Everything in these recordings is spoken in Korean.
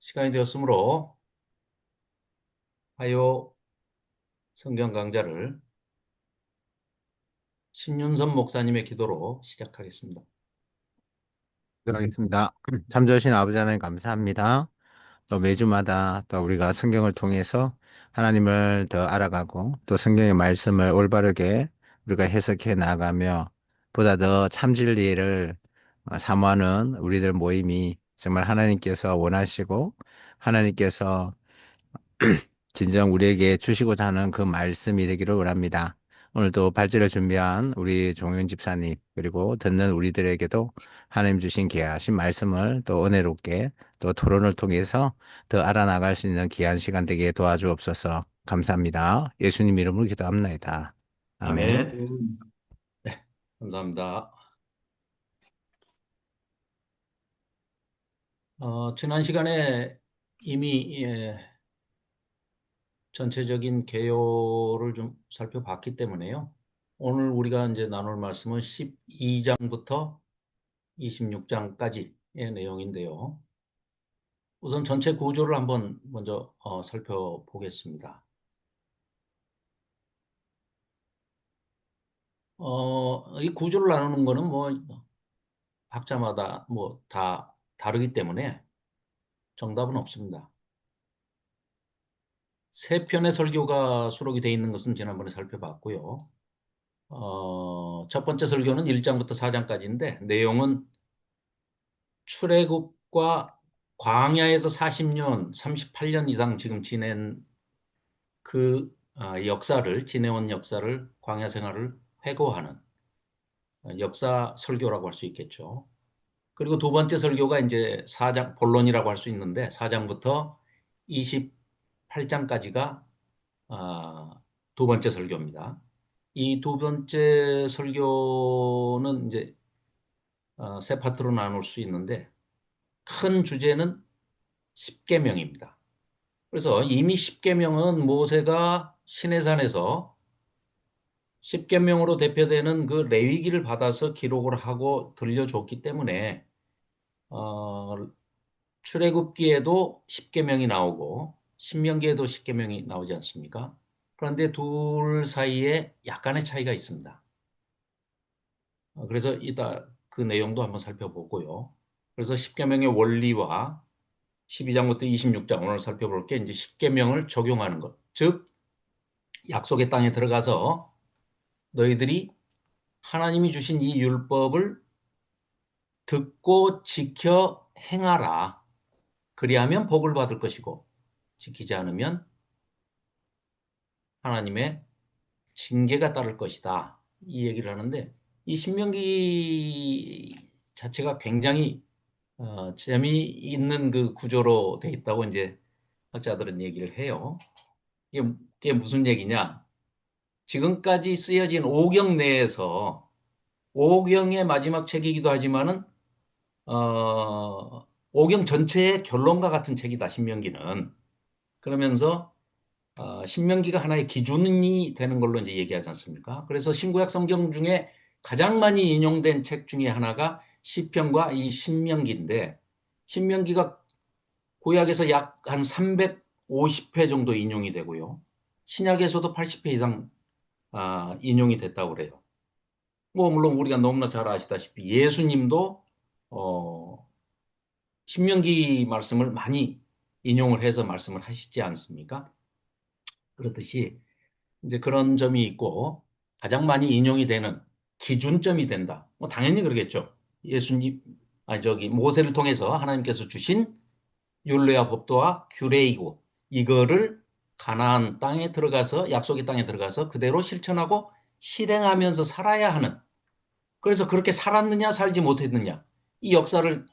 시간이 되었으므로 화요 성경 강좌를 신윤선 목사님의 기도로 시작하겠습니다. 기도하겠습니다. 참조하신 아버지 하나님 감사합니다. 또 매주마다 또 우리가 성경을 통해서 하나님을 더 알아가고 또 성경의 말씀을 올바르게 우리가 해석해 나가며 보다 더 참진리를 사모하는 우리들 모임이 정말 하나님께서 원하시고 하나님께서 진정 우리에게 주시고자 하는 그 말씀이 되기를 원합니다. 오늘도 발제를 준비한 우리 종윤 집사님, 그리고 듣는 우리들에게도 하나님 주신 귀하신 말씀을 또 은혜롭게 또 토론을 통해서 더 알아나갈 수 있는 귀한 시간 되게 도와주옵소서. 감사합니다. 예수님 이름으로 기도합니다. 아멘. 아멘. 네, 감사합니다. 지난 시간에 이미 전체적인 개요를 좀 살펴봤기 때문에요. 오늘 우리가 이제 나눌 말씀은 12장부터 26장까지의 내용인데요. 우선 전체 구조를 한번 먼저 살펴보겠습니다. 이 구조를 나누는 거는 뭐 학자마다 뭐 다 다르기 때문에 정답은 없습니다. 세 편의 설교가 수록이 되어 있는 것은 지난번에 살펴봤고요. 첫 번째 설교는 1장부터 4장까지인데 내용은 출애굽과 광야에서 40년, 38년 이상 지금 지낸 그 지내온 역사를 광야 생활을 회고하는 역사 설교라고 할 수 있겠죠. 그리고 두 번째 설교가 이제 4장, 본론이라고 할 수 있는데 4장부터 28장까지가 두 번째 설교입니다. 이 두 번째 설교는 이제 세 파트로 나눌 수 있는데 큰 주제는 십계명입니다. 그래서 이미 십계명은 모세가 시내산에서 십계명으로 대표되는 그 레위기를 받아서 기록을 하고 들려줬기 때문에 어, 출애굽기에도 십계명이 나오고 신명기에도 십계명이 나오지 않습니까? 그런데 둘 사이에 약간의 차이가 있습니다. 그래서 이따 그 내용도 한번 살펴보고요. 그래서 십계명의 원리와 12장부터 26장 오늘 살펴볼 게 이제 십계명을 적용하는 것. 즉 약속의 땅에 들어가서 너희들이 하나님이 주신 이 율법을 듣고 지켜 행하라. 그리하면 복을 받을 것이고 지키지 않으면 하나님의 징계가 따를 것이다. 이 얘기를 하는데 이 신명기 자체가 굉장히 재미있는 그 구조로 돼 있다고 이제 학자들은 얘기를 해요. 이게 무슨 얘기냐? 지금까지 쓰여진 오경 내에서 오경의 마지막 책이기도 하지만은 오경 전체의 결론과 같은 책이다. 신명기는. 그러면서 신명기가 하나의 기준이 되는 걸로 이제 얘기하지 않습니까? 그래서 신구약 성경 중에 가장 많이 인용된 책 중에 하나가 시편과 이 신명기인데 신명기가 구약에서 약 한 350회 정도 인용이 되고요. 신약에서도 80회 이상 인용이 됐다고 그래요. 뭐 물론 우리가 너무나 잘 아시다시피 예수님도 어, 신명기 말씀을 많이 인용을 해서 말씀을 하시지 않습니까? 그렇듯이 이제 그런 점이 있고 가장 많이 인용이 되는 기준점이 된다. 뭐 당연히 그러겠죠. 예수님, 저기 모세를 통해서 하나님께서 주신 율례와 법도와 규례이고 이거를 가나안 땅에 들어가서 약속의 땅에 들어가서 그대로 실천하고 실행하면서 살아야 하는. 그래서 그렇게 살았느냐 살지 못했느냐 이 역사를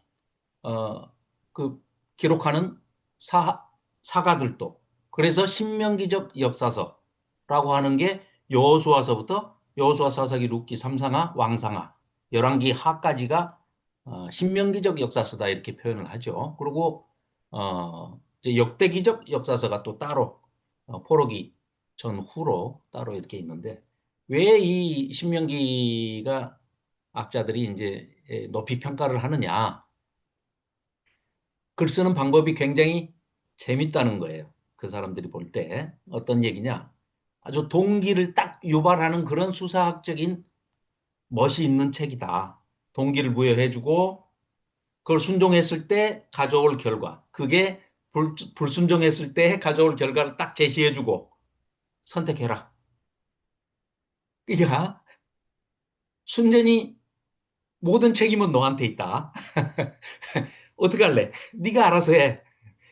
어, 그 기록하는 사가들도 그래서 신명기적 역사서라고 하는 게 여호수아서부터 여호수아 사사기 룻기 삼상하 왕상하 열왕기 하까지가 신명기적 역사서다 이렇게 표현을 하죠. 그리고 이제 역대기적 역사서가 또 따로 포로기 전후로 따로 이렇게 있는데 왜 이 신명기가 학자들이 이제 높이 평가를 하느냐? 글 쓰는 방법이 굉장히 재밌다는 거예요. 그 사람들이 볼 때. 어떤 얘기냐? 아주 동기를 딱 유발하는 그런 수사학적인 멋이 있는 책이다. 동기를 부여해주고 그걸 순종했을 때 가져올 결과. 그게 불순종했을 때 가져올 결과를 딱 제시해주고 선택해라. 그러니까 순전히 모든 책임은 너한테 있다. 어떻게 할래? 네가 알아서 해.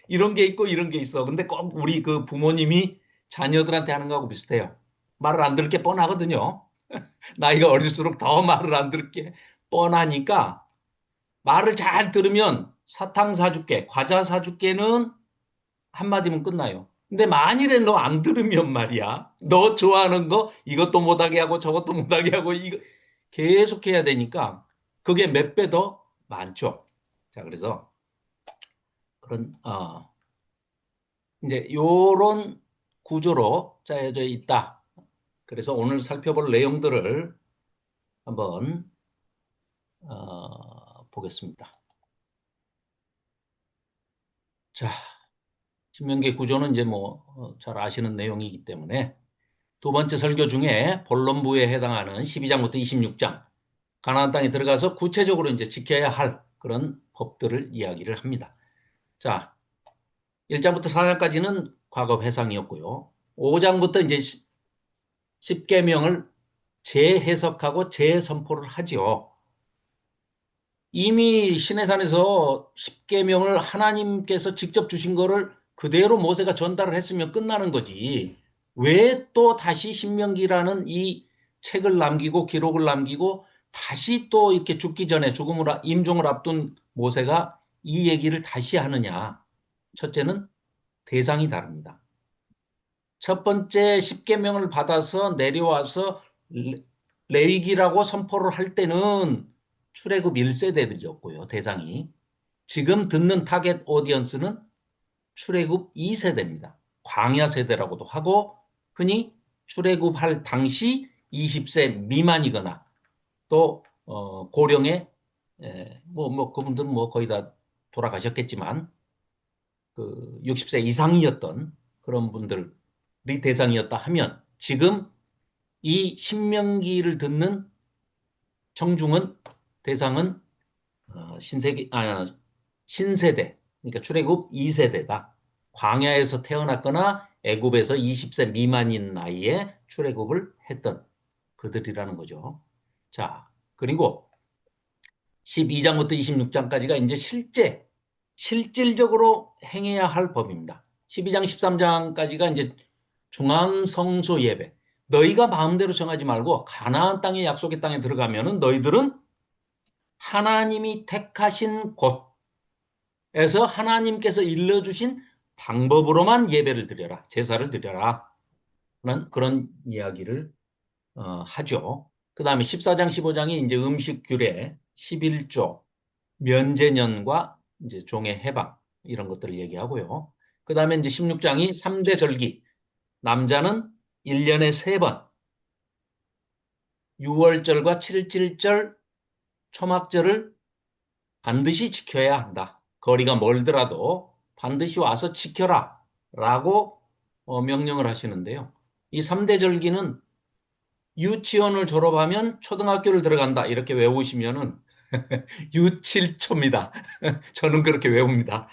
이런 게 있고 이런 게 있어. 근데 꼭 우리 그 부모님이 자녀들한테 하는 거하고 비슷해요. 말을 안 들을 게 뻔하거든요. 나이가 어릴수록 더 말을 안 들을 게 뻔하니까 말을 잘 들으면 사탕 사줄게, 과자 사줄게는 한마디면 끝나요. 근데 만일에 너 안 들으면 말이야. 너 좋아하는 거 이것도 못하게 하고 저것도 못하게 하고 이거 계속 해야 되니까 그게 몇 배 더 많죠. 자, 그래서 그런 이제 요런 구조로 짜여져 있다. 그래서 오늘 살펴볼 내용들을 한번 보겠습니다. 자, 신명기 구조는 이제 뭐 잘 아시는 내용이기 때문에 두 번째 설교 중에 본론부에 해당하는 12장부터 26장 가나안 땅에 들어가서 구체적으로 이제 지켜야 할 그런 법들을 이야기를 합니다. 자, 1장부터 4장까지는 과거 회상이었고요. 5장부터 이제 10계명을 재해석하고 재선포를 하죠. 이미 시내산에서 10계명을 하나님께서 직접 주신 거를 그대로 모세가 전달을 했으면 끝나는 거지. 왜 또 다시 신명기라는 이 책을 남기고 기록을 남기고 다시 또 이렇게 죽기 전에 임종을 앞둔 모세가 이 얘기를 다시 하느냐. 첫째는 대상이 다릅니다. 첫 번째 10계명을 받아서 내려와서 레위기라고 선포를 할 때는 출애굽 1세대들이었고요. 대상이. 지금 듣는 타겟 오디언스는 출애굽 2세대입니다. 광야 세대라고도 하고 흔히 출애굽할 당시 20세 미만이거나 또 고령의 그분들은 뭐 거의 다 돌아가셨겠지만 그 60세 이상이었던 그런 분들이 대상이었다 하면 지금 이 신명기를 듣는 청중은 대상은 신세대 그러니까 출애굽 2세대다. 광야에서 태어났거나 애굽에서 20세 미만인 나이에 출애굽을 했던 그들이라는 거죠. 자, 그리고 12장부터 26장까지가 이제 실질적으로 행해야 할 법입니다. 12장, 13장까지가 이제 중앙성소 예배. 너희가 마음대로 정하지 말고 가나안 땅의 약속의 땅에 들어가면은 너희들은 하나님이 택하신 곳에서 하나님께서 일러주신 방법으로만 예배를 드려라. 제사를 드려라. 그런 이야기를 하죠. 그 다음에 14장, 15장이 이제 음식 규례, 11조, 면제년과 이제 종의 해방, 이런 것들을 얘기하고요. 그 다음에 이제 16장이 3대 절기. 남자는 1년에 3번, 6월절과 7.7절, 초막절을 반드시 지켜야 한다. 거리가 멀더라도 반드시 와서 지켜라. 라고 명령을 하시는데요. 이 3대 절기는 유치원을 졸업하면 초등학교를 들어간다. 이렇게 외우시면은 유칠초입니다. 저는 그렇게 외웁니다.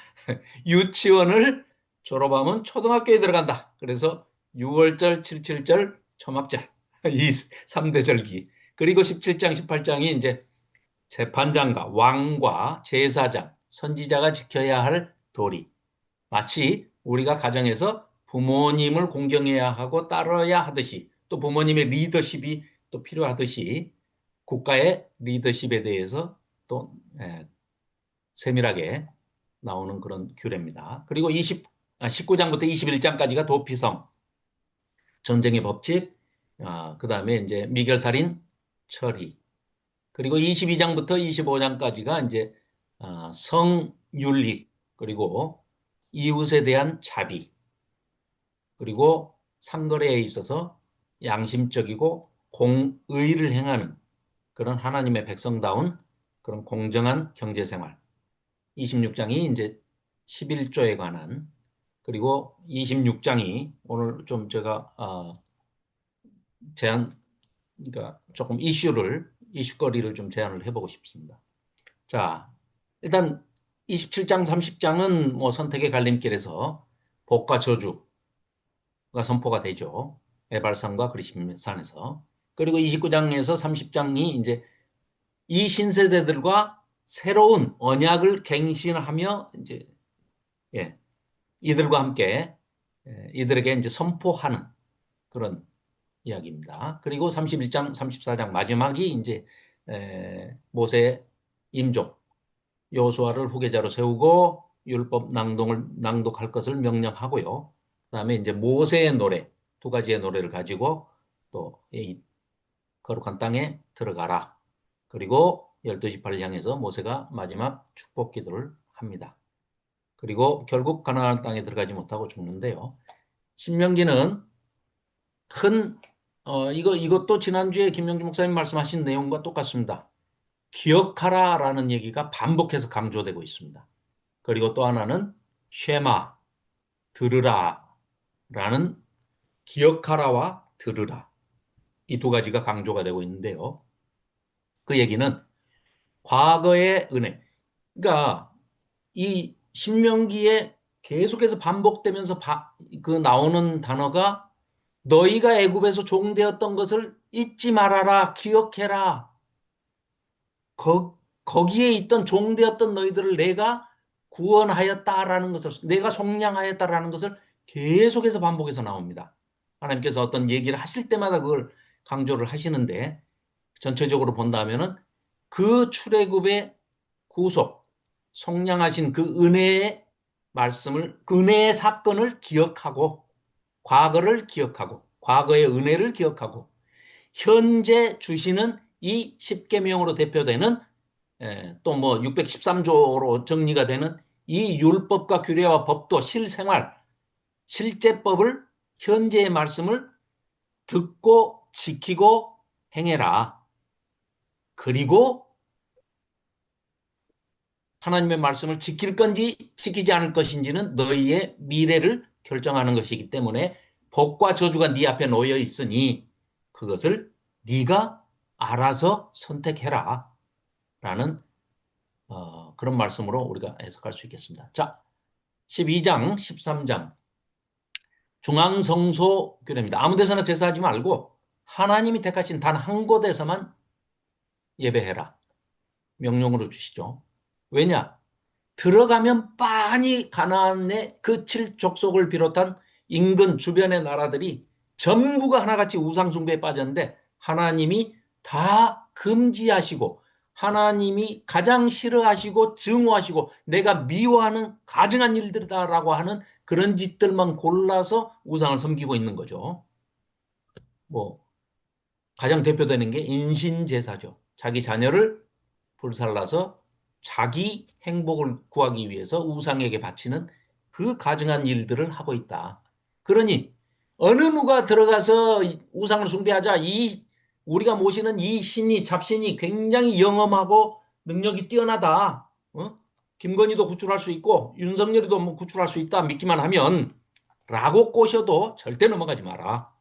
유치원을 졸업하면 초등학교에 들어간다. 그래서 6월절, 7.7절, 초막절 이 3대 절기. 그리고 17장, 18장이 이제 재판장과 왕과 제사장, 선지자가 지켜야 할 도리. 마치 우리가 가정에서 부모님을 공경해야 하고 따라야 하듯이 또 부모님의 리더십이 또 필요하듯이 국가의 리더십에 대해서 또 세밀하게 나오는 그런 규례입니다. 그리고 19장부터 21장까지가 도피성, 전쟁의 법칙, 그 다음에 이제 미결살인 처리, 그리고 22장부터 25장까지가 이제 성윤리, 그리고 이웃에 대한 자비, 그리고 상거래에 있어서 양심적이고 공의를 행하는 그런 하나님의 백성다운 그런 공정한 경제생활. 26장이 이제 11조에 관한, 그리고 26장이 오늘 좀 제가 제안, 그러니까 조금 이슈거리를 좀 제안을 해보고 싶습니다. 자, 일단 27장, 30장은 뭐 선택의 갈림길에서 복과 저주가 선포가 되죠. 에발산과 그리심산에서. 그리고 29장에서 30장이 이제 이 신세대들과 새로운 언약을 갱신하며 이제 예, 이들과 함께 이들에게 이제 선포하는 그런 이야기입니다. 그리고 31장, 34장 마지막이 이제 모세 임종 여호수아를 후계자로 세우고 율법 낭독할 것을 명령하고요. 그다음에 이제 모세의 노래 두 가지의 노래를 가지고 또 이 거룩한 땅에 들어가라. 그리고 12지파를 향해서 모세가 마지막 축복 기도를 합니다. 그리고 결국 가나안 땅에 들어가지 못하고 죽는데요. 신명기는 큰 이것도 지난주에 김영주 목사님 말씀하신 내용과 똑같습니다. 기억하라라는 얘기가 반복해서 강조되고 있습니다. 그리고 또 하나는 쉐마, 들으라라는 기억하라와 들으라. 이 두 가지가 강조가 되고 있는데요. 그 얘기는 과거의 은혜. 그러니까 이 신명기에 계속해서 반복되면서 그 나오는 단어가 너희가 애굽에서 종되었던 것을 잊지 말아라, 기억해라. 거기에 있던 종되었던 너희들을 내가 구원하였다라는 것을, 내가 속량하였다라는 것을 계속해서 반복해서 나옵니다. 하나님께서 어떤 얘기를 하실 때마다 그걸 강조를 하시는데 전체적으로 본다면은 그 출애굽의 구속, 속량하신 그 은혜의 말씀을, 그 은혜의 사건을 기억하고, 과거를 기억하고, 과거의 은혜를 기억하고, 현재 주시는 이 십계명으로 대표되는 또 뭐 613조로 정리가 되는 이 율법과 규례와 법도 실생활, 실제법을 현재의 말씀을 듣고 지키고 행해라. 그리고 하나님의 말씀을 지킬 건지 지키지 않을 것인지는 너희의 미래를 결정하는 것이기 때문에 복과 저주가 네 앞에 놓여 있으니 그것을 네가 알아서 선택해라. 라는 그런 말씀으로 우리가 해석할 수 있겠습니다. 자, 12장, 13장 중앙성소 규례입니다. 아무 데서나 제사하지 말고 하나님이 택하신 단 한 곳에서만 예배해라. 명령으로 주시죠. 왜냐? 들어가면 빤히 가나안의 그 7족속을 비롯한 인근 주변의 나라들이 전부가 하나같이 우상숭배에 빠졌는데 하나님이 다 금지하시고 하나님이 가장 싫어하시고 증오하시고 내가 미워하는 가증한 일들이다라고 하는 그런 짓들만 골라서 우상을 섬기고 있는 거죠. 뭐 가장 대표되는 게 인신제사죠. 자기 자녀를 불살라서 자기 행복을 구하기 위해서 우상에게 바치는 그 가증한 일들을 하고 있다. 그러니 어느 누가 들어가서 우상을 숭배하자 우리가 모시는 이 신이 잡신이 굉장히 영험하고 능력이 뛰어나다. 김건희도 구출할 수 있고 윤석열이도 뭐 구출할 수 있다 믿기만 하면 라고 꼬셔도 절대 넘어가지 마라.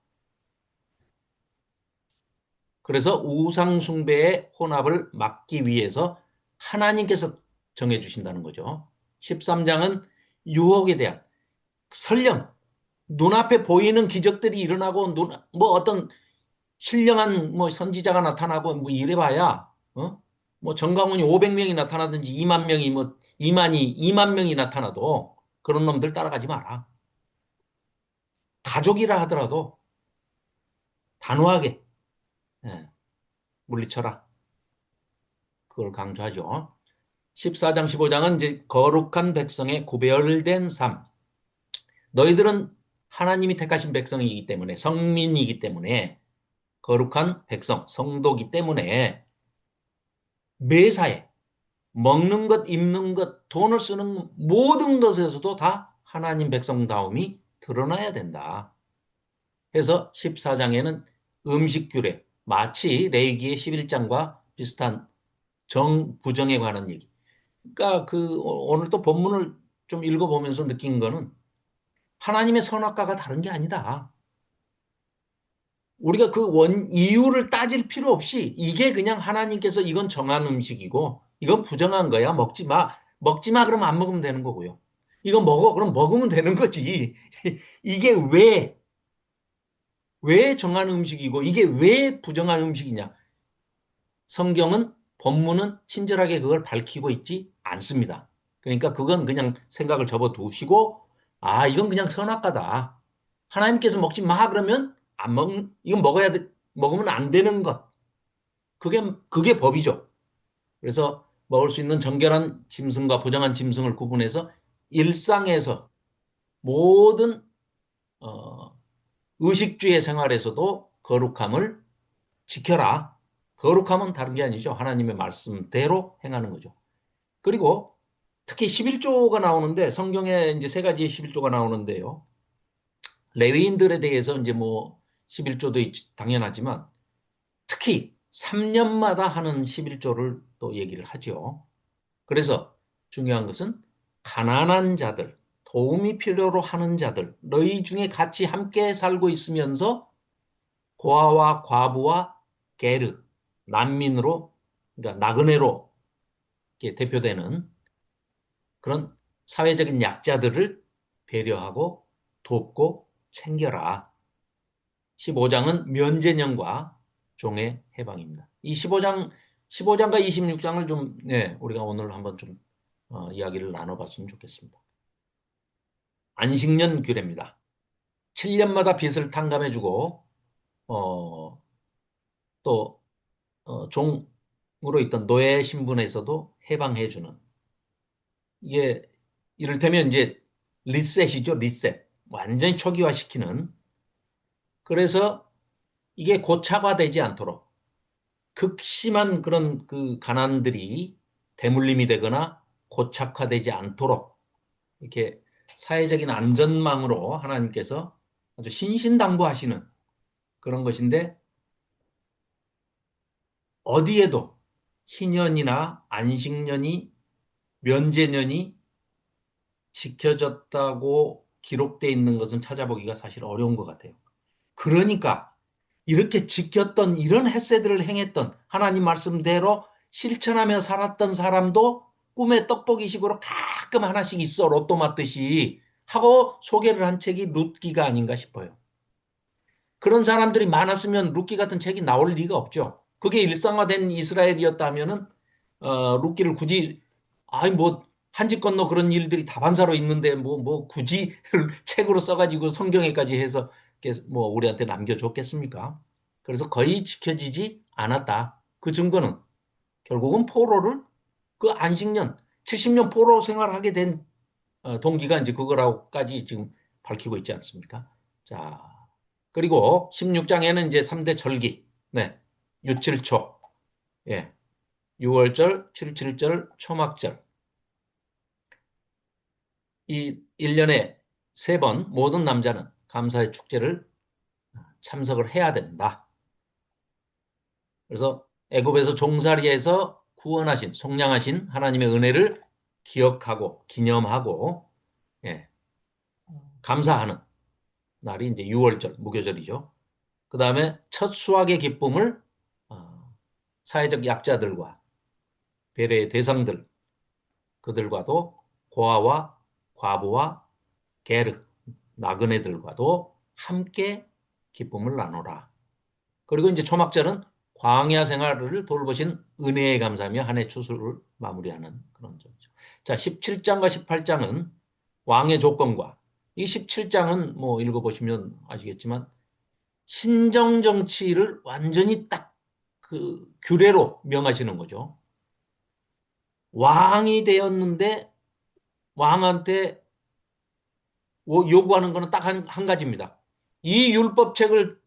그래서 우상 숭배의 혼합을 막기 위해서 하나님께서 정해 주신다는 거죠. 13장은 유혹에 대한 설령 눈앞에 보이는 기적들이 일어나고 뭐 어떤 신령한 뭐 선지자가 나타나고 뭐 이래봐야 뭐 정강훈이 500명이 나타나든지 2만 명이 뭐 2만 명이 나타나도 그런 놈들 따라가지 마라. 가족이라 하더라도 단호하게 물리쳐라. 그걸 강조하죠. 14장, 15장은 이제 거룩한 백성의 구별된 삶. 너희들은 하나님이 택하신 백성이기 때문에, 성민이기 때문에, 거룩한 백성, 성도기 때문에 매사에 먹는 것, 입는 것, 돈을 쓰는 모든 것에서도 다 하나님 백성다움이 드러나야 된다. 그래서 14장에는 음식 규례, 마치 레위기의 11장과 비슷한 부정에 관한 얘기. 그러니까 오늘 또 본문을 좀 읽어보면서 느낀 거는 하나님의 선악과가 다른 게 아니다. 우리가 그 이유를 따질 필요 없이 이게 그냥 하나님께서 이건 정한 음식이고 이건 부정한 거야. 먹지 마. 먹지 마. 그러면 안 먹으면 되는 거고요. 이거 먹어. 그럼 먹으면 되는 거지. 이게 왜 정한 음식이고 이게 왜 부정한 음식이냐. 성경은 본문은 친절하게 그걸 밝히고 있지 않습니다. 그러니까 그건 그냥 생각을 접어두시고 아, 이건 그냥 선악과다. 하나님께서 먹지 마 그러면 안 먹, 이건 먹어야 돼, 먹으면 안 되는 것. 그게 법이죠. 그래서 먹을 수 있는 정결한 짐승과 부정한 짐승을 구분해서 일상에서 모든 의식주의 생활에서도 거룩함을 지켜라. 거룩함은 다른 게 아니죠. 하나님의 말씀대로 행하는 거죠. 그리고 특히 11조가 나오는데 성경에 이제 세 가지의 11조가 나오는데요. 레위인들에 대해서 이제 뭐 11조도 당연하지만 특히 3년마다 하는 11조를 또 얘기를 하죠. 그래서 중요한 것은 가난한 자들, 도움이 필요로 하는 자들, 너희 중에 같이 함께 살고 있으면서 고아와 과부와 게르, 난민으로, 그러니까 나그네로 이렇게 대표되는 그런 사회적인 약자들을 배려하고 돕고 챙겨라. 15장은 면제년과 종의 해방입니다. 이 15장과 26장을 좀, 네, 우리가 오늘 한번 좀 이야기를 나눠봤으면 좋겠습니다. 안식년 규례입니다. 7년마다 빚을 탕감해주고, 어, 또, 종으로 있던 노예 신분에서도 해방해주는, 이게, 이를테면 이제 리셋이죠, 리셋. 완전히 초기화시키는. 그래서 이게 고착화되지 않도록 극심한 그런 그 가난들이 대물림이 되거나 고착화되지 않도록 이렇게 사회적인 안전망으로 하나님께서 아주 신신당부하시는 그런 것인데 어디에도 희년이나 안식년이 면제년이 지켜졌다고 기록되어 있는 것은 찾아보기가 사실 어려운 것 같아요. 그러니까 이렇게 지켰던 이런 햇새들을 행했던 하나님 말씀대로 실천하며 살았던 사람도 꿈에 떡볶이식으로 가끔 하나씩 있어 로또 맞듯이 하고 소개를 한 책이 룻기가 아닌가 싶어요. 그런 사람들이 많았으면 룻기 같은 책이 나올 리가 없죠. 그게 일상화된 이스라엘이었다면은 룻기를 굳이 아니 뭐 한 집 건너 그런 일들이 다반사로 있는데 뭐 굳이 책으로 써가지고 성경에까지 해서 뭐 우리한테 남겨줬겠습니까? 그래서 거의 지켜지지 않았다. 그 증거는 결국은 포로를 그 안식년 70년 포로 생활하게 된 동기가 이제 그거라고까지 지금 밝히고 있지 않습니까? 자, 그리고 16장에는 이제 3대 절기, 네, 유칠초, 예, 6월절, 77절, 초막절, 이 1년에 3번 모든 남자는 감사의 축제를 참석을 해야 된다. 그래서 애굽에서 종살이에서 구원하신, 속량하신 하나님의 은혜를 기억하고 기념하고 예, 감사하는 날이 이제 6월절, 무교절이죠. 그 다음에 첫 수확의 기쁨을 사회적 약자들과 배려의 대상들, 그들과도 고아와 과부와 게르, 나그네들과도 함께 기쁨을 나누라. 그리고 이제 초막절은 광야 생활을 돌보신 은혜에 감사하며 한 해 추수를 마무리하는 그런 점이죠. 자, 17장과 18장은 왕의 조건과 이 17장은 뭐 읽어보시면 아시겠지만 신정 정치를 완전히 딱 그 규례로 명하시는 거죠. 왕이 되었는데 왕한테 요구하는 것은 딱 한 가지입니다. 이 율법책을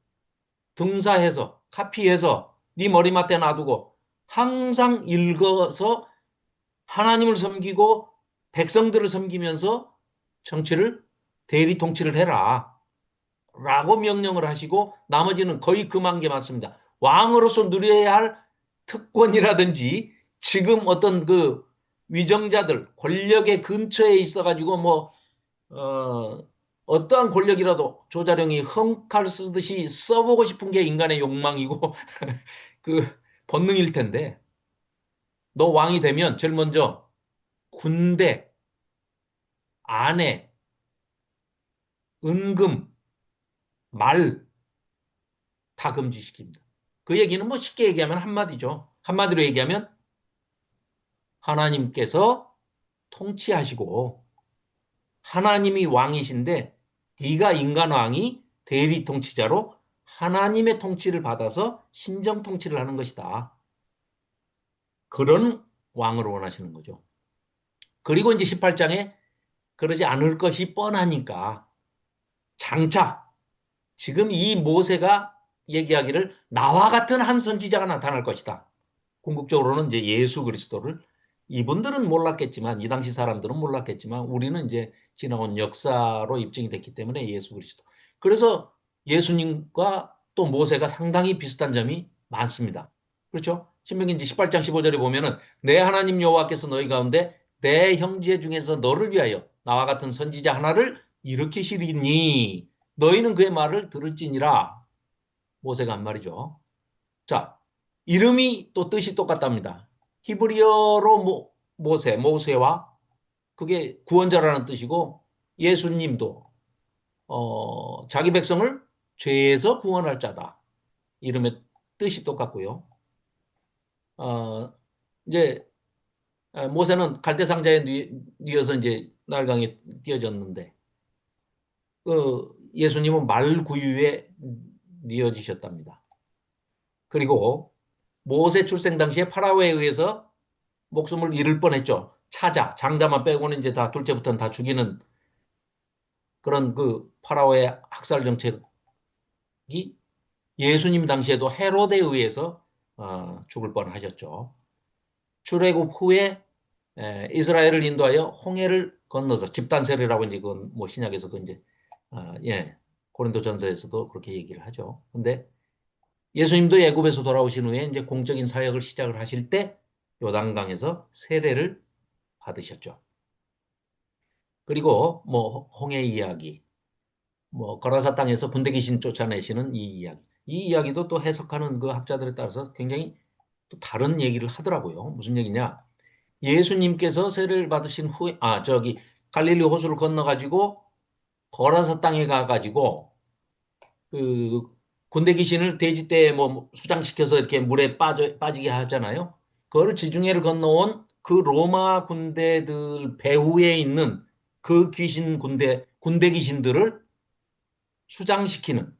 등사해서 카피해서 네 머리맡에 놔두고 항상 읽어서 하나님을 섬기고 백성들을 섬기면서 정치를 대리 통치를 해라. 라고 명령을 하시고 나머지는 거의 금한 게 많습니다. 왕으로서 누려야 할 특권이라든지 지금 어떤 그 위정자들, 권력의 근처에 있어가지고 어떠한 권력이라도 조자룡이 헝칼 쓰듯이 써보고 싶은 게 인간의 욕망이고 그 본능일 텐데 너 왕이 되면 제일 먼저 군대, 아내, 은금, 말 다 금지시킵니다. 그 얘기는 뭐 쉽게 얘기하면 한마디죠. 한마디로 얘기하면 하나님께서 통치하시고 하나님이 왕이신데 네가 인간 왕이 대리 통치자로 하나님의 통치를 받아서 신정 통치를 하는 것이다. 그런 왕을 원하시는 거죠. 그리고 이제 18장에 그러지 않을 것이 뻔하니까 장차 지금 이 모세가 얘기하기를 나와 같은 한 선지자가 나타날 것이다. 궁극적으로는 이제 예수 그리스도를 이분들은 몰랐겠지만 이 당시 사람들은 몰랐겠지만 우리는 이제 지나온 역사로 입증이 됐기 때문에 예수 그리스도. 그래서 예수님과 또 모세가 상당히 비슷한 점이 많습니다. 그렇죠? 신명기 이제 18장 15절에 보면은 내 하나님 여호와께서 너희 가운데 내 형제 중에서 너를 위하여 나와 같은 선지자 하나를 일으키시리니 너희는 그의 말을 들을지니라. 모세가 한 말이죠. 자, 이름이 또 뜻이 똑같답니다. 히브리어로 모세와 그게 구원자라는 뜻이고 예수님도 자기 백성을 죄에서 구원할 자다. 이름의 뜻이 똑같고요. 어, 이제 모세는 갈대 상자에 뉘어서 이제 나일강에 띄어졌는데 그 예수님은 말구유에 뉘어지셨답니다. 그리고 모세 출생 당시에 파라오에 의해서 목숨을 잃을 뻔했죠. 장자만 빼고는 이제 다 둘째부터는 다 죽이는 그런 그 파라오의 학살 정책이 예수님 당시에도 헤롯에 의해서 죽을 뻔하셨죠. 출애굽 후에 이스라엘을 인도하여 홍해를 건너서 집단 세례라고 이제 그건 뭐 신약에서도 이제 예 고린도전서에서도 그렇게 얘기를 하죠. 근데 예수님도 애굽에서 돌아오신 후에 이제 공적인 사역을 시작을 하실 때 요단강에서 세례를 받으셨죠. 그리고 뭐 홍해 이야기, 뭐 거라사 땅에서 군대 귀신 쫓아내시는 이 이야기. 이 이야기도 또 해석하는 그 학자들에 따라서 굉장히 또 다른 얘기를 하더라고요. 무슨 얘기냐? 예수님께서 세례를 받으신 후에 저기 갈릴리 호수를 건너 가지고 거라사 땅에 가 가지고 그 군대 귀신을 돼지떼에 뭐 수장시켜서 이렇게 물에 빠지게 하잖아요. 그거를 지중해를 건너온 그 로마 군대들 배후에 있는 그 군대 귀신들을 수장시키는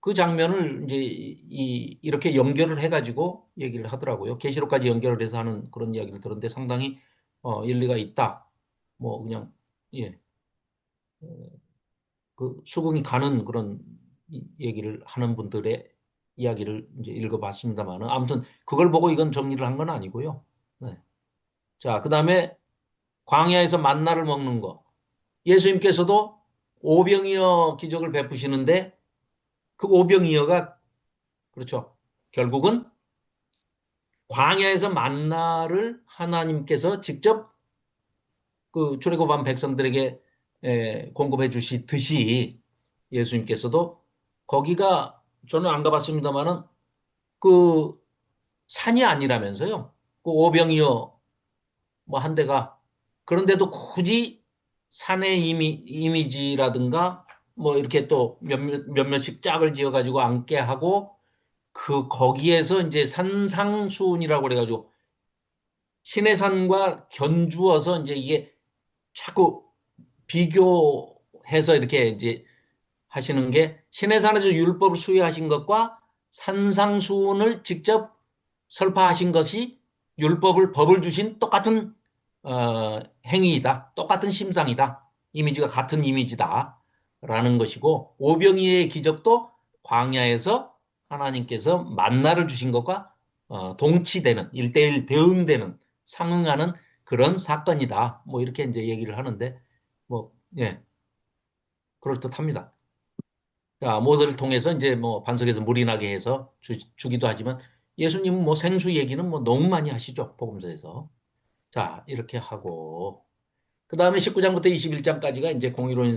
그 장면을 이제 이렇게 연결을 해가지고 얘기를 하더라고요. 계시록까지 연결을 해서 하는 그런 이야기를 들었는데 상당히 일리가 있다. 뭐 그냥 예, 그 수긍이 가는 그런 얘기를 하는 분들의 이야기를 이제 읽어봤습니다만은 아무튼 그걸 보고 이건 정리를 한 건 아니고요. 네. 자, 그다음에 광야에서 만나를 먹는 거. 예수님께서도 오병이어 기적을 베푸시는데 그 오병이어가 그렇죠. 결국은 광야에서 만나를 하나님께서 직접 그 출애굽한 백성들에게 공급해 주시듯이 예수님께서도 거기가 저는 안 가봤습니다만은 그 산이 아니라면서요. 그 오병이어 뭐 한 대가 그런데도 굳이 산의 이미지라든가 뭐 이렇게 또 몇몇씩 짝을 지어가지고 앉게 하고 그 거기에서 이제 산상수훈이라고 그래가지고 신해산과 견주어서 이제 이게 자꾸 비교해서 이렇게 이제 하시는 게 신해산에서 율법을 수여하신 것과 산상수훈을 직접 설파하신 것이 법을 주신 똑같은 행위이다. 똑같은 심상이다. 이미지가 같은 이미지다라는 것이고 오병이의 기적도 광야에서 하나님께서 만나를 주신 것과 동치되는 일대일 대응되는 상응하는 그런 사건이다. 뭐 이렇게 이제 얘기를 하는데 뭐 예, 그럴듯합니다. 자, 모세를 통해서 이제 뭐 반석에서 물이 나게 해서 주기도 하지만 예수님은 뭐 생수 얘기는 뭐 너무 많이 하시죠. 복음서에서. 자, 이렇게 하고 그 다음에 19장부터 21장까지가 이제 공의로운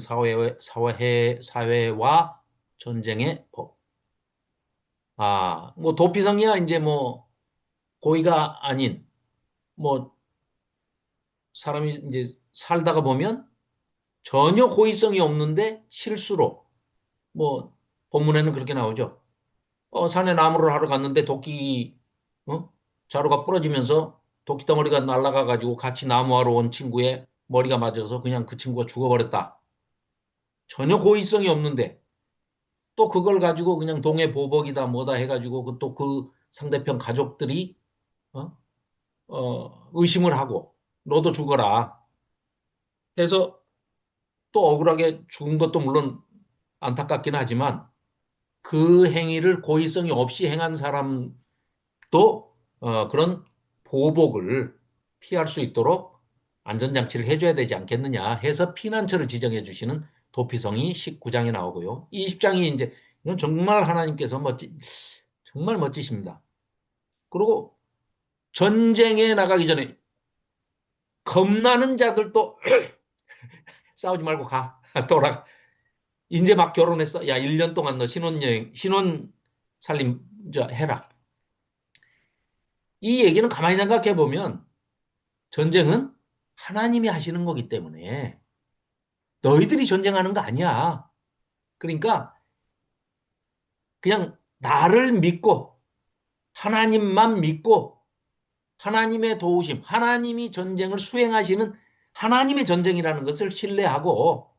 사회와 전쟁의 법. 뭐 도피성이야 이제 뭐 고의가 아닌 뭐 사람이 이제 살다가 보면 전혀 고의성이 없는데 실수로 뭐 본문에는 그렇게 나오죠. 산에 나무를 하러 갔는데 도끼 자루가 부러지면서 도끼 덩어리가 날아가 가지고 같이 나무하러 온 친구의 머리가 맞아서 그냥 그 친구가 죽어버렸다. 전혀 고의성이 없는데 또 그걸 가지고 그냥 동해보복이다 뭐다 해가지고 또 그 상대편 가족들이 어? 의심을 하고 너도 죽어라 해서 또 억울하게 죽은 것도 물론 안타깝긴 하지만 그 행위를 고의성이 없이 행한 사람도 그런 보복을 피할 수 있도록 안전장치를 해줘야 되지 않겠느냐 해서 피난처를 지정해 주시는 도피성이 19장에 나오고요. 20장이 이제 이건 정말 하나님께서 정말 멋지십니다. 그리고 전쟁에 나가기 전에 겁나는 자들도 싸우지 말고 가. 돌아. 이제 막 결혼했어. 야, 1년 동안 너 신혼여행, 신혼 살림 해라. 이 얘기는 가만히 생각해 보면 전쟁은 하나님이 하시는 거기 때문에 너희들이 전쟁하는 거 아니야. 그러니까 그냥 나를 믿고 하나님만 믿고 하나님의 도우심, 하나님이 전쟁을 수행하시는 하나님의 전쟁이라는 것을 신뢰하고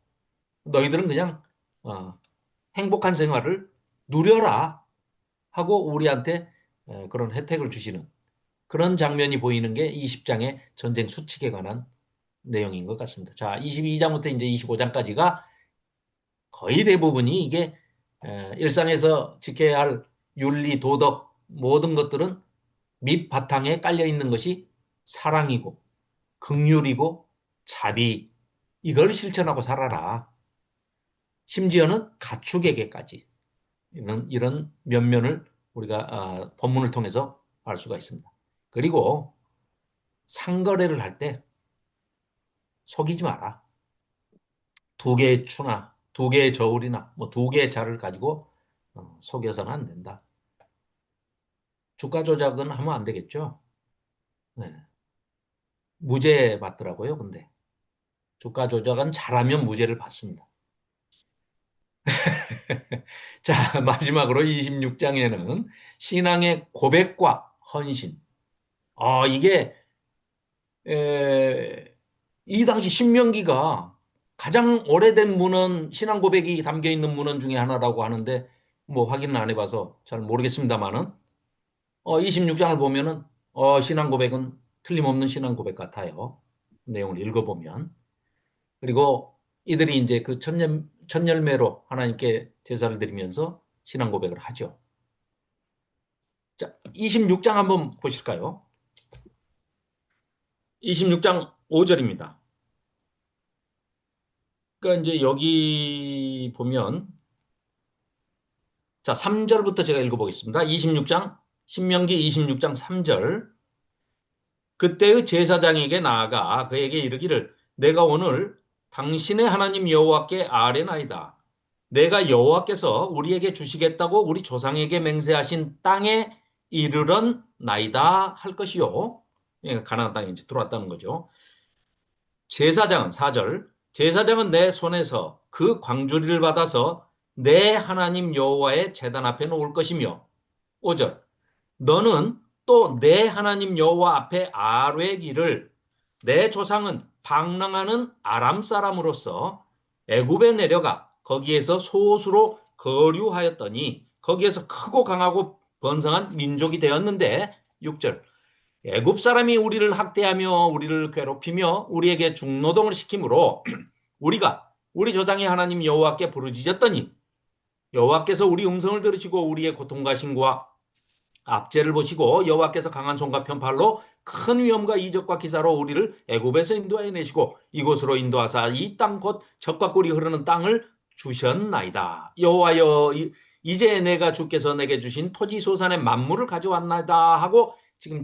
너희들은 그냥 행복한 생활을 누려라 하고 우리한테 그런 혜택을 주시는 그런 장면이 보이는 게 20장의 전쟁 수칙에 관한 내용인 것 같습니다. 자, 22장부터 이제 25장까지가 거의 대부분이 이게 일상에서 지켜야 할 윤리, 도덕 모든 것들은 밑바탕에 깔려 있는 것이 사랑이고 긍휼이고 자비 이걸 실천하고 살아라. 심지어는 가축에게까지 이런 면면을 우리가 본문을 통해서 알 수가 있습니다. 그리고 상거래를 할 때 속이지 마라. 두 개의 추나 두 개의 저울이나 뭐 두 개의 자를 가지고 속여서는 안 된다. 주가 조작은 하면 안 되겠죠. 네. 무죄 받더라고요. 근데 주가 조작은 잘하면 무죄를 받습니다. 자, 마지막으로 26장에는 신앙의 고백과 헌신. 이게 이 당시 신명기가 가장 오래된 문헌, 신앙 고백이 담겨 있는 문헌 중에 하나라고 하는데 뭐 확인은 안 해봐서 잘 모르겠습니다만은 26장을 보면은 신앙 고백은 틀림없는 신앙 고백 같아요. 내용을 읽어보면. 그리고 이들이 이제 그 첫열매로 하나님께 제사를 드리면서 신앙 고백을 하죠. 자, 26장 한번 보실까요? 26장 5절입니다. 그러니까 이제 여기 보면 자, 3절부터 제가 읽어보겠습니다. 26장 신명기 26장 3절 그때의 제사장에게 나아가 그에게 이르기를 내가 오늘 당신의 하나님 여호와께 아뢰나이다. 내가 여호와께서 우리에게 주시겠다고 우리 조상에게 맹세하신 땅에 이르렀나이다 할 것이요. 가나안 땅에 이제 들어왔다는 거죠. 제사장은 4절 제사장은 내 손에서 그 광주리를 받아서 내 하나님 여호와의 제단 앞에 놓을 것이며 5절 너는 또 내 하나님 여호와 앞에 아뢰기를 내 조상은 방랑하는 아람 사람으로서 애굽에 내려가 거기에서 소수로 거류하였더니 거기에서 크고 강하고 번성한 민족이 되었는데 6절 애굽 사람이 우리를 학대하며 우리를 괴롭히며 우리에게 중노동을 시키므로 우리가 우리 조상의 하나님 여호와께 부르짖었더니 여호와께서 우리 음성을 들으시고 우리의 고통과신과 압제를 보시고 여호와께서 강한 손과 편팔로 큰 위험과 이적과 기사로 우리를 애굽에서 인도하여 내시고 이곳으로 인도하사 이 땅 곧 젖과 꿀이 흐르는 땅을 주셨나이다. 여호와여 이제 내가 주께서 내게 주신 토지 소산의 만물을 가져왔나이다 하고 지금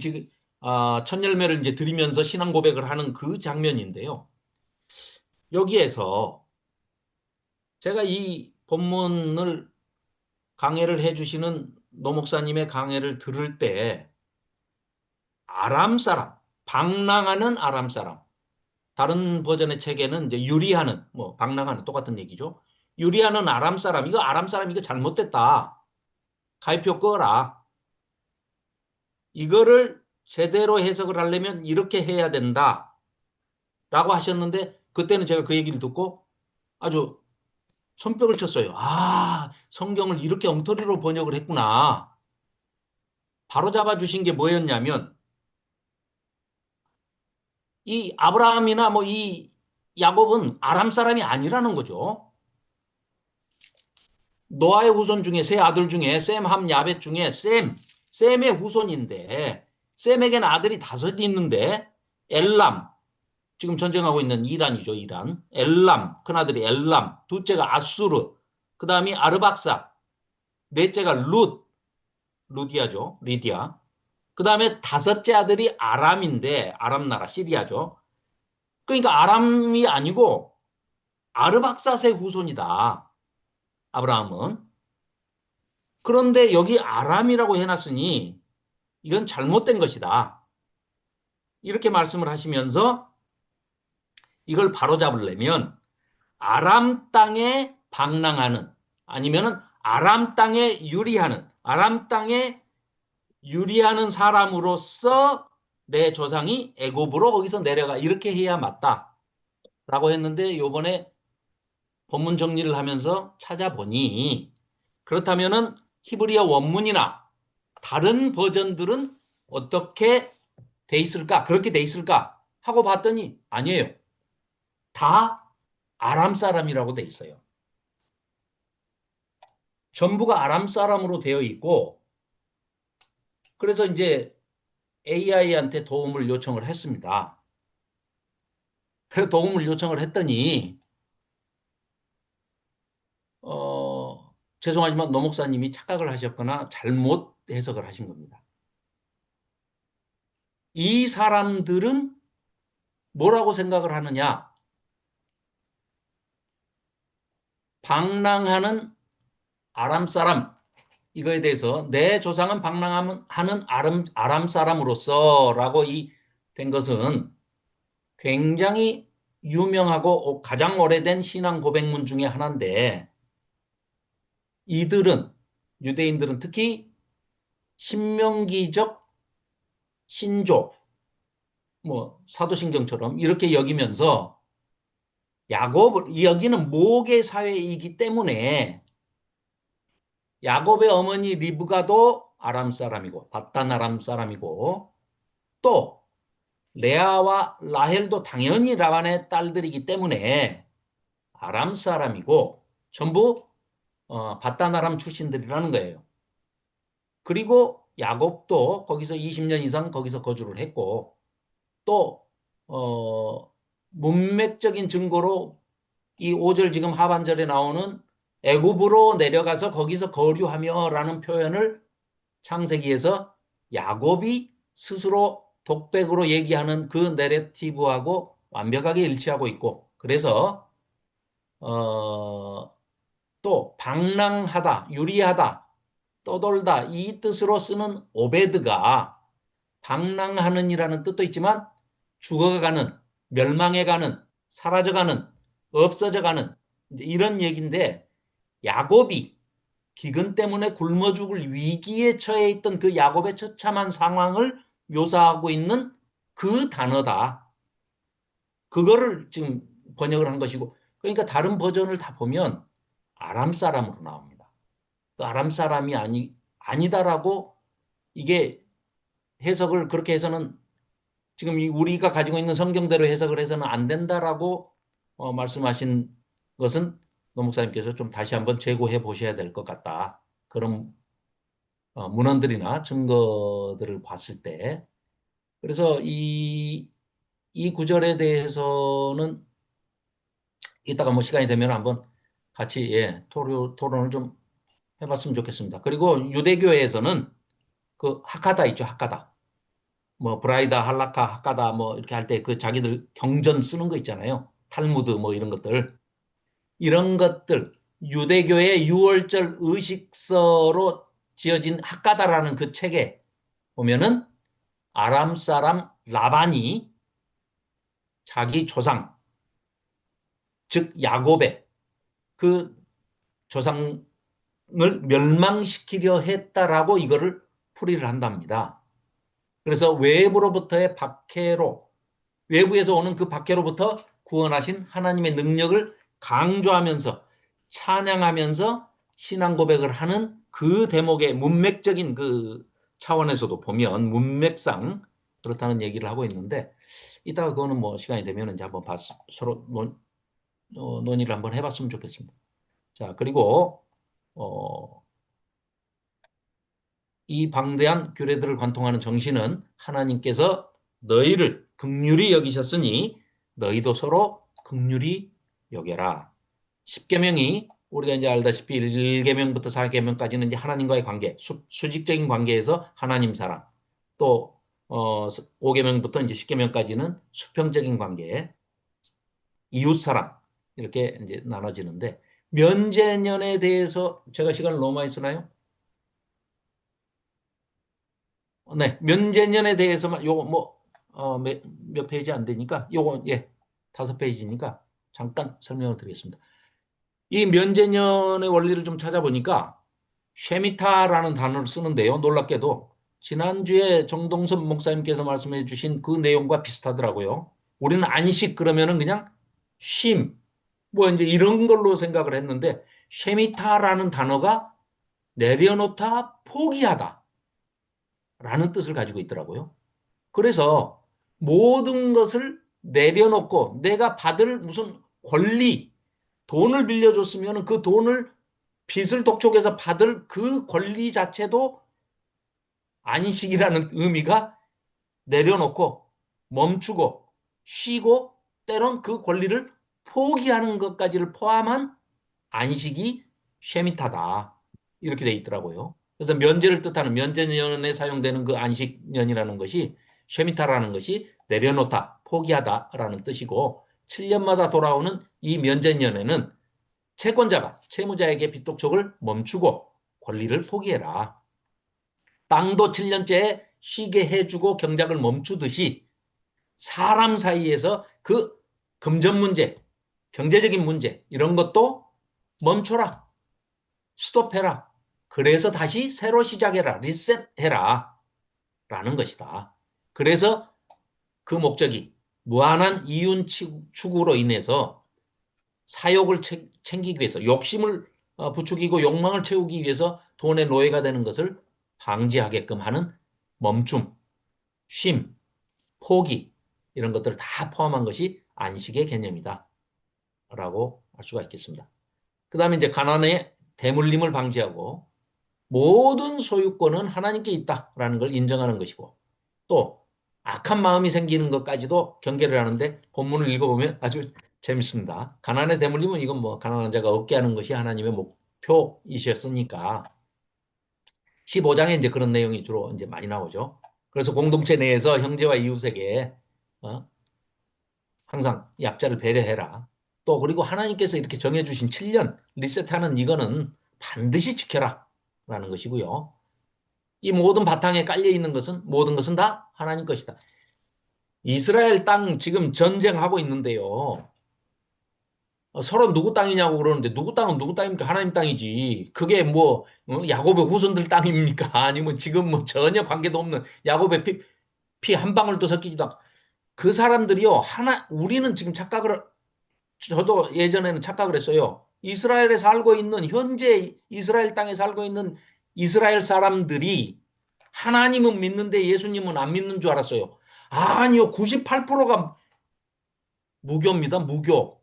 첫 열매를 이제 드리면서 신앙 고백을 하는 그 장면인데요. 여기에서 제가 이 본문을 강해를 해주시는 노 목사님의 강해를 들을 때 아람 사람, 방랑하는 아람 사람, 다른 버전의 책에는 이제 유리하는, 뭐 방랑하는 똑같은 얘기죠. 유리하는 아람 사람 이거 잘못됐다. 가입표 꺼라. 이거를 제대로 해석을 하려면 이렇게 해야 된다. 라고 하셨는데 그때는 제가 그 얘기를 듣고 아주 손뼉을 쳤어요. 성경을 이렇게 엉터리로 번역을 했구나. 바로 잡아주신 게 뭐였냐면 이 아브라함이나 뭐 이 야곱은 아람 사람이 아니라는 거죠. 노아의 후손 중에 세 아들 중에 셈, 함, 야벳 중에 셈의 후손인데 셈에게는 아들이 다섯 있는데 엘람, 지금 전쟁하고 있는 이란이죠, 이란. 엘람, 큰아들이 엘람, 둘째가 아수르, 그 다음이 아르박사, 넷째가 루디아죠, 리디아. 그 다음에 다섯째 아들이 아람인데 아람 나라, 시리아죠. 그러니까 아람이 아니고 아르박사세 후손이다. 아브라함은. 그런데 여기 아람이라고 해놨으니 이건 잘못된 것이다. 이렇게 말씀을 하시면서 이걸 바로잡으려면 아람 땅에 방랑하는 아니면은 아람 땅에 유리하는 사람으로서 내 조상이 애굽으로 거기서 내려가 이렇게 해야 맞다라고 했는데 요번에 본문 정리를 하면서 찾아보니 그렇다면은 히브리어 원문이나 다른 버전들은 어떻게 돼 있을까? 그렇게 돼 있을까? 하고 봤더니 아니에요. 다 아람 사람이라고 돼 있어요. 전부가 아람 사람으로 되어 있고 그래서 이제 AI한테 도움을 요청을 했습니다. 그래서 도움을 요청을 했더니 죄송하지만 노 목사님이 착각을 하셨거나 잘못 해석을 하신 겁니다. 이 사람들은 뭐라고 생각을 하느냐? 방랑하는 아람 사람 이거에 대해서 내 조상은 방랑하는 아람 사람으로서라고 이 된 것은 굉장히 유명하고 가장 오래된 신앙 고백문 중에 하나인데 이들은 유대인들은 특히 신명기적 신조 뭐 사도신경처럼 이렇게 여기면서 야곱을 여기는 모계 사회이기 때문에 야곱의 어머니 리브가도 아람 사람이고 바단 아람 사람이고 또 레아와 라헬도 당연히 라반의 딸들이기 때문에 아람 사람이고 전부 바단 아람 출신들이라는 거예요. 그리고 야곱도 거기서 20년 이상 거기서 거주를 했고 또 문맥적인 증거로 이 5절 지금 하반절에 나오는 애굽으로 내려가서 거기서 거류하며라는 표현을 창세기에서 야곱이 스스로 독백으로 얘기하는 그 내러티브하고 완벽하게 일치하고 있고 그래서 또 방랑하다, 유리하다, 떠돌다 이 뜻으로 쓰는 오베드가 방랑하는이라는 뜻도 있지만 죽어가는, 멸망해가는, 사라져가는, 없어져가는 이런 얘기인데 야곱이 기근 때문에 굶어 죽을 위기에 처해 있던 그 야곱의 처참한 상황을 묘사하고 있는 그 단어다. 그거를 지금 번역을 한 것이고 그러니까 다른 버전을 다 보면 아람 사람으로 나옵니다. 그 아람 사람이 아니다라고 이게 해석을 그렇게 해서는 지금 우리가 가지고 있는 성경대로 해석을 해서는 안 된다라고 말씀하신 것은 노 목사님께서 좀 다시 한번 재고해 보셔야 될 것 같다. 그런 문헌들이나 증거들을 봤을 때. 그래서 이 구절에 대해서는 이따가 뭐 시간이 되면 한번 같이 예, 토론을 좀 해봤으면 좋겠습니다. 그리고 유대교에서는 그 하카다 있죠, 하카다. 뭐 브라이다, 할라카, 하카다 뭐 이렇게 할 때 그 자기들 경전 쓰는 거 있잖아요. 탈무드 뭐 이런 것들. 이런 것들 유대교의 유월절 의식서로 지어진 하카다라는 그 책에 보면은 아람 사람 라반이 자기 조상, 즉 야곱의 그 조상을 멸망시키려 했다라고 이거를 풀이를 한답니다. 그래서 외부로부터의 박해로, 외부에서 오는 그 박해로부터 구원하신 하나님의 능력을 강조하면서 찬양하면서 신앙 고백을 하는 그 대목의 문맥적인 그 차원에서도 보면 문맥상 그렇다는 얘기를 하고 있는데, 이따가 그거는 뭐 시간이 되면 이제 한번 서로 논의를 한번 해봤으면 좋겠습니다. 자, 그리고 어, 이 방대한 규례들을 관통하는 정신은 하나님께서 너희를 긍휼히 여기셨으니 너희도 서로 긍휼히 여겨라. 십계명이 우리가 이제 알다시피 1계명부터 4계명까지는 이제 하나님과의 관계, 수직적인 관계에서 하나님 사랑, 또 5계명부터 이제 10계명까지는 수평적인 관계, 이웃 사랑 이렇게 이제 나눠지는데, 면제년에 대해서 제가 시간을 너무 많이 쓰나요? 네, 면제년에 대해서만 요거 뭐 몇 페이지 안 되니까 요거 예 5페이지니까 잠깐 설명을 드리겠습니다. 이 면제년의 원리를 좀 찾아보니까 쉐미타라는 단어를 쓰는데요. 놀랍게도 지난주에 정동선 목사님께서 말씀해 주신 그 내용과 비슷하더라고요. 우리는 안식 그러면은 그냥 쉼, 뭐 이제 이런 걸로 생각을 했는데 쉐미타라는 단어가 내려놓다, 포기하다 라는 뜻을 가지고 있더라고요. 그래서 모든 것을 내려놓고 내가 받을 무슨 권리, 돈을 빌려줬으면 그 돈을 빚을 독촉해서 받을 그 권리 자체도 안식이라는 의미가 내려놓고 멈추고 쉬고 때론 그 권리를 포기하는 것까지를 포함한 안식이 쉐미타다. 이렇게 돼 있더라고요. 그래서 면제를 뜻하는 면제년에 사용되는 그 안식년이라는 것이 쉐미타라는 것이 내려놓다, 포기하다라는 뜻이고 7년마다 돌아오는 이 면제년에는 채권자가 채무자에게 빚독촉을 멈추고 권리를 포기해라. 땅도 7년째 쉬게 해주고 경작을 멈추듯이 사람 사이에서 그 금전 문제, 경제적인 문제 이런 것도 멈춰라. 스톱해라. 그래서 다시 새로 시작해라. 리셋해라. 라는 것이다. 그래서 그 목적이 무한한 이윤 추구로 인해서 사욕을 챙기기 위해서 욕심을 부추기고 욕망을 채우기 위해서 돈의 노예가 되는 것을 방지하게끔 하는 멈춤, 쉼, 포기 이런 것들을 다 포함한 것이 안식의 개념이다. 라고 할 수가 있겠습니다. 그 다음에 이제 가난의 대물림을 방지하고 모든 소유권은 하나님께 있다라는 걸 인정하는 것이고 또 악한 마음이 생기는 것까지도 경계를 하는데 본문을 읽어보면 아주 재밌습니다. 가난의 대물림은 이건 뭐 가난한 자가 없게 하는 것이 하나님의 목표이셨으니까 15장에 이제 그런 내용이 주로 이제 많이 나오죠. 그래서 공동체 내에서 형제와 이웃에게 어? 항상 약자를 배려해라. 또 그리고 하나님께서 이렇게 정해주신 7년 리셋하는 이거는 반드시 지켜라 라는 것이고요. 이 모든 바탕에 깔려 있는 것은 모든 것은 다 하나님 것이다. 이스라엘 땅 지금 전쟁하고 있는데요. 서로 누구 땅이냐고 그러는데 누구 땅은 누구 땅입니까? 하나님 땅이지. 그게 뭐 야곱의 후손들 땅입니까? 아니면 지금 뭐 전혀 관계도 없는 야곱의 피 한 방울도 섞이지도 않고 그 사람들이요. 우리는 지금 착각을 저도 예전에는 착각을 했어요. 이스라엘에 살고 있는 현재 이스라엘 땅에 살고 있는 이스라엘 사람들이 하나님은 믿는데 예수님은 안 믿는 줄 알았어요. 아니요. 98%가 무교입니다. 무교.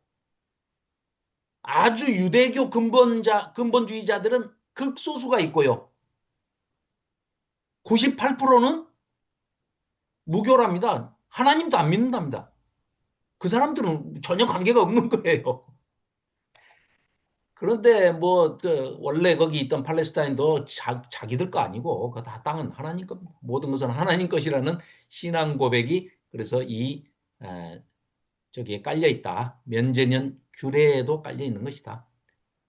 아주 유대교 근본주의자들은 극소수가 있고요. 98%는 무교랍니다. 하나님도 안 믿는답니다. 그 사람들은 전혀 관계가 없는 거예요. 그런데 뭐 원래 거기 있던 팔레스타인도 자기들 거 아니고 그 다 땅은 하나님 것, 모든 것은 하나님 것이라는 신앙 고백이 그래서 이 에, 저기에 깔려 있다. 면제년 규례에도 깔려 있는 것이다.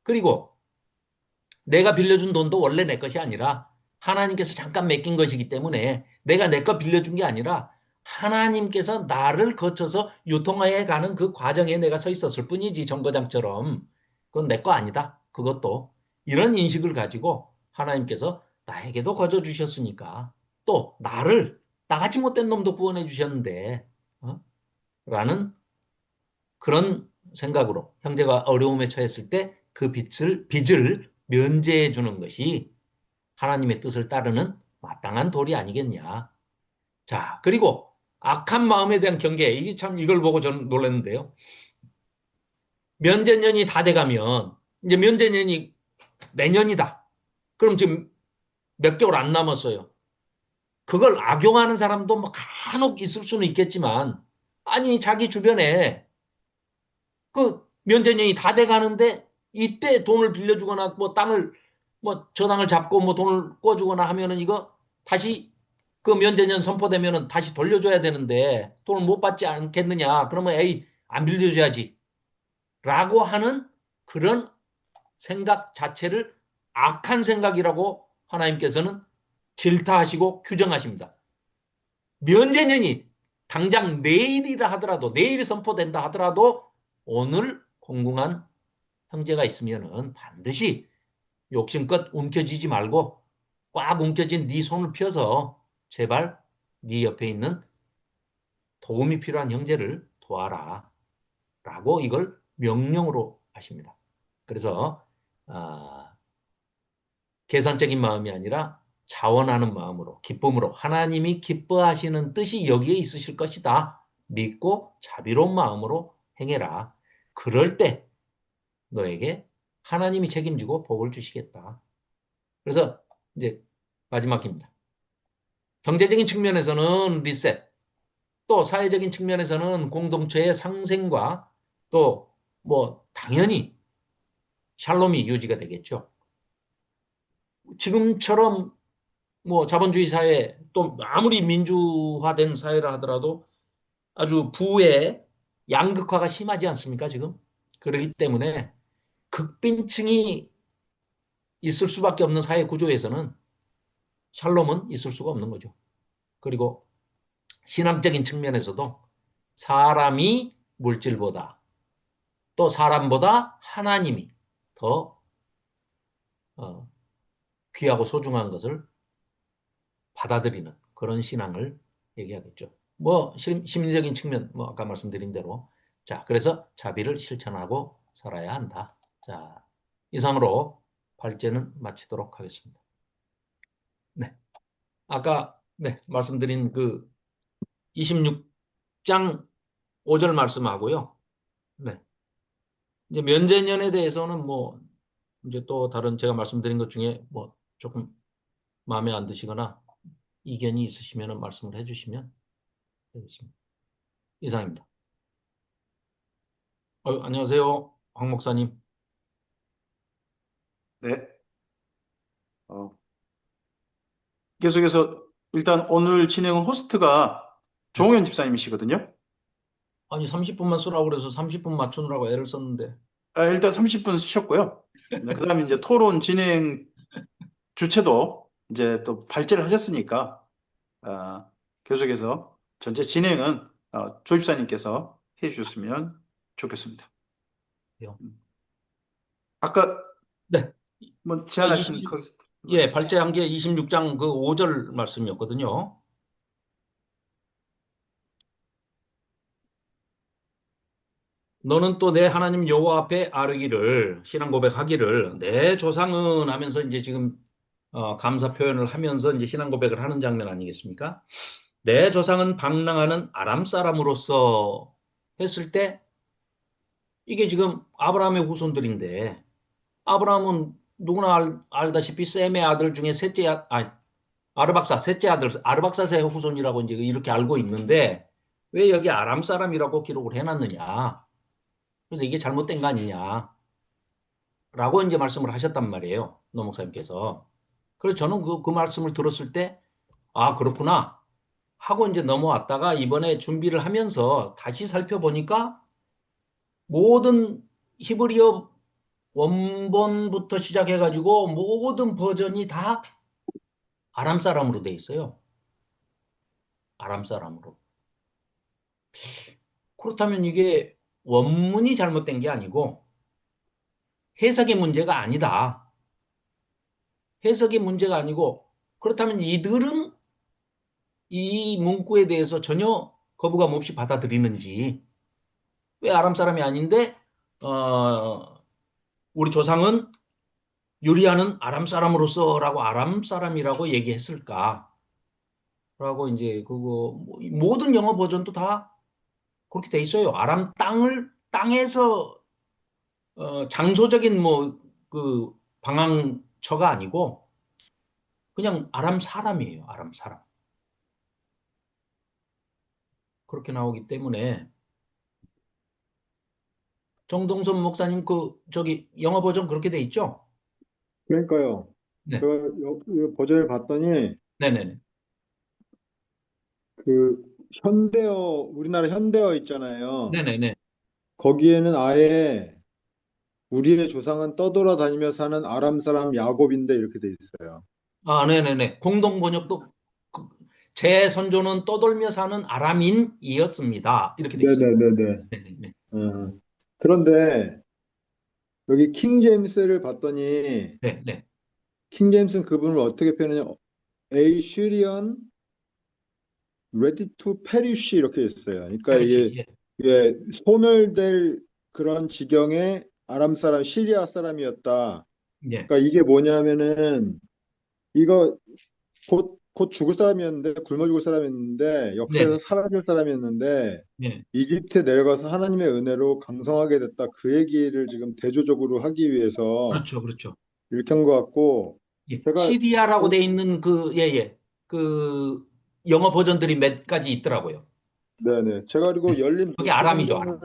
그리고 내가 빌려준 돈도 원래 내 것이 아니라 하나님께서 잠깐 맡긴 것이기 때문에 내가 내 거 빌려준 게 아니라 하나님께서 나를 거쳐서 유통해 가는 그 과정에 내가 서 있었을 뿐이지 정거장처럼 그건 내 거 아니다. 그것도 이런 인식을 가지고 하나님께서 나에게도 거저 주셨으니까 또 나를 나같이 못된 놈도 구원해 주셨는데 어? 라는 그런 생각으로 형제가 어려움에 처했을 때 그 빚을 면제해 주는 것이 하나님의 뜻을 따르는 마땅한 도리 아니겠냐. 자, 그리고 악한 마음에 대한 경계. 이게 참 이걸 보고 저는 놀랐는데요. 면제년이 다 돼가면 이제 면제년이 내년이다. 그럼 지금 몇 개월 안 남았어요. 그걸 악용하는 사람도 뭐 간혹 있을 수는 있겠지만 아니 자기 주변에 그 면제년이 다 돼가는데 이때 돈을 빌려주거나 뭐 땅을 뭐 저당을 잡고 뭐 돈을 꿔주거나 하면은 이거 다시 그 면제년 선포되면은 다시 돌려줘야 되는데 돈을 못 받지 않겠느냐. 그러면 에이 안 빌려줘야지. 라고 하는 그런 생각 자체를 악한 생각이라고 하나님께서는 질타하시고 규정하십니다. 면제년이 당장 내일이라 하더라도 내일 선포된다 하더라도 오늘 공공한 형제가 있으면은 반드시 욕심껏 움켜쥐지 말고 꽉 움켜진 네 손을 펴서 제발 네 옆에 있는 도움이 필요한 형제를 도와라 라고 이걸 명령으로 하십니다. 그래서 계산적인 마음이 아니라 자원하는 마음으로 기쁨으로 하나님이 기뻐하시는 뜻이 여기에 있으실 것이다. 믿고 자비로운 마음으로 행해라. 그럴 때 너에게 하나님이 책임지고 복을 주시겠다. 그래서 이제 마지막입니다. 경제적인 측면에서는 리셋, 또 사회적인 측면에서는 공동체의 상생과 또 뭐 당연히 샬롬이 유지가 되겠죠. 지금처럼 뭐 자본주의 사회 또 아무리 민주화된 사회라 하더라도 아주 부의 양극화가 심하지 않습니까, 지금? 그렇기 때문에 극빈층이 있을 수밖에 없는 사회 구조에서는 샬롬은 있을 수가 없는 거죠. 그리고 신앙적인 측면에서도 사람이 물질보다 또 사람보다 하나님이 더 어, 귀하고 소중한 것을 받아들이는 그런 신앙을 얘기하겠죠. 뭐 심리적인 측면, 뭐 아까 말씀드린 대로 자 그래서 자비를 실천하고 살아야 한다. 자 이상으로 발제는 마치도록 하겠습니다. 네, 아까 네 말씀드린 그 26장 5절 말씀하고요. 네, 이제 면제년에 대해서는 뭐 이제 또 다른 제가 말씀드린 것 중에 뭐 조금 마음에 안 드시거나 이견이 있으시면 말씀을 해주시면 되겠습니다. 이상입니다. 안녕하세요. 황 목사님. 네. 어, 계속해서 일단 오늘 진행은 호스트가 네. 조홍현 집사님이시거든요. 아니, 30분만 쓰라고 그래서 30분 맞추느라고 애를 썼는데. 일단 30분 쓰셨고요. 네, 그다음에 이제 토론 진행 주체도 이제 또 발제를 하셨으니까 계속해서 전체 진행은 조 집사님께서 해주셨으면 좋겠습니다. 아까 네. 뭐 제안하신 거기서 예, 발제한 게 26장 그 5절 말씀이었거든요. 너는 또 내 하나님 여호와 앞에 아뢰기를 신앙 고백하기를 내 조상은 하면서 이제 지금 감사 표현을 하면서 이제 신앙 고백을 하는 장면 아니겠습니까? 내 조상은 방랑하는 아람 사람으로서 했을 때 이게 지금 아브라함의 후손들인데 아브라함은 누구나 알다시피 셈의 아들 중에 아르박사 셋째 아들 아르박사세의 후손이라고 이제 이렇게 알고 있는데 왜 여기 아람 사람이라고 기록을 해놨느냐? 그래서 이게 잘못된 거 아니냐? 라고 이제 말씀을 하셨단 말이에요. 노 목사님께서. 그래서 저는 그 말씀을 들었을 때, 아, 그렇구나. 하고 이제 넘어왔다가 이번에 준비를 하면서 다시 살펴보니까 모든 히브리어 원본부터 시작해가지고 모든 버전이 다 아람 사람으로 돼 있어요. 아람 사람으로. 그렇다면 이게 원문이 잘못된 게 아니고 해석의 문제가 아니다. 해석의 문제가 아니고 그렇다면 이들은 이 문구에 대해서 전혀 거부감 없이 받아들이는지 왜 아람 사람이 아닌데 우리 조상은 요리하는 아람 사람으로서라고 아람 사람이라고 얘기했을까라고 이제 그거 모든 영어 버전도 다 그렇게 돼 있어요. 아람 땅에서 장소적인 뭐 그 방황처가 아니고 그냥 아람 사람이에요. 아람 사람. 그렇게 나오기 때문에 정동선 목사님 그 저기 영어 버전 그렇게 돼 있죠? 그러니까요. 네. 제가 이 버전을 봤더니 네네네. 그 현대어, 우리나라 현대어 있잖아요. 네네네. 거기에는 아예 우리의 조상은 떠돌아다니며 사는 아람 사람 야곱인데 이렇게 돼 있어요. 아, 네네네. 공동 번역도 제 선조는 떠돌며 사는 아람인이었습니다. 이렇게 돼 있어요. 네네네네. 네네네. 그런데 여기 킹 제임스를 봤더니 네, 네. 킹 제임스는 그분을 어떻게 표현하냐? A Syrian ready to perish 이렇게 있어요. 그러니까 페르시. 예. 이게 소멸될 그런 지경의 아람 사람, 시리아 사람이었다. 예. 그러니까 이게 뭐냐면은 이거 곧 죽을 사람이었는데 굶어 죽을 사람이었는데 역사에서 네네. 사라질 사람이었는데 예. 이집트에 내려가서 하나님의 은혜로 강성하게 됐다. 그 얘기를 지금 대조적으로 하기 위해서 그렇죠, 그렇죠. 이렇게 한 것 같고 예. 제가 시리아라고 그- 돼 있는 그, 예, 예. 그 영어 버전들이 몇 가지 있더라고요. 네네 제가 그리고 네. 그게 아람이죠, 아람.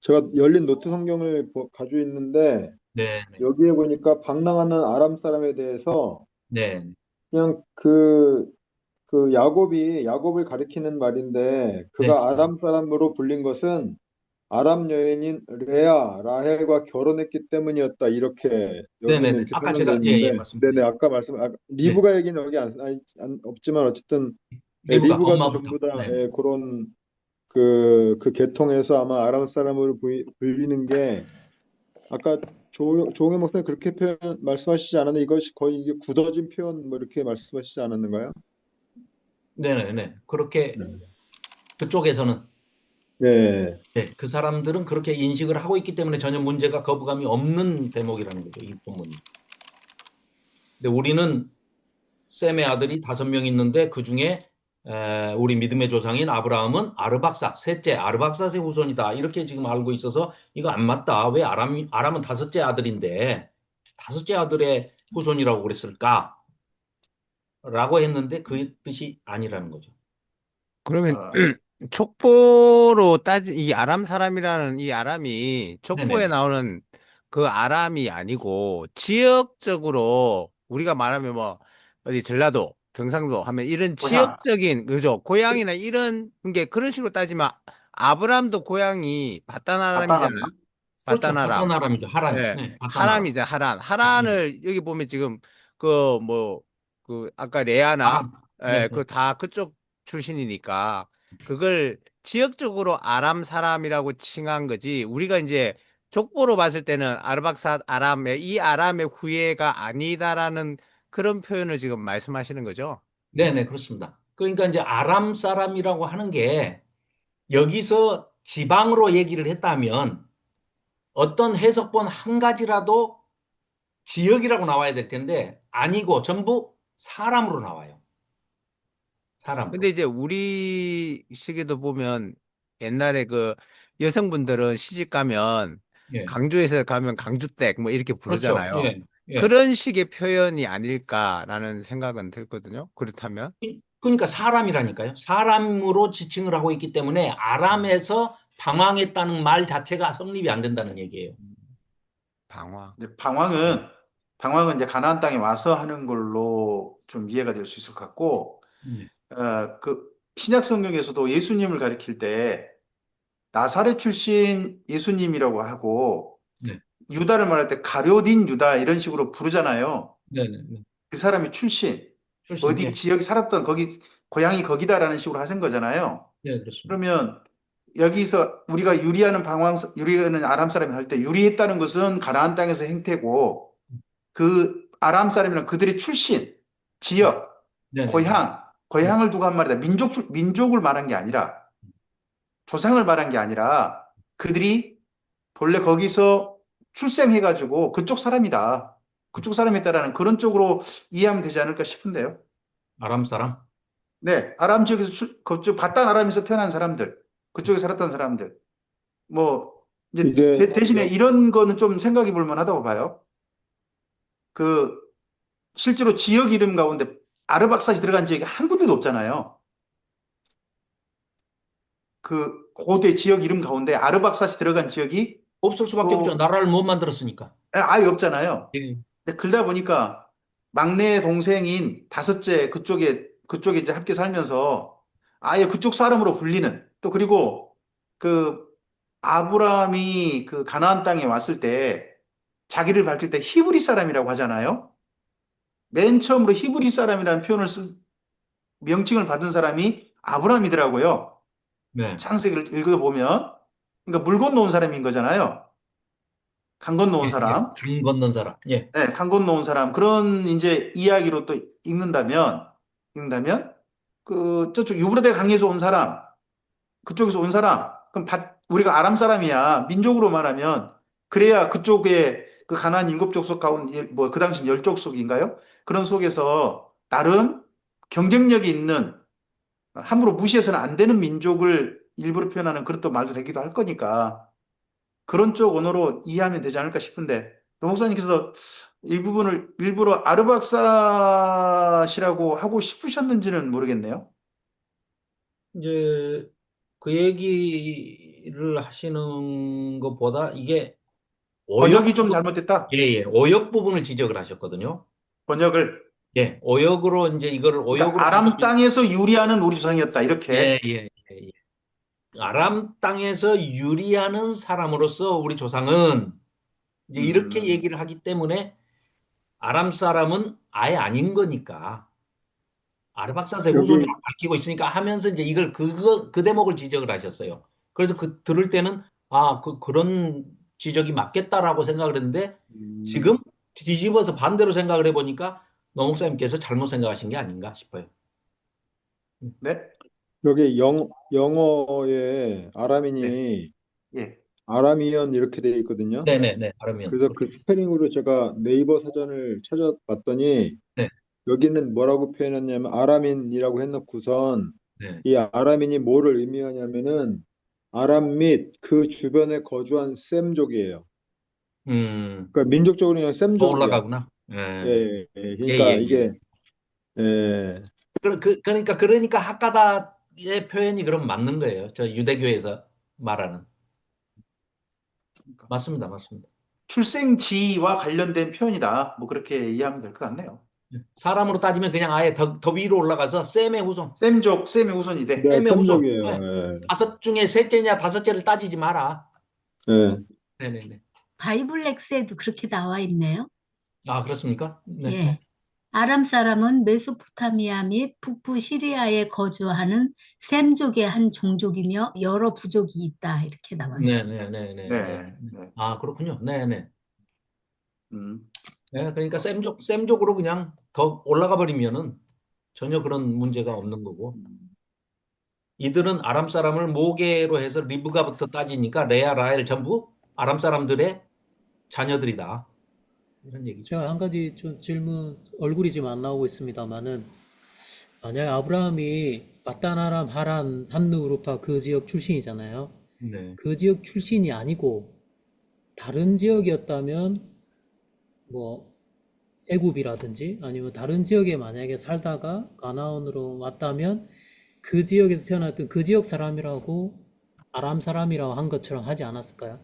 제가 열린 노트 성경을 가지고 있는데 네, 네. 여기에 보니까 방랑하는 아람 사람에 대해서 네. 그냥 그 야곱을 가리키는 말인데 네. 그가 아람 사람으로 불린 것은 아람 여인인 레아 라헬과 결혼했기 때문이었다 이렇게 네, 네, 여기는 네. 이렇게 아까 설명되어 제가 예, 예, 있는데 네네 말씀드렸죠. 네. 리브가 얘기는 여기 없지만 어쨌든 리브가 리브가도 엄마부터. 전부 다 네, 네. 그런 그 계통에서 아마 아람 사람으로 불리는 게 아까 조홍해 목사님 그렇게 말씀하시지 않았나 이것이 거의 이게 굳어진 표현 뭐 이렇게 말씀하시지 않았는가요? 네, 네, 네. 그렇게 네. 그쪽에서는 네. 네, 그 사람들은 그렇게 인식을 하고 있기 때문에 전혀 문제가 거부감이 없는 대목이라는 거죠, 이 본문이. 근데 우리는 셈의 아들이 5명 있는데 그 중에 우리 믿음의 조상인 아브라함은 아르박사, 셋째 아르박사의 후손이다. 이렇게 지금 알고 있어서 이거 안 맞다. 왜 아람은 5째 아들인데 5째 아들의 후손이라고 그랬을까? 라고 했는데 그 뜻이 아니라는 거죠. 그러면 아, 족보로 이 아람 사람이라는 이 아람이 족보에 네네네. 나오는 그 아람이 아니고 지역적으로 우리가 말하면 뭐 어디 전라도, 경상도 하면 이런 고향. 지역적인 그죠? 고향이나 이런 게 그런 식으로 따지면 아브람도 고향이 바단 아람이잖아요. 바다나라. 바단 그렇죠. 아람. 바단 아람이죠. 하란. 예. 네, 바단 아람. 하람이죠, 하란. 네. 하란을 여기 보면 지금 그 뭐 그 아까 레아나 아람. 네, 예, 네. 그 다 그쪽 출신이니까 그걸 지역적으로 아람 사람이라고 칭한 거지. 우리가 이제 족보로 봤을 때는 아르박사 아람의 이 아람의 후예가 아니다라는 그런 표현을 지금 말씀하시는 거죠. 네, 네, 그렇습니다. 그러니까 이제 아람 사람이라고 하는 게 여기서 지방으로 얘기를 했다면 어떤 해석본 한 가지라도 지역이라고 나와야 될 텐데 아니고 전부 사람으로 나와요. 근데 사람으로. 이제 우리 시기도 보면 옛날에 그 여성분들은 시집 가면 예. 강주에서 가면 강주댁 뭐 이렇게 그렇죠. 부르잖아요. 예. 예. 그런 식의 표현이 아닐까라는 생각은 들거든요. 그렇다면. 그러니까 사람이라니까요. 사람으로 지칭을 하고 있기 때문에 음. 아람에서 방황했다는 말 자체가 성립이 안 된다는 얘기예요. 방황. 이제 방황은 이제 가나안 땅에 와서 하는 걸로 좀 이해가 될 수 있을 것 같고, 네. 그 신약 성경에서도 예수님을 가리킬 때 나사렛 출신 예수님이라고 하고 네. 유다를 말할 때 가룟 유다 이런 식으로 부르잖아요. 네, 네, 네. 그 사람이 출신, 출신, 어디 예. 지역에 살았던 거기 고향이 거기다라는 식으로 하신 거잖아요. 네, 그렇습니다. 그러면 여기서 우리가 유리하는 아람 사람이 할 때 유리했다는 것은 가나안 땅에서 행태고 그 아람 사람이란 그들의 출신, 지역, 네, 네, 네. 고향을 두고 한 말이다. 민족을 말한 게 아니라 조상을 말한 게 아니라 그들이 본래 거기서 출생해가지고 그쪽 사람이다. 그쪽 사람이다라는 그런 쪽으로 이해하면 되지 않을까 싶은데요. 아람 사람. 네, 아람 지역에서 그쪽 바단 아람에서 태어난 사람들, 그쪽에 살았던 사람들. 뭐 이제 이제 대신에 이런 거는 좀 생각해 볼 만하다고 봐요. 그 실제로 지역 이름 가운데 아르박사시 들어간 지역이 한 군데도 없잖아요. 그 고대 지역 이름 가운데 아르박사시 들어간 지역이 없을 수밖에 없죠. 또 나라를 못 만들었으니까. 아예 없잖아요. 예. 근데 그러다 보니까 막내 동생인 다섯째 그쪽에 이제 함께 살면서 아예 그쪽 사람으로 불리는 또 그리고 그 아브라함이 그 가나안 땅에 왔을 때 자기를 밝힐 때 히브리 사람이라고 하잖아요. 맨 처음으로 히브리 사람이라는 명칭을 받은 사람이 아브라함이더라고요. 네. 창세기를 읽어보면 그러니까 물 건너온 사람인 거잖아요. 강 건너온 예, 사람. 강 건넌 사람. 예. 네, 강 건너온 사람. 그런 이제 이야기로 또 읽는다면, 그, 저쪽 유브라데 강에서 온 사람, 그쪽에서 온 사람, 그럼 우리가 아람 사람이야. 민족으로 말하면, 그래야 그쪽에 그 가나안 일곱 족속 가운데, 뭐, 그 당시 열 족속인가요? 그런 속에서 나름 경쟁력이 있는, 함부로 무시해서는 안 되는 민족을 일부러 표현하는 그런 또 말도 되기도 할 거니까, 그런 쪽 언어로 이해하면 되지 않을까 싶은데, 노 목사님께서 이 부분을 일부러 아르박사시라고 하고 싶으셨는지는 모르겠네요. 이제 그 얘기를 하시는 것보다 이게 번역이 좀 잘못됐다. 예, 예. 오역 부분을 지적을 하셨거든요. 번역을. 예. 오역으로 이제 이거를 오역으로 그러니까 아람 땅에서 유리하는 우리 조상이었다. 이렇게. 예, 예, 예, 예. 아람 땅에서 유리하는 사람으로서 우리 조상은 이제 이렇게 음, 얘기를 하기 때문에 아람 사람은 아예 아닌 거니까 아르박사스의 후손이라고 여기 밝히고 있으니까 하면서 이제 이걸 그 대목을 지적을 하셨어요. 그래서 들을 때는 그런 지적이 맞겠다라고 생각을 했는데 지금 뒤집어서 반대로 생각을 해보니까 노 목사님께서 잘못 생각하신 게 아닌가 싶어요. 네, 여기 영어에 네, 아람인이 예, 아라미언 이렇게 돼 있거든요. 네네네. 아르면. 그래서 그 스페링으로 제가 네이버 사전을 찾아봤더니 네. 여기는 뭐라고 표현했냐면 아람인이라고 해놓고선 네. 이 아람인이 뭐를 의미하냐면은 아람 및 그 주변에 거주한 셈족이에요. 그러니까 민족적으로 그냥 더 셈족이야. 올라가구나. 예. 예, 예. 예, 그러니까 예, 예. 이게 예, 그러니까 하가다의 표현이 그럼 맞는 거예요. 저 유대교에서 말하는. 맞습니다. 맞습니다. 출생지와 관련된 표현이다. 뭐 그렇게 이해하면 될 것 같네요. 사람으로 따지면 그냥 아예 더 위로 올라가서 셈의 후손. 셈의 후손이 돼. 네, 셈의 후손. 셈족이에요. 네. 예, 다섯 중에 셋째냐 다섯째를 따지지 마라. 예. 네네네. 바이블 렉스에도 그렇게 나와 있네요. 아, 그렇습니까? 네. 예. 아람 사람은 메소포타미아 및 북부 시리아에 거주하는 셈족의 한 종족이며 여러 부족이 있다. 이렇게 나와 있어요. 네네네네. 네, 네. 아, 그렇군요. 네네. 음, 네, 그러니까 셈족으로 그냥 더 올라가 버리면은 전혀 그런 문제가 없는 거고. 이들은 아람 사람을 모계로 해서 리브가부터 따지니까 레아, 라헬 전부 아람 사람들의 자녀들이다. 이런 얘기죠. 제가 한 가지 좀 질문, 얼굴이 지금 안 나오고 있습니다만은, 만약에 아브라함이 마단 아람, 하란, 산느 우르파 그 지역 출신이잖아요. 네. 그 지역 출신이 아니고 다른 지역이었다면 뭐 애굽이라든지 아니면 다른 지역에 만약에 살다가 가나안으로 왔다면 그 지역에서 태어났던 그 지역 사람이라고 아람 사람이라고 한 것처럼 하지 않았을까요?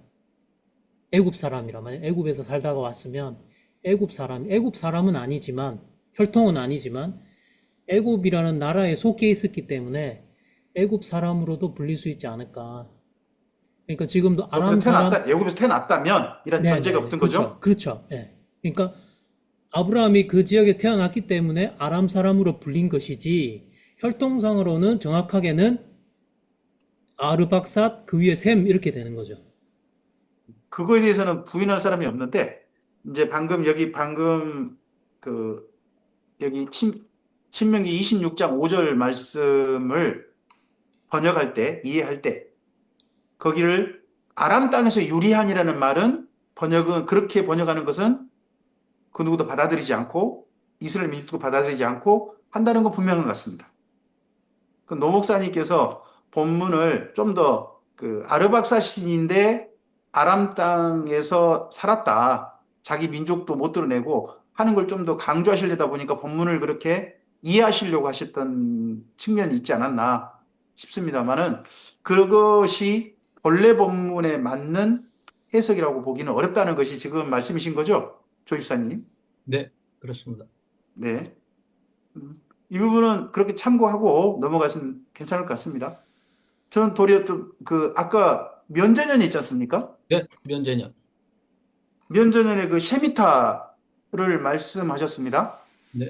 애굽 사람이라면 애굽에서 살다가 왔으면 애굽 사람은 아니지만 혈통은 아니지만 애굽이라는 나라에 속해 있었기 때문에 애굽 사람으로도 불릴 수 있지 않을까. 그러니까 지금도 아람 사람, 애굽에서 태어났다면 이런 전제가 네네네, 붙은 그렇죠, 거죠? 그렇죠. 예. 그러니까 아브라함이 그 지역에 태어났기 때문에 아람 사람으로 불린 것이지 혈통상으로는 정확하게는 아르박삿 그 위에 셈 이렇게 되는 거죠. 그거에 대해서는 부인할 사람이 없는데, 이제 방금 그 여기 신명기 26장 5절 말씀을 번역할 때, 이해할 때, 거기를 아람 땅에서 유리한이라는 말은 그렇게 번역하는 것은 그 누구도 받아들이지 않고, 이스라엘 민족도 받아들이지 않고 한다는 건 분명한 것 같습니다. 그 노 목사님께서 본문을 좀 더 아르박사신인데 아람 땅에서 살았다. 자기 민족도 못 드러내고 하는 걸 좀 더 강조하시려다 보니까 본문을 그렇게 이해하시려고 하셨던 측면이 있지 않았나 싶습니다만은 그것이 본래 본문에 맞는 해석이라고 보기는 어렵다는 것이 지금 말씀이신 거죠? 조 집사님. 네, 그렇습니다. 네. 이 부분은 그렇게 참고하고 넘어가시면 괜찮을 것 같습니다. 저는 도리어 아까 면제년이 있지 않습니까? 네, 면제년. 면제년의 그 셰미타를 말씀하셨습니다. 네,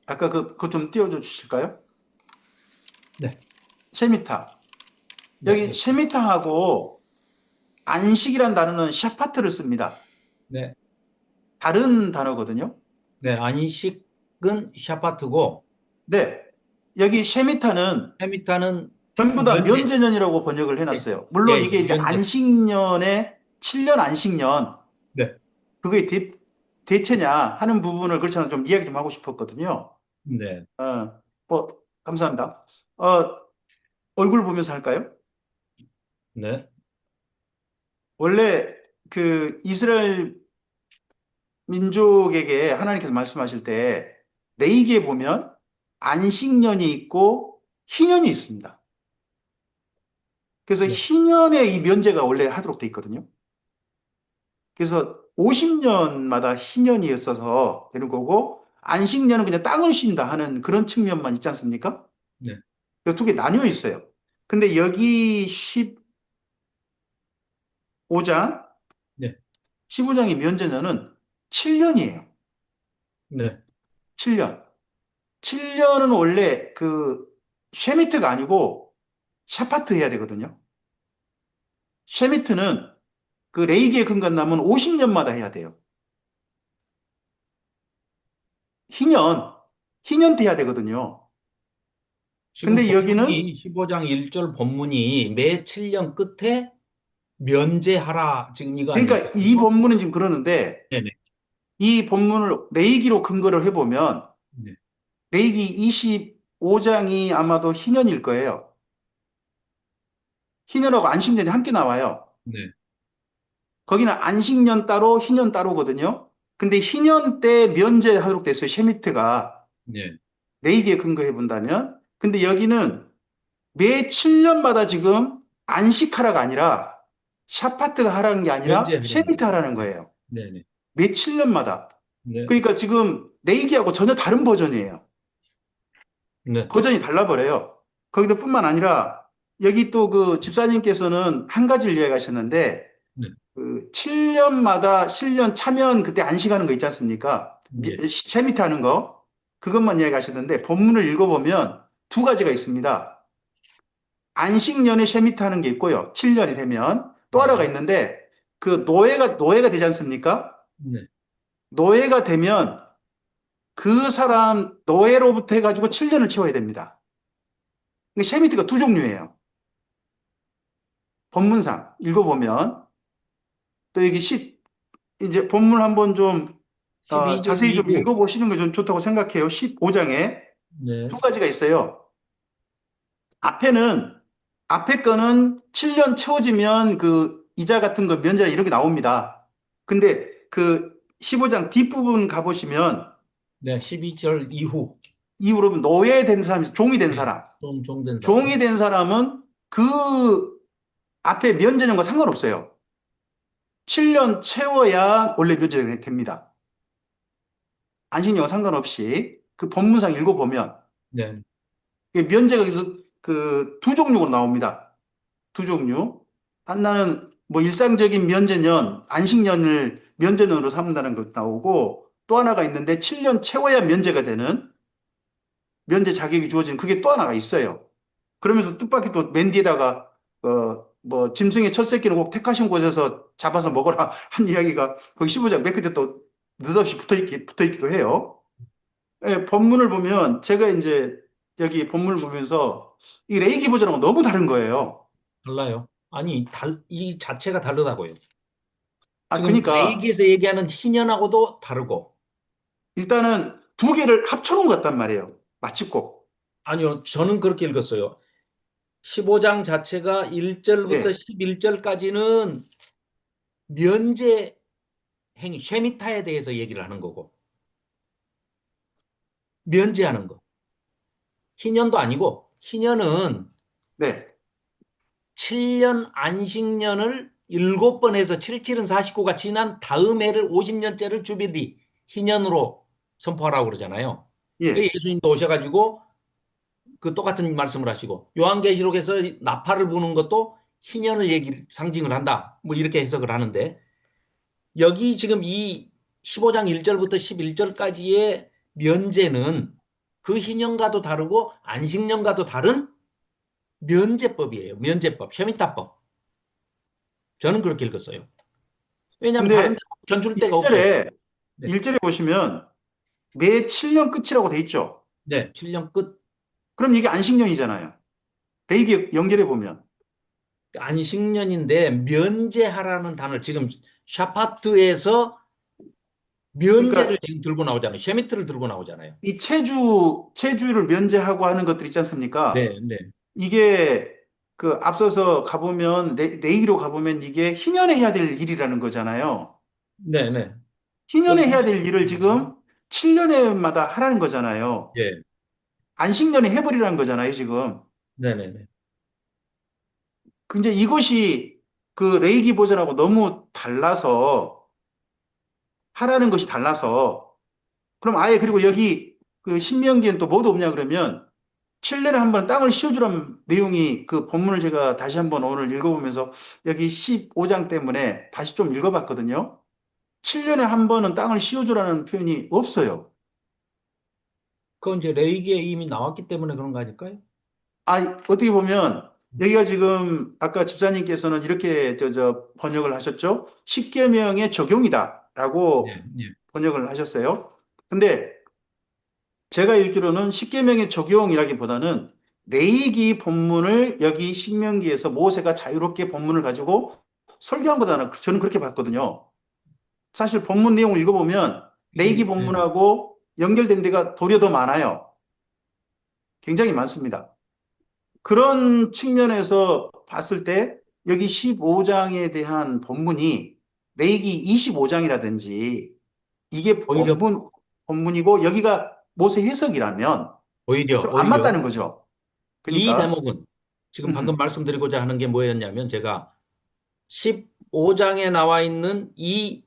아까 그거 좀 띄워줘 주실까요? 네. 셰미타. 네, 여기 셰미타하고 안식이란 단어는 샤파트를 씁니다. 네, 다른 단어거든요. 네, 안식은 샤파트고, 네. 여기 셰미타는 헤미타는 전부 다 면제. 면제년이라고 번역을 해놨어요. 물론 예, 이게 이제 면제. 안식년에 7년 안식년 네, 그게 대체냐 하는 부분을 그렇잖아 좀 이야기 좀 하고 싶었거든요. 네, 감사합니다. 얼굴 보면서 할까요? 네, 원래 그 이스라엘 민족에게 하나님께서 말씀하실 때 레위기에 보면 안식년이 있고 희년이 있습니다. 그래서 네. 희년에 이 면제가 원래 하도록 돼 있거든요. 그래서 50년마다 희년이었어서 되는 거고 안식년은 그냥 땅을 쉰다 하는 그런 측면만 있지 않습니까? 네. 두 개 나뉘어 있어요. 근데 여기 15장, 네. 15장의 면제년은 7년이에요. 네, 7년. 7년은 원래 쉐미트가 아니고 샤파트 해야 되거든요. 쉐미트는 그 레이기에 근간남은 50년마다 해야 돼요. 희년 때 해야 되거든요. 지금 근데 여기는 15장 1절 본문이 매 7년 끝에 면제하라 지금 이거 그러니까 아니에요? 이 본문은 지금 그러는데 네네. 이 본문을 레이기로 근거를 해보면 네. 레이기 25장이 아마도 희년일 거예요. 희년하고 안식년이 함께 나와요. 네. 거기는 안식년 따로 희년 따로거든요. 근데 희년 때 면제하도록 됐어요. 쉐미트가 네. 레이기에 근거해 본다면. 근데 여기는 매 7년마다 지금 안식하라가 아니라 샤파트가 하라는 게 아니라 면제하라는 쉐미트 거죠. 하라는 거예요. 네네. 매 7년마다. 네. 그러니까 지금 레이기하고 전혀 다른 버전이에요. 네. 버전이 달라버려요. 거기도 뿐만 아니라 여기 또 그 집사님께서는 한 가지를 이야기하셨는데 네. 7년마다 7년 차면 그때 안식하는 거 있지 않습니까? 네. 쉐미트 하는 거 그것만 이야기하셨는데 본문을 읽어보면 두 가지가 있습니다. 안식년에 쉐미트 하는 게 있고요. 7년이 되면 또 하나가 있는데 그 노예가 되지 않습니까? 네. 노예가 되면 그 사람 노예로부터 해가지고 7년을 채워야 됩니다. 쉐미트가 두 종류예요. 본문상 읽어보면 또 여기 이제 본문 한번 좀 12절 자세히 좀 이후. 읽어보시는 게 좀 좋다고 생각해요. 15장에 네. 두 가지가 있어요. 앞에 거는 7년 채워지면 그 이자 같은 거 면제나 이런 게 나옵니다. 근데 그 15장 뒷부분 가보시면 네. 12절 이후. 이후로 노예된 사람이 있어요. 종이 된 사람. 종된 사람. 종이 된 사람은 그 앞에 면제년과 상관없어요. 7년 채워야 원래 면제가 됩니다. 안식년과 상관없이 그 법문상 읽어보면 네. 면제가 여기서 그 두 종류로 나옵니다. 두 종류. 하나는 뭐 일상적인 면제년, 안식년을 면제년으로 삼는다는 것 나오고 또 하나가 있는데 7년 채워야 면제가 되는 면제 자격이 주어지는 그게 또 하나가 있어요. 그러면서 뜻밖의 또 맨 뒤에다가 뭐 짐승의 첫 새끼는 꼭 택하신 곳에서 잡아서 먹어라 한 이야기가 거기 15장 맨 끝에 또 느닷없이 붙어 있기도 해요. 예, 본문을 보면 제가 이제 여기 본문을 보면서 이 레이기 버전하고 너무 다른 거예요. 달라요. 아니, 이 자체가 다르다고요. 아, 지금 그러니까 레이기에서 얘기하는 희년하고도 다르고, 일단은 두 개를 합쳐놓은 것 같단 말이에요. 마침꼭. 아니요, 저는 그렇게 읽었어요. 15장 자체가 1절부터 예. 11절까지는 면제 행위, 쉐미타에 대해서 얘기를 하는 거고, 면제하는 거. 희년도 아니고, 희년은 네. 7년 안식년을 7번 해서 77은 49가 지난 다음 해를 50년째를 주빌리, 희년으로 선포하라고 그러잖아요. 그 예. 예수님도 오셔가지고 그 똑같은 말씀을 하시고, 요한계시록에서 나팔을 부는 것도 희년을 상징을 한다. 뭐 이렇게 해석을 하는데, 여기 지금 이 15장 1절부터 11절까지의 면제는 그 희년과도 다르고 안식년과도 다른 면제법이에요. 면제법, 쉐미타법. 저는 그렇게 읽었어요. 왜냐하면 다른 근데 데 견줄 데가 없어요. 1절에 네. 1절에 보시면 매 7년 끝이라고 돼 있죠. 네, 7년 끝. 그럼 이게 안식년이잖아요. 레이기 연결해 보면. 안식년인데 면제하라는 단어를 지금 샤파트에서 그러니까 면제를 지금 들고 나오잖아요. 쉐미트를 들고 나오잖아요. 이 체주를 면제하고 하는 것들 있지 않습니까? 네, 네. 이게 그 앞서서 가보면 레이기로 가보면 이게 희년에 해야 될 일이라는 거잖아요. 네, 네. 희년에 거기 해야 될 일을 지금 7년에마다 하라는 거잖아요. 예. 안식년에 해버리라는 거잖아요, 지금. 네, 네, 네. 근데 이것이 그 레이기 버전하고 너무 달라서 하라는 것이 달라서 그럼 아예 그리고 여기 그 신명기엔 또 뭐도 없냐 그러면 7년에 한 번 땅을 씌워주라는 내용이 그 본문을 제가 다시 한번 오늘 읽어보면서 여기 15장 때문에 다시 좀 읽어봤거든요. 7년에 한 번은 땅을 씌워주라는 표현이 없어요. 그건 이제 레이기에 이미 나왔기 때문에 그런 거 아닐까요? 아, 어떻게 보면 여기가 지금 아까 집사님께서는 이렇게 번역을 하셨죠. 십계명의 적용이다라고 네, 네. 번역을 하셨어요. 근데 제가 읽기로는 십계명의 적용이라기보다는 레위기 본문을 여기 신명기에서 모세가 자유롭게 본문을 가지고 설교한 거다는 저는 그렇게 봤거든요. 사실 본문 내용을 읽어보면 레위기 네. 본문하고 연결된 데가 도리어 더 많아요. 굉장히 많습니다. 그런 측면에서 봤을 때 여기 15장에 대한 본문이 레위기 25장이라든지 이게 오히려, 본문이고 여기가 모세 해석이라면 오히려, 좀 안 오히려 맞다는 거죠. 이 그러니까 대목은 지금 방금 음, 말씀드리고자 하는 게 뭐였냐면 제가 15장에 나와 있는 이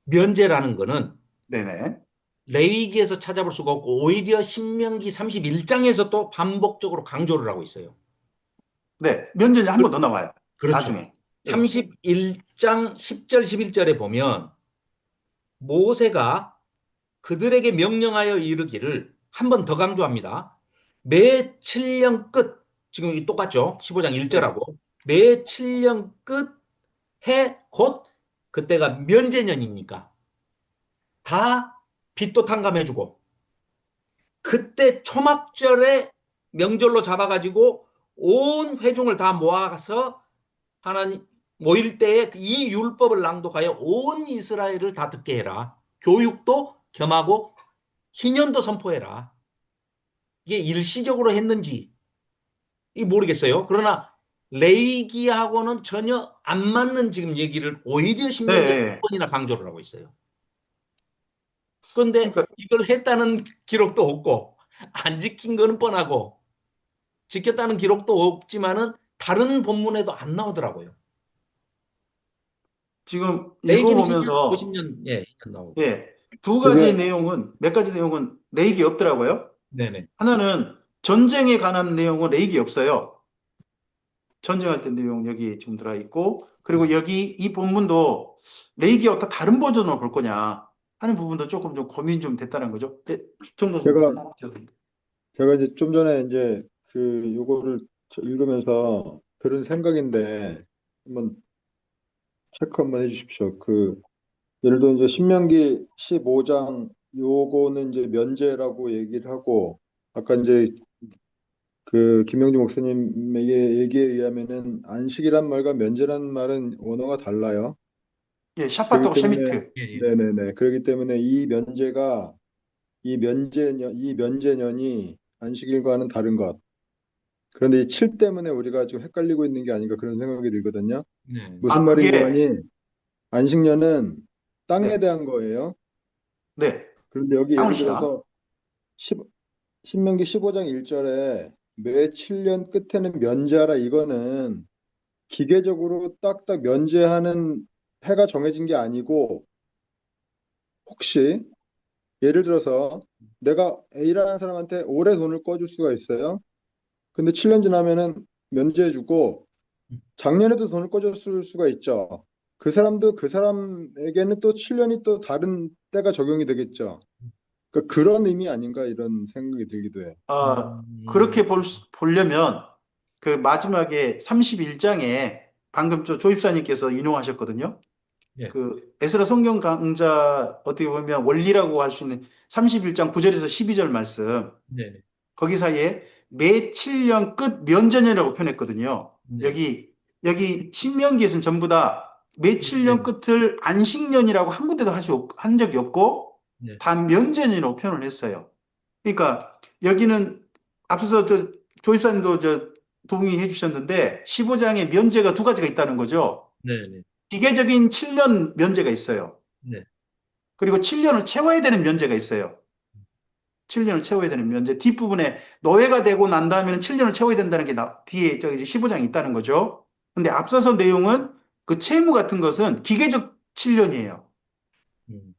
면제라는 거는 네네. 레위기에서 찾아볼 수가 없고 오히려 신명기 31장에서 또 반복적으로 강조를 하고 있어요. 네, 면전이 한 번 더 나와요. 그렇죠. 나중에. 예. 31장 10절 11절에 보면 모세가 그들에게 명령하여 이르기를 한 번 더 강조합니다. 매 7년 끝, 지금 똑같죠? 15장 네. 1절하고 매 7년 끝 해 곧 그때가 면제년이니까 다 빚도 탕감해주고 그때 초막절에 명절로 잡아가지고 온 회중을 다 모아서 하나님 모일 때에 이 율법을 낭독하여 온 이스라엘을 다 듣게 해라. 교육도 겸하고 희년도 선포해라. 이게 일시적으로 했는지 이 모르겠어요. 그러나 레이기하고는 전혀 안 맞는 지금 얘기를 오히려 네. 신명기에 두 네. 번이나 강조를 하고 있어요. 그런데 그러니까 이걸 했다는 기록도 없고 안 지킨 거는 뻔하고 지켰다는 기록도 없지만은 다른 본문에도 안 나오더라고요. 지금 레이기는 2년, 읽어보면서 50년, 예, 2년 나오고. 예, 두 가지 그게 내용은 몇 가지 내용은 레이기 없더라고요. 네네. 하나는 전쟁에 관한 내용은 레이기 없어요. 전쟁할 때 내용 여기 지금 들어 있고, 그리고 여기 이 본문도 레이기 어떤 다른 버전으로 볼 거냐 하는 부분도 조금 좀 고민 좀 됐다는 거죠. 네, 정도서 제가 목사님. 제가 이제 좀 전에 이제 그 요거를 읽으면서 들은 생각인데 한번 체크 한번 해주십시오. 예를 들어 이제 신명기 15장 요거는 이제 면제라고 얘기를 하고 아까 이제 그 김영주 목사님에게 얘기에 의하면은 안식이란 말과 면제란 말은 언어가 달라요. 예, 그렇기 샤파트하고 때문에 셰미트. 예, 예. 네네네. 그렇기 때문에 이 면제년이 안식일과는 다른 것. 그런데 이 7 때문에 우리가 지금 헷갈리고 있는 게 아닌가 그런 생각이 들거든요. 네. 무슨 그게, 말인가 하니 안식년은 땅에 네, 대한 거예요. 네, 그런데 여기 땅을 예를 시라. 들어서 신명기 15장 1절에 매 7년 끝에는 면제하라 이거는 기계적으로 딱딱 면제하는 해가 정해진 게 아니고 혹시 예를 들어서 내가 A라는 사람한테 올해 돈을 꿔줄 수가 있어요. 근데 7년 지나면은 면제해주고 작년에도 돈을 꿔줬을 수가 있죠. 그 사람도 그 사람에게는 또 7년이 또 다른 때가 적용이 되겠죠. 그러니까 그런 의미 아닌가 이런 생각이 들기도 해요. 그렇게 보려면 그 마지막에 31장에 방금 저 조입사님께서 인용하셨거든요. 예. 그 에스라 성경 강자 어떻게 보면 원리라고 할 수 있는 31장 9절에서 12절 말씀 네네. 거기 사이에 매 7년 끝 면전이라고 표현했거든요. 네. 여기 신명기에서는 전부 다 매 7년 끝을 안식년이라고 한 군데도 한 적이 없고 네. 다 면전이라고 표현을 했어요. 그러니까 여기는 앞서서 조입사님도 동의해 주셨는데 15장에 면제가 두 가지가 있다는 거죠. 네네. 기계적인 7년 면제가 있어요. 네. 그리고 7년을 채워야 되는 면제가 있어요. 7년을 채워야 되는 면제. 뒷부분에 노예가 되고 난 다음에는 7년을 채워야 된다는 게 뒤에 저기 15장에 있다는 거죠. 근데 앞서서 내용은 그 채무 같은 것은 기계적 7년이에요. 음.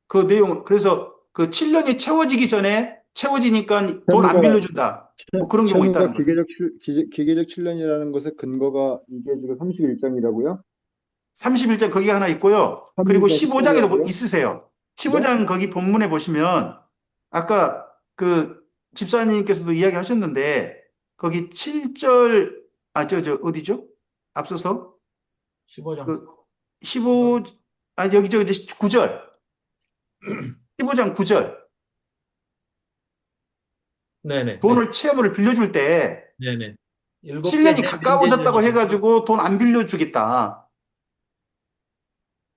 그 내용은 그래서 그 7년이 채워지기 전에 채워지니까 돈 안 채무가 빌려준다. 뭐 그런 경우가 채무가 있다는 거죠. 기계적 7년이라는 것의 근거가 이게 지금 31장이라고요? 31장 거기 하나 있고요. 그리고 31장 15장에도 10절이라고요? 있으세요. 네? 15장 거기 본문에 보시면 아까 그 집사님께서도 이야기하셨는데 거기 7절 어디죠? 앞서서 15장. 그 15, 여기 이제 9절. 15장 9절. 네네. 돈을 채무를 빌려줄 때 네네. 7년이 가까워졌다고 해가지고 돈 안 빌려주겠다.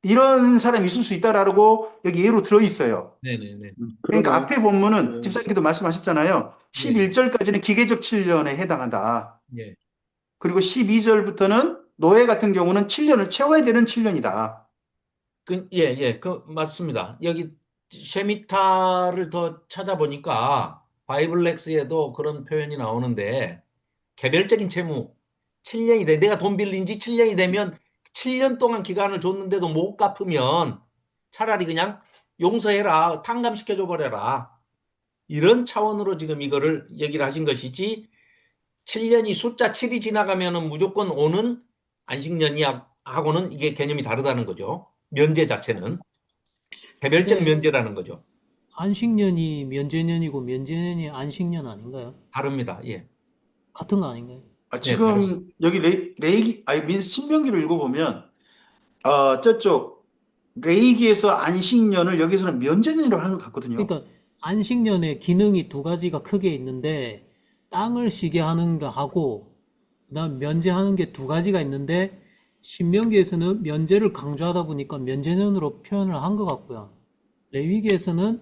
이런 사람이 있을 수 있다라고 여기 예로 들어있어요. 네네네. 그러니까 그러네. 앞에 본문은 네. 집사님께도 말씀하셨잖아요. 예. 11절까지는 기계적 7년에 해당한다. 예. 그리고 12절부터는 노예 같은 경우는 7년을 채워야 되는 7년이다. 예. 맞습니다. 여기 쉐미타를 더 찾아보니까 바이블렉스에도 그런 표현이 나오는데 개별적인 채무 7년이 돼. 내가 돈 빌린 지 7년이 되면 7년 동안 기간을 줬는데도 못 갚으면 차라리 그냥 용서해라. 탕감시켜줘 버려라. 이런 차원으로 지금 이거를 얘기를 하신 것이지 7년이 숫자 7이 지나가면은 무조건 오는 안식년이하고는 이게 개념이 다르다는 거죠. 면제 자체는 개별적 근데 면제라는 거죠. 안식년이 면제년이고 면제년이 안식년 아닌가요? 다릅니다. 예. 같은 거 아닌가요? 네, 다릅니다. 지금 여기 신명기를 읽어보면 저쪽 레이기에서 안식년을 여기서는 면제년이라고 하는 것 같거든요. 그러니까 안식년의 기능이 두 가지가 크게 있는데 땅을 쉬게 하는 거 하고 그다음 면제하는 게 두 가지가 있는데 신명기에서는 면제를 강조하다 보니까 면제년으로 표현을 한 것 같고요. 레위기에서는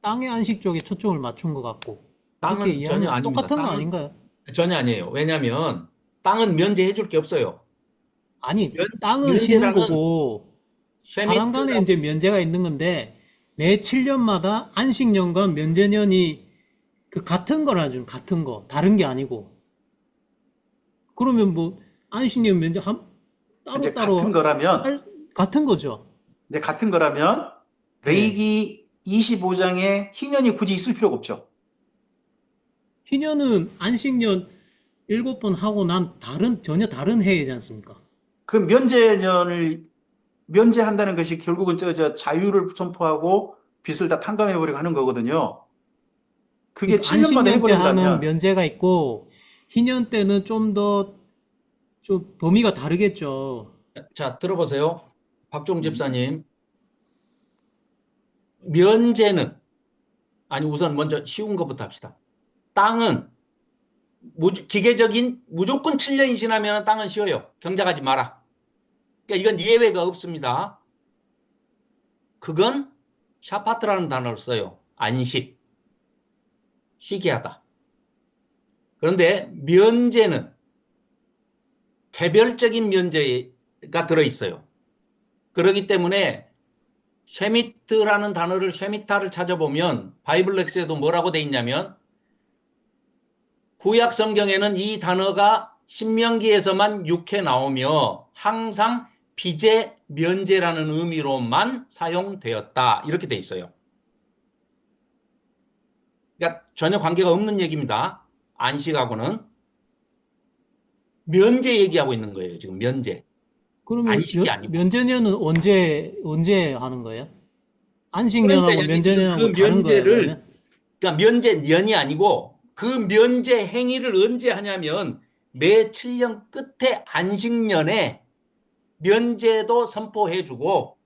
땅의 안식 쪽에 초점을 맞춘 것 같고 그렇게 땅은 전혀 이해하면 아닙니다. 똑같은 거 땅은 아닌가요? 전혀 아니에요. 왜냐하면 땅은 면제해 줄 게 없어요. 아니, 면, 땅은 쉬는 면제라는 거고 사람 간에 쉐미트라고 이제 면제가 있는 건데 매 7년마다 안식년과 면제년이 그 같은 거라죠. 같은 거. 다른 게 아니고. 그러면 뭐 안식년 면제 이제 따로따로 같은 거라면 같은 거죠. 이제 같은 거라면 네. 레이기 25장에 희년이 굳이 있을 필요가 없죠. 희년은 안식년 7번 하고 난 전혀 다른 해이지 않습니까? 그 면제한다는 것이 결국은 저 자유를 선포하고 빚을 다 탕감해버리고 하는 거거든요. 그게 그러니까 7년마다 안식년 때 하는 해버린다면 면제가 있고 희년 때는 좀 범위가 다르겠죠. 자, 들어보세요. 박종 집사님. 면제는, 아니, 우선 먼저 쉬운 것부터 합시다. 땅은 기계적인 무조건 7년이 지나면 땅은 쉬어요. 경작하지 마라. 그러니까 이건 예외가 없습니다. 그건 샤파트라는 단어를 써요. 안식. 쉬게 하다. 그런데 면제는 개별적인 면제가 들어있어요. 그렇기 때문에 쉐미트라는 단어를 쉐미타를 찾아보면 바이블렉스에도 뭐라고 돼 있냐면 구약 성경에는 이 단어가 신명기에서만 6회 나오며 항상 비제 면제라는 의미로만 사용되었다. 이렇게 돼 있어요. 그러니까 전혀 관계가 없는 얘기입니다. 안식하고는 면제 얘기하고 있는 거예요. 지금 면제. 그러면 안식이 아니고. 면제년은 언제 하는 거예요? 안식년하고 그러니까 면제년하고 그 다른 거예요, 면제를, 그러면? 그러니까 면제년이 아니고 그 면제 행위를 언제 하냐면 매 7년 끝에 안식년에 면제도 선포해주고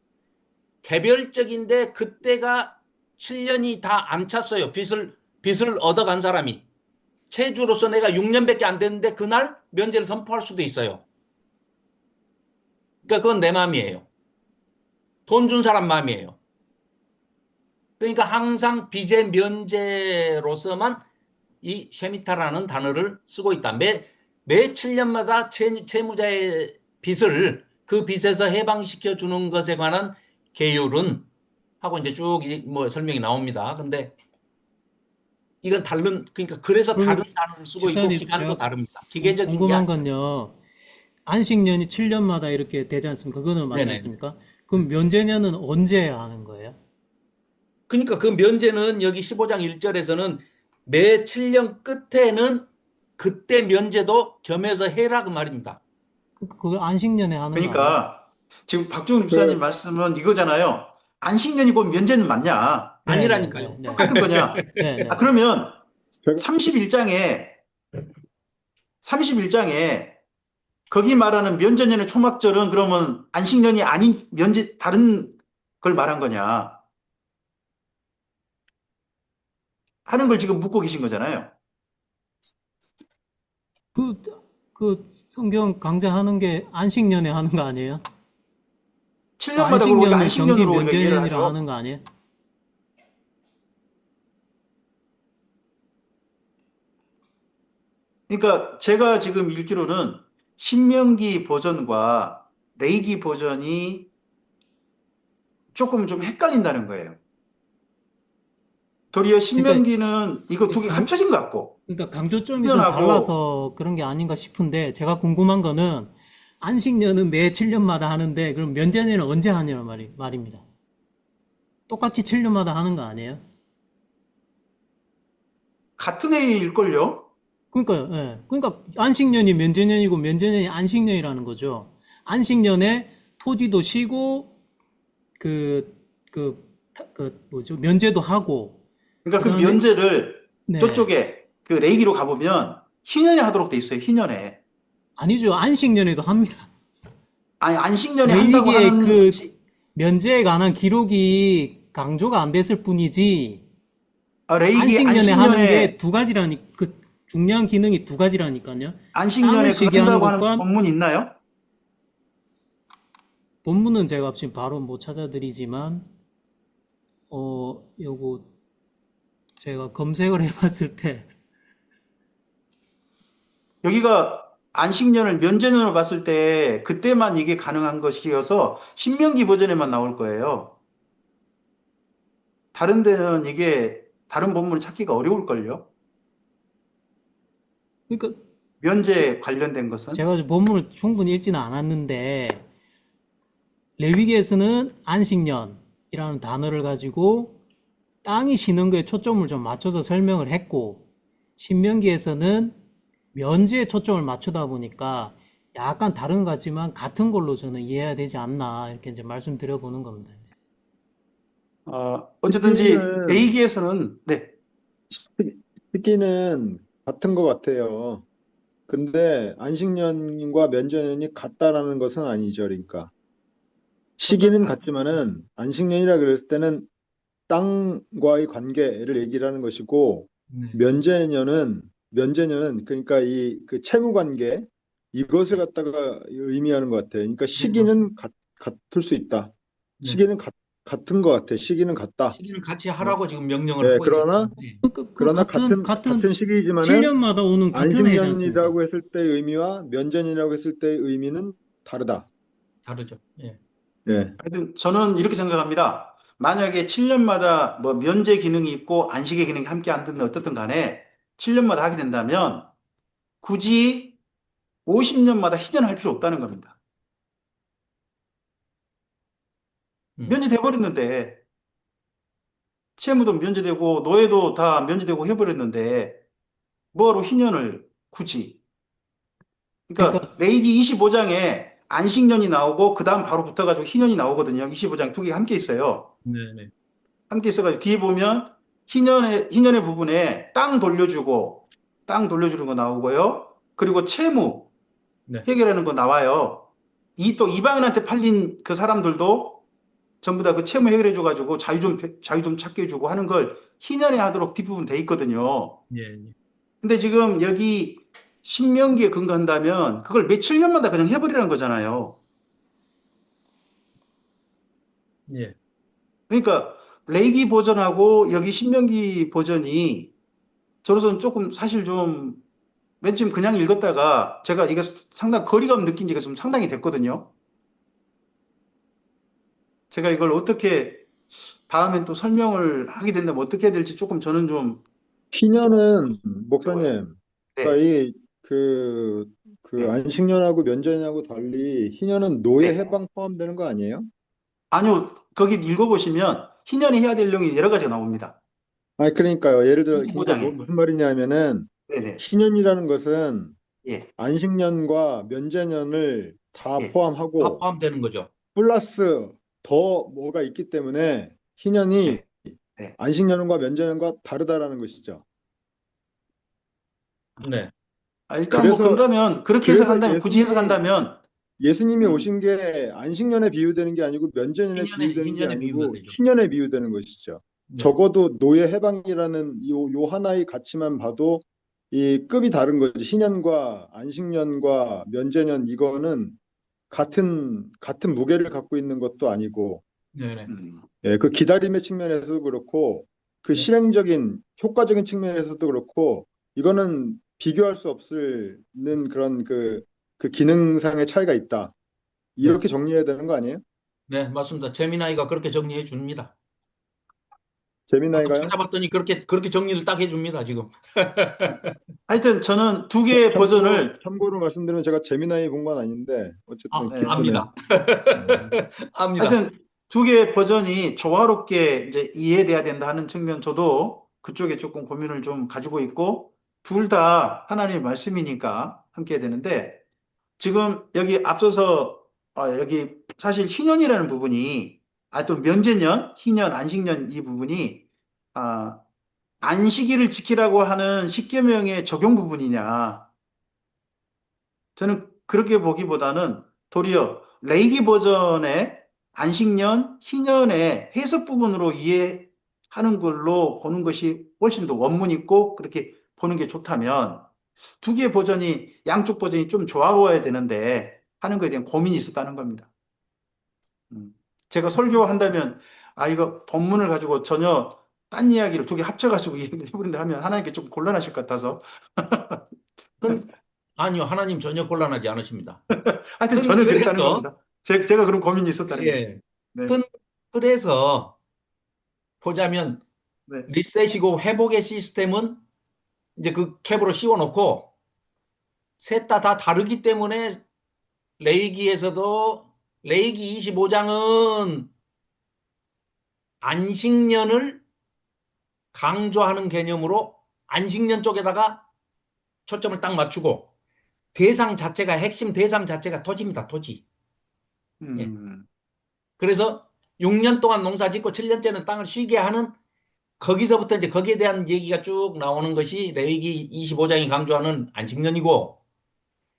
개별적인데 그때가 7년이 다 안 찼어요. 빚을 얻어간 사람이. 체주로서 내가 6년밖에 안 됐는데 그날 면제를 선포할 수도 있어요. 그러니까 그건 내 마음이에요. 돈 준 사람 마음이에요. 그러니까 항상 빚의 면제로서만 이 쉐미타라는 단어를 쓰고 있다. 매 7년마다 채무자의 빚을 그 빚에서 해방시켜 주는 것에 관한 계율은 하고 이제 쭉 뭐 설명이 나옵니다. 근데 이건 그러니까 그래서 다른 단어를 쓰고 있고 집사님, 기간도 제가 다릅니다. 기계적인 게 궁금한 아니라. 건요. 안식년이 7년마다 이렇게 되지 않습니까? 그거는 맞지 네네. 않습니까? 그럼 면제년은 언제 하는 거예요? 그러니까 그 면제는 여기 15장 1절에서는 매 7년 끝에는 그때 면제도 겸해서 해라 그 말입니다. 그거 안식년에 하는 거 아니에요? 그러니까 지금 박종훈 집사님 말씀은 이거잖아요. 안식년이고 면제는 맞냐? 네, 아니라니까요. 네, 네, 똑같은 거냐? 네, 네. 그러면 제가 31장에 거기 말하는 면제년의 초막절은 그러면 안식년이 아닌 다른 걸 말한 거냐? 하는 걸 지금 묻고 계신 거잖아요. 그 성경 강좌하는 게 안식년에 하는 거 아니에요? 7년마다 그걸 우리가 안식년을 정기 안식년으로 우리가 이해를 면제년이라 하죠. 하는 거 아니에요? 그러니까 제가 지금 읽기로는 신명기 버전과 레이기 버전이 조금 좀 헷갈린다는 거예요. 도리어 신명기는 이거 두 개 합쳐진 것 같고, 그러니까 강조점이 좀 신년하고 달라서 그런 게 아닌가 싶은데 제가 궁금한 거는 안식년은 매 7년마다 하는데 그럼 면제년은 언제 하냐는 말입니다. 똑같이 7년마다 하는 거 아니에요? 같은 해일걸요? 그러니까요. 예. 그러니까 안식년이 면제년이고 면제년이 안식년이라는 거죠. 안식년에 토지도 쉬고 뭐죠? 면제도 하고 그러니까 그 그다음에 면제를 네. 저쪽에 그 레이기로 가보면 희년에 하도록 돼 있어요. 희년에. 아니죠. 안식년에도 합니다. 아니 안식년에 한다고 레이기에 하는 그 면제에 관한 기록이 강조가 안 됐을 뿐이지 레이기 안식년에 하는 게 안식년에 두 가지라니 그 중요한 기능이 두 가지라니까요. 안식년에 땅을 그거 쉬게 하는 한다고 하는 것과 본문 있나요? 본문은 제가 지금 바로 못 찾아드리지만 요거 제가 검색을 해봤을 때 여기가 안식년을 면제년으로 봤을 때 그때만 이게 가능한 것이어서 신명기 버전에만 나올 거예요. 다른 데는 이게 다른 본문을 찾기가 어려울걸요. 그러니까 면제 관련된 것은. 제가 본문을 충분히 읽지는 않았는데 레위기에서는 안식년이라는 단어를 가지고 땅이 쉬는 거에 초점을 좀 맞춰서 설명을 했고, 신명기에서는 면제에 초점을 맞추다 보니까 약간 다른 것 같지만 같은 걸로 저는 이해해야 되지 않나 이렇게 이제 말씀드려 보는 겁니다. 이제. 어쨌든지 시기는 레이기에서는 네. 시기는 같은 것 같아요. 근데 안식년과 면제년이 같다라는 것은 아니죠. 그러니까 시기는 같지만은 안식년이라 그랬을 때는 땅과의 관계를 얘기를 하는 것이고 네. 면제년은 그러니까 이 그 채무 관계 이것을 네. 갖다가 의미하는 것 같아요. 그러니까 네, 시기는 같을 수 있다. 네. 시기는 같은 것 같아. 시기는 같다. 시기는 같이 어, 하라고 지금 명령을 네, 하고 있기 그러나 때문에. 그러나 같은 같은 시기이지만은 7년마다 오는 같은 해지 않습니까? 안식년이라고 했을 때의 의미와 면제년이라고 했을 때의 의미는 다르다. 다르죠. 예. 예. 하여튼 저는 이렇게 생각합니다. 만약에 7년마다 뭐 면제 기능이 있고 안식의 기능이 함께 안 듣는 어떻든 간에 7년마다 하게 된다면 굳이 50년마다 희년할 필요 없다는 겁니다. 면제돼 버렸는데 채무도 면제되고 노예도 다 면제되고 해버렸는데 뭐하러 희년을 굳이. 그러니까 그러니까 레이기 25장에 안식년이 나오고 그 다음 바로 붙어가지고 희년이 나오거든요. 25장 두 개가 함께 있어요. 네네. 함께 있어가지고 뒤에 보면 희년의 부분에 땅 돌려주는 거 나오고요. 그리고 채무 네. 해결하는 거 나와요. 또 이방인한테 팔린 그 사람들도 전부 다 그 채무 해결해줘가지고 자유 좀 찾게 해주고 하는 걸 희년에 하도록 뒷부분 돼 있거든요. 예. 예. 근데 지금 여기 신명기에 근거한다면 그걸 며칠 년마다 그냥 해버리라는 거잖아요. 예. 그러니까 레이기 버전하고 여기 신명기 버전이 저로서는 조금 사실 좀 맨 처음 그냥 읽었다가 제가 이게 상당히 거리감 느낀 지가 좀 상당히 됐거든요. 제가 이걸 어떻게 다음엔 또 설명을 하게 된다면 어떻게 해야 될지 조금 저는 좀 희년은 어려워요. 목사님, 그러니까 네, 그 네, 안식년하고 면제년하고 달리 희년은 노예 네. 해방 포함되는 거 아니에요? 아니요, 거기 읽어보시면 희년이 해야 될 내용이 여러 가지가 나옵니다. 아니 그러니까요. 예를 들어 그러니까 25장에. 무슨 말이냐면은 네네. 희년이라는 것은 예, 안식년과 면제년을 다 예, 다 포함하고 포함되는 거죠. 플러스 더 뭐가 있기 때문에 희년이 네, 네. 안식년과 면제년과 다르다라는 것이죠. 네. 일단 뭐 그래서 그런다면 그렇게 그래서 해석한다면 굳이 해석한다면 예수님이 음, 오신 게 안식년에 비유되는 게 아니고 면제년에 비유되는 게 희년에 비유가 아니고 되죠. 희년에 비유되는 것이죠. 네. 적어도 노예 해방이라는 요 하나의 가치만 봐도 이 급이 다른 거지. 희년과 안식년과 면제년 이거는 같은 무게를 갖고 있는 것도 아니고, 네네. 예, 그 기다림의 측면에서도 그렇고, 그 네. 실행적인 효과적인 측면에서도 그렇고, 이거는 비교할 수 없는 그런 그 기능상의 차이가 있다. 네. 이렇게 정리해야 되는 거 아니에요? 네, 맞습니다. 재미나이가 그렇게 정리해 줍니다. 재미나이가요? 찾아봤더니 그렇게 정리를 딱 해줍니다, 지금. 하여튼 저는 두 개의 버전을 참고로 말씀드리면 제가 재미나이 본 건 아닌데, 어쨌든 네. 기쁘네요. 압니다. 압니다. 하여튼 두 개의 버전이 조화롭게 이제 이해돼야 된다 하는 측면 저도 그쪽에 조금 고민을 좀 가지고 있고 둘 다 하나님의 말씀이니까 함께 해야 되는데 지금 여기 앞서서 여기 사실 희년이라는 부분이 또 면제년, 희년, 안식년 이 부분이 아, 안식일을 지키라고 하는 십계명의 적용 부분이냐 저는 그렇게 보기보다는 도리어 레이기 버전의 안식년, 희년의 해석 부분으로 이해하는 걸로 보는 것이 훨씬 더 원문 있고 그렇게 보는 게 좋다면 두 개의 버전이 양쪽 버전이 좀 조화로워야 되는데 하는 것에 대한 고민이 있었다는 겁니다. 제가 설교한다면 이거 본문을 가지고 전혀 딴 이야기를 두 개 합쳐가지고 얘기를 해버린다 하면 하나님께 좀 곤란하실 것 같아서 아니요, 하나님 전혀 곤란하지 않으십니다. 하여튼 저는 그랬다는 그래서, 겁니다. 제가 그런 고민이 있었다는 거예요. 예. 네, 그래서 보자면 네, 리셋이고 회복의 시스템은 이제 그 캡으로 씌워놓고 셋 다 다르기 때문에 레이기에서도 레위기 25장은 안식년을 강조하는 개념으로 안식년 쪽에다가 초점을 딱 맞추고 대상 자체가 핵심 대상 자체가 토지입니다. 토지. 예. 그래서 6년 동안 농사 짓고 7년째는 땅을 쉬게 하는 거기서부터 이제 거기에 대한 얘기가 쭉 나오는 것이 레위기 25장이 강조하는 안식년이고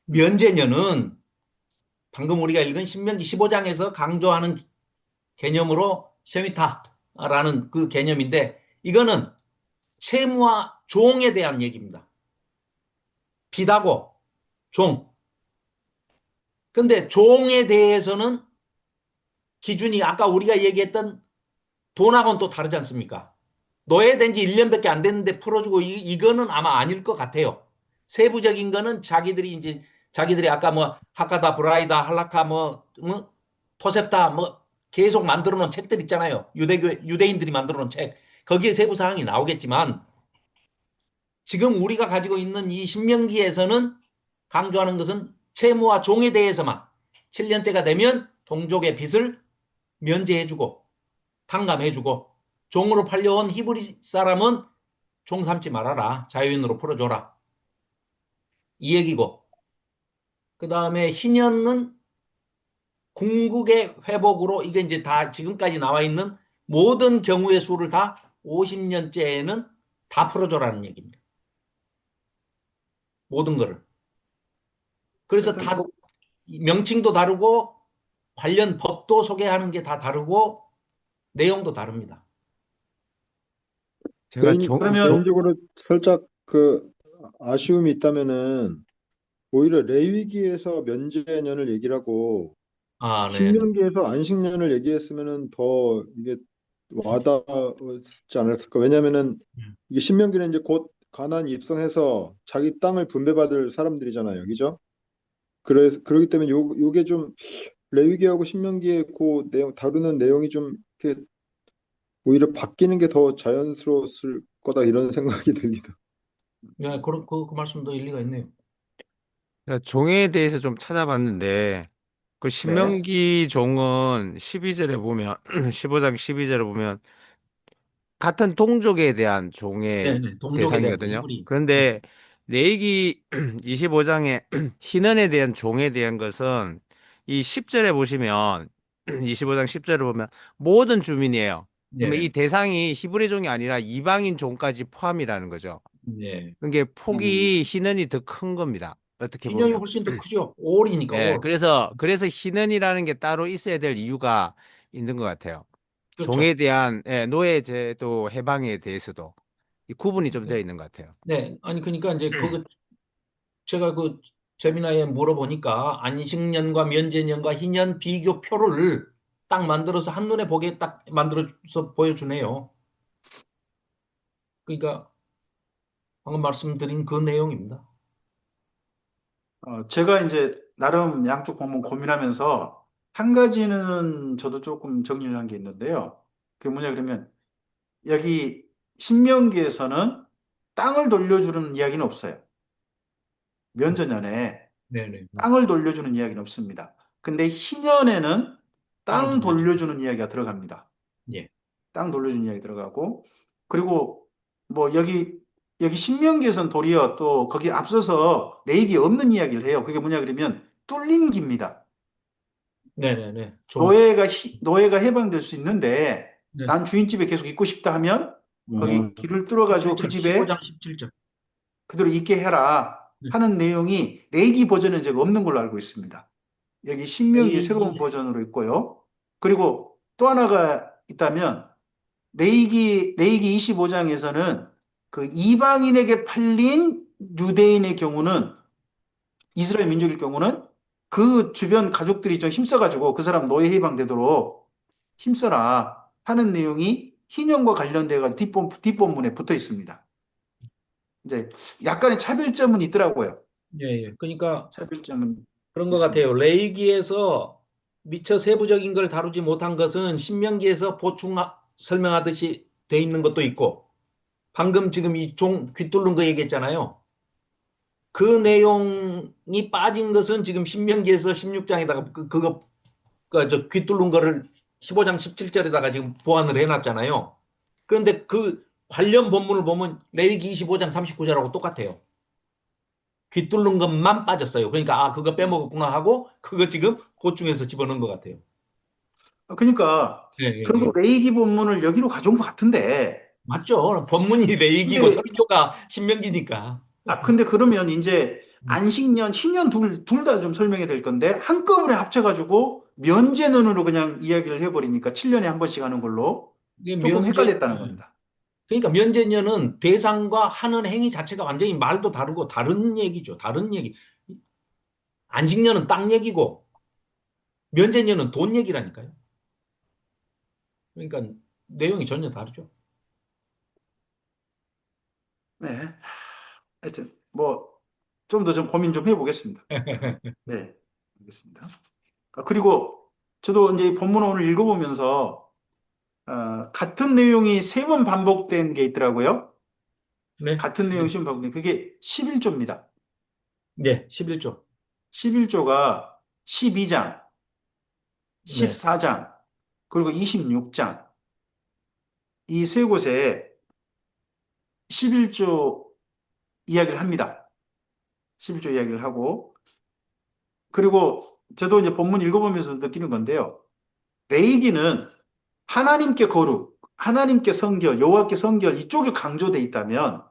면제년은 방금 우리가 읽은 신명기 15장에서 강조하는 개념으로 쉐미타라는 그 개념인데 이거는 채무와 종에 대한 얘기입니다. 빚하고 종. 근데 종에 대해서는 기준이 아까 우리가 얘기했던 돈하고는 또 다르지 않습니까? 노예된 지 1년밖에 안 됐는데 풀어주고 이거는 아마 아닐 것 같아요. 세부적인 거는 자기들이 아까 뭐 하카다 브라이다 할라카 토셉다 계속 만들어 놓은 책들 있잖아요. 유대인들이 만들어 놓은 책. 거기에 세부 사항이 나오겠지만 지금 우리가 가지고 있는 이 신명기에서는 강조하는 것은 채무와 종에 대해서만 7년째가 되면 동족의 빚을 면제해주고 탕감해주고 종으로 팔려온 히브리 사람은 종 삼지 말아라. 자유인으로 풀어줘라. 이 얘기고 그 다음에 희년은 궁극의 회복으로 이게 이제 다 지금까지 나와 있는 모든 경우의 수를 다 50년째에는 다 풀어줘라는 얘기입니다. 모든 거를. 그래서 다 명칭도 다르고 관련 법도 소개하는 게 다 다르고 내용도 다릅니다. 제가 그러면 개인적으로 살짝 그 아쉬움이 있다면은 오히려 레위기에서 면제년을 얘기를 하고 아, 네. 신명기에서 안식년을 얘기했으면은 더 이게 와닿지 않았을까? 왜냐면은 이게 신명기는 이제 곧 가나안 입성해서 자기 땅을 분배받을 사람들이잖아요, 그죠? 그러기 때문에 요게 좀 레위기하고 신명기의 그 내용 다루는 내용이 좀 이렇게 오히려 바뀌는 게 더 자연스러웠을 거다 이런 생각이 듭니다. 네, 그 말씀도 일리가 있네요. 제가 종에 대해서 좀 찾아봤는데 그 네. 신명기 종은 12절에 보면 15장 12절에 보면 같은 동족에 대한 종의 네, 동족에 대한 대상이거든요. 히브리. 그런데 레위기 25장에 희년에 대한 종에 대한 것은 이 10절에 보시면 25장 10절에 보면 모든 주민이에요. 그러면 이 네, 대상이 히브리 종이 아니라 이방인 종까지 포함이라는 거죠. 네. 그게 폭이 희년이 더 큰 겁니다. 어떻게 희년이 보면. 훨씬 더 크죠. 올이니까 예, 올. 그래서 희년이라는 게 따로 있어야 될 이유가 있는 것 같아요. 종에 그렇죠. 대한 노예제도 해방에 대해서도 이 구분이 좀 되어 있는 것 같아요. 네, 아니 그러니까 이제 제가 그 세미나에 물어보니까 안식년과 면제년과 희년 비교표를 딱 만들어서 한눈에 보게 딱 만들어서 보여주네요. 그러니까 방금 말씀드린 그 내용입니다. 제가 이제 나름 양쪽 방문 고민하면서 한 가지는 저도 조금 정리를 한 게 있는데요. 그게 뭐냐 그러면 여기 신명기에서는 땅을 돌려주는 이야기는 없어요. 면전년에 네네. 땅을 돌려주는 이야기는 없습니다. 근데 희년에는 땅을 땅 돌려주죠. 돌려주는 이야기가 들어갑니다. 예. 땅 돌려주는 이야기 들어가고 그리고 뭐 여기 신명기에서는 도리어 또 거기 앞서서 레이기 없는 이야기를 해요. 그게 뭐냐 그러면 뚫린 기입니다. 네네네. 노예가 해방될 수 있는데 네. 난 주인집에 계속 있고 싶다 하면 거기 길을 뚫어가지고 그 17절, 집에 15장 17절. 그대로 있게 해라 하는 내용이 레이기 버전은 제가 없는 걸로 알고 있습니다. 여기 신명기 새로운 버전으로 있고요. 그리고 또 하나가 있다면 레이기 25장에서는 그 이방인에게 팔린 유대인의 경우는 이스라엘 민족일 경우는 그 주변 가족들이 좀 힘써가지고 그 사람 노예 해방되도록 힘써라 하는 내용이 희년과 관련돼가 뒷본문에 붙어 있습니다. 이제 약간의 차별점은 있더라고요. 예, 예. 그러니까 차별점은 그런 것 있습니다. 같아요. 레위기에서 미처 세부적인 걸 다루지 못한 것은 신명기에서 보충 설명하듯이 돼 있는 것도 있고 방금 지금 이 귀 뚫는 거 얘기했잖아요. 그 내용이 빠진 것은 지금 신명기에서 16장에다가 저 귀 뚫는 거를 15장 17절에다가 지금 보완을 해놨잖아요. 그런데 그 관련 본문을 보면 레위기 25장 39절하고 똑같아요. 귀 뚫는 것만 빠졌어요. 그러니까 아 그거 빼먹었구나 하고 그거 지금 그 중에서 집어넣은 것 같아요. 그러니까 예, 예, 예. 결국 레위기 본문을 여기로 가져온 것 같은데. 맞죠. 본문이 레위기고 근데 설교가 신명기니까. 근데 그러면 이제 음. 안식년, 희년 둘 다 좀 설명해야 될 건데 한꺼번에 합쳐가지고 면제년으로 그냥 이야기를 해버리니까 7년에 한 번씩 하는 걸로 이게 조금 면제, 헷갈렸다는 겁니다. 그러니까 면제년은 대상과 하는 행위 자체가 완전히 말도 다르고 다른 얘기죠. 다른 얘기. 안식년은 땅 얘기고 면제년은 돈 얘기라니까요. 그러니까 내용이 전혀 다르죠. 네. 하여튼 뭐 좀 더 좀 고민 좀 해보겠습니다. 네, 알겠습니다. 그리고 저도 이제 이 본문을 오늘 읽어보면서 같은 내용이 세 번 반복된 게 있더라고요. 네. 같은 내용이 세 번 반복된 그게 11조입니다. 네, 11조. 11조가 12장, 네. 14장, 그리고 26장 이 세 곳에 11조 이야기를 합니다. 11조 이야기를 하고 그리고 저도 이제 본문 읽어보면서 느끼는 건데요. 레위기는 하나님께 거룩, 하나님께 성결, 여호와께 성결 이쪽에 강조돼 있다면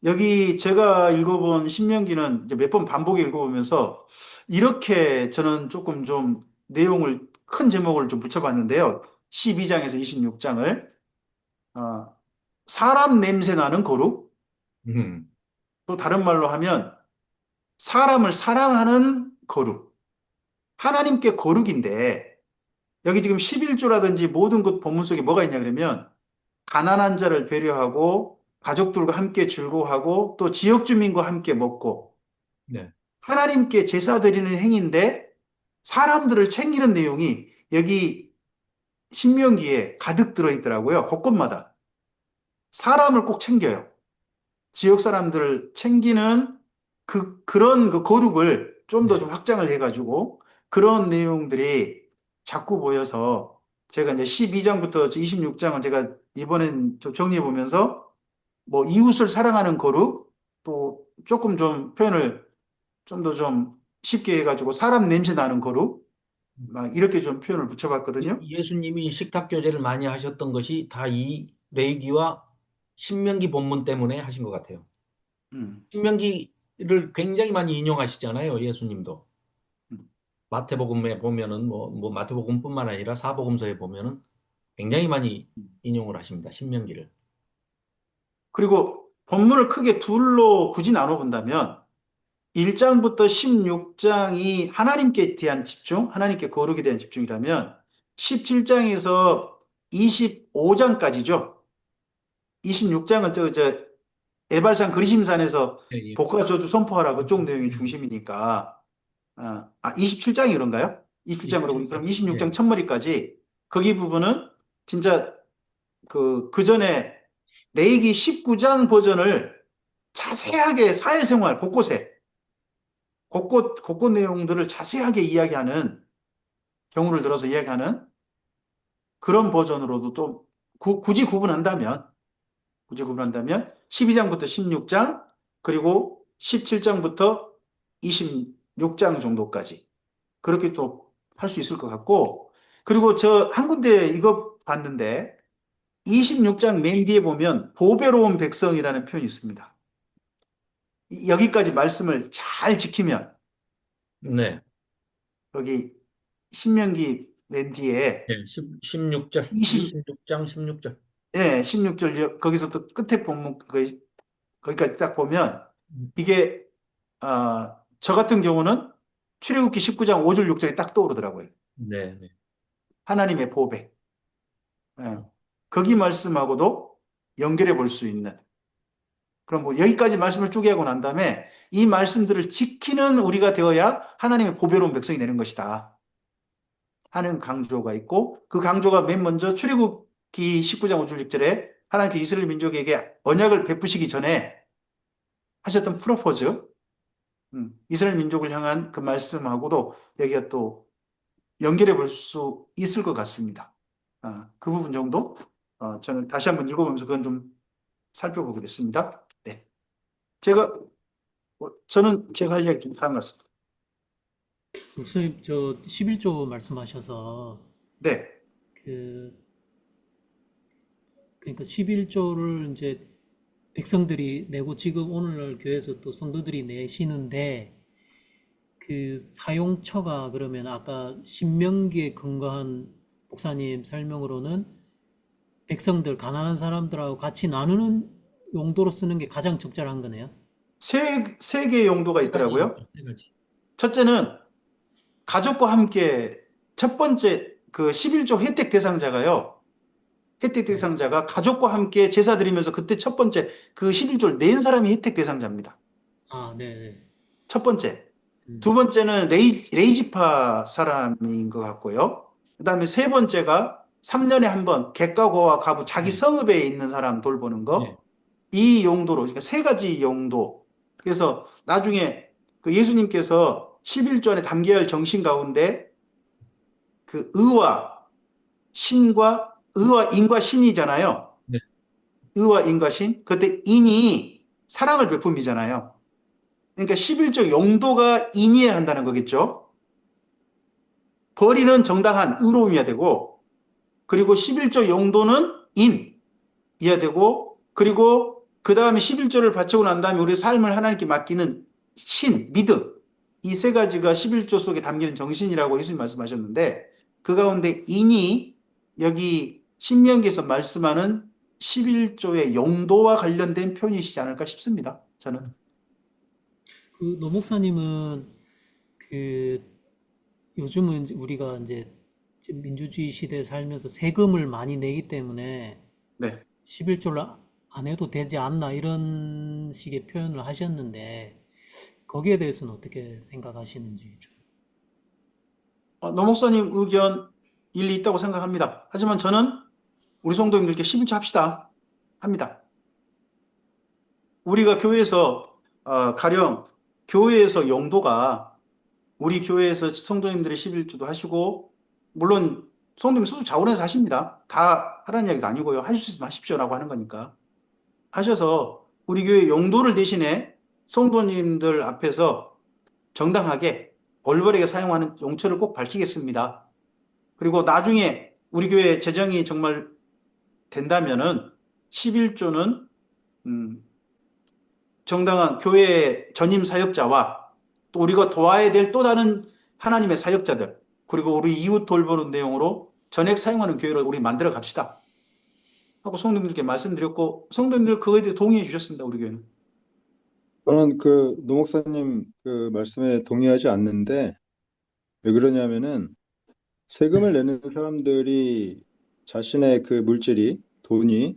여기 제가 읽어본 신명기는 이제 몇 번 반복해 읽어보면서 이렇게 저는 조금 좀 내용을 큰 제목을 좀 붙여봤는데요. 12장에서 26장을 사람 냄새 나는 거룩, 음. 또 다른 말로 하면 사람을 사랑하는 거룩, 하나님께 거룩인데 여기 지금 11조라든지 모든 것 본문 속에 뭐가 있냐 그러면 가난한 자를 배려하고 가족들과 함께 즐거워하고 또 지역 주민과 함께 먹고 네. 하나님께 제사 드리는 행위인데 사람들을 챙기는 내용이 여기 신명기에 가득 들어있더라고요. 곳곳마다. 사람을 꼭 챙겨요. 지역 사람들을 챙기는 그런 그 거룩을 좀 더 네. 좀 확장을 해가지고 그런 내용들이 자꾸 보여서 제가 이제 12장부터 26장은 제가 이번엔 좀 정리해 보면서 뭐 이웃을 사랑하는 거룩 또 조금 좀 표현을 좀 더 좀 쉽게 해가지고 사람 냄새 나는 거룩 막 이렇게 좀 표현을 붙여봤거든요. 예수님이 식탁 교제를 많이 하셨던 것이 다 이 레위기와 신명기 본문 때문에 하신 것 같아요. 음, 신명기를 굉장히 많이 인용하시잖아요, 예수님도. 음. 마태복음에 보면은 뭐 마태복음뿐만 아니라 사복음서에 보면은 굉장히 많이 인용을 하십니다. 신명기를. 그리고 본문을 크게 둘로 굳이 나눠본다면 1장부터 16장이 하나님께 대한 집중, 하나님께 거룩에 대한 집중이라면 17장에서 25장까지죠. 26장은 저 에발산 그리심산에서 예, 예. 복과저주 선포하라 그쪽 내용이 중심이니까 27장이 그런가요? 27장으로 그럼 26장 예. 첫머리까지 거기 부분은 진짜 그 전에 레이기 19장 버전을 자세하게 사회생활 곳곳 내용들을 자세하게 이야기하는 경우를 들어서 이야기하는 그런 버전으로도 또 굳이 구분한다면 12장부터 16장 그리고 17장부터 26장 정도까지 그렇게 또 할 수 있을 것 같고 그리고 저 한 군데 이거 봤는데 26장 맨 뒤에 보면 보배로운 백성이라는 표현이 있습니다. 여기까지 말씀을 잘 지키면 네. 여기 신명기 맨 뒤에 예, 16절, 26장 16절. 예, 16절 거기서 또 끝에 본문 거기까지 딱 보면 이게 저 같은 경우는 출애굽기 19장 5절 6절이 딱 떠오르더라고요. 네, 네. 하나님의 보배. 예, 거기 말씀하고도 연결해 볼 수 있는 그럼 뭐 여기까지 말씀을 쭉 하고 난 다음에 이 말씀들을 지키는 우리가 되어야 하나님의 보배로운 백성이 되는 것이다 하는 강조가 있고 그 강조가 맨 먼저 출애굽기 19장 5절 6절에 하나님께 이스라엘 민족에게 언약을 베푸시기 전에 하셨던 프로포즈 이스라엘 민족을 향한 그 말씀하고도 여기가 또 연결해 볼 수 있을 것 같습니다. 그 부분 정도 저는 다시 한번 읽어보면서 그건 좀 살펴보겠습니다. 네. 저는 제가 할 이야기 다 한 것 같습니다. 목사님, 저 11조 말씀하셔서 네. 그 그러니까 11조를 이제 백성들이 내고 지금 오늘날 교회에서 또 성도들이 내시는데 그 사용처가 그러면 아까 신명기에 근거한 목사님 설명으로는 백성들, 가난한 사람들하고 같이 나누는 용도로 쓰는 게 가장 적절한 거네요. 세 개의 용도가 있더라고요. 세 가지. 첫째는 가족과 함께 첫 번째 그 11조 혜택 대상자가요. 혜택 대상자가 가족과 함께 제사 드리면서 그때 첫 번째 그 11조를 낸 사람이 혜택 대상자입니다. 아, 네. 첫 번째. 음. 두 번째는 레이지파 사람인 것 같고요. 그 다음에 세 번째가 3년에 한 번 객가 고와 가부 자기 성읍에 있는 사람 돌보는 거. 네. 이 용도로, 그러니까 세 가지 용도. 그래서 나중에 그 예수님께서 11조 안에 담겨야 할 정신 가운데 그 의와 인과 신이잖아요. 네. 의와 인과 신. 그때 인이 사랑을 베품이잖아요. 그러니까 11조 용도가 인이어야 한다는 거겠죠. 벌이는 정당한 의로움이어야 되고, 그리고 11조 용도는 인이어야 되고, 그리고 그 다음에 11조를 바치고 난 다음에 우리 삶을 하나님께 맡기는 신, 믿음. 이 세 가지가 11조 속에 담기는 정신이라고 예수님 말씀하셨는데, 그 가운데 인이 여기 신명기에서 말씀하는 11조의 용도와 관련된 표현이시지 않을까 싶습니다. 저는. 그 노 목사님은 그 요즘은 이제 우리가 이제 지금 민주주의 시대에 살면서 세금을 많이 내기 때문에 네. 11조를 안 해도 되지 않나 이런 식의 표현을 하셨는데 거기에 대해서는 어떻게 생각하시는지 좀. 노 목사님 의견 일리 있다고 생각합니다. 하지만 저는 우리 성도님들께 11조 합시다. 합니다. 우리가 교회에서 가령 교회에서 용도가 우리 교회에서 성도님들이 11조도 하시고 물론 성도님 수도 자원해서 하십니다. 다 하라는 이야기도 아니고요. 하실 수 있으면 하십시오라고 하는 거니까. 하셔서 우리 교회 용도를 대신에 성도님들 앞에서 정당하게 올바르게 사용하는 용처를 꼭 밝히겠습니다. 그리고 나중에 우리 교회 재정이 정말 된다면은 11조는 정당한 교회 전임 사역자와 또 우리가 도와야 될 또 다른 하나님의 사역자들 그리고 우리 이웃 돌보는 내용으로 전액 사용하는 교회를 우리 만들어 갑시다 하고 성도님들께 말씀드렸고 성도님들 그거에 대해 동의해 주셨습니다. 우리 교회는. 저는 그 노 목사님 그 말씀에 동의하지 않는데 왜 그러냐면은 세금을 내는 사람들이 자신의 그 물질이 돈이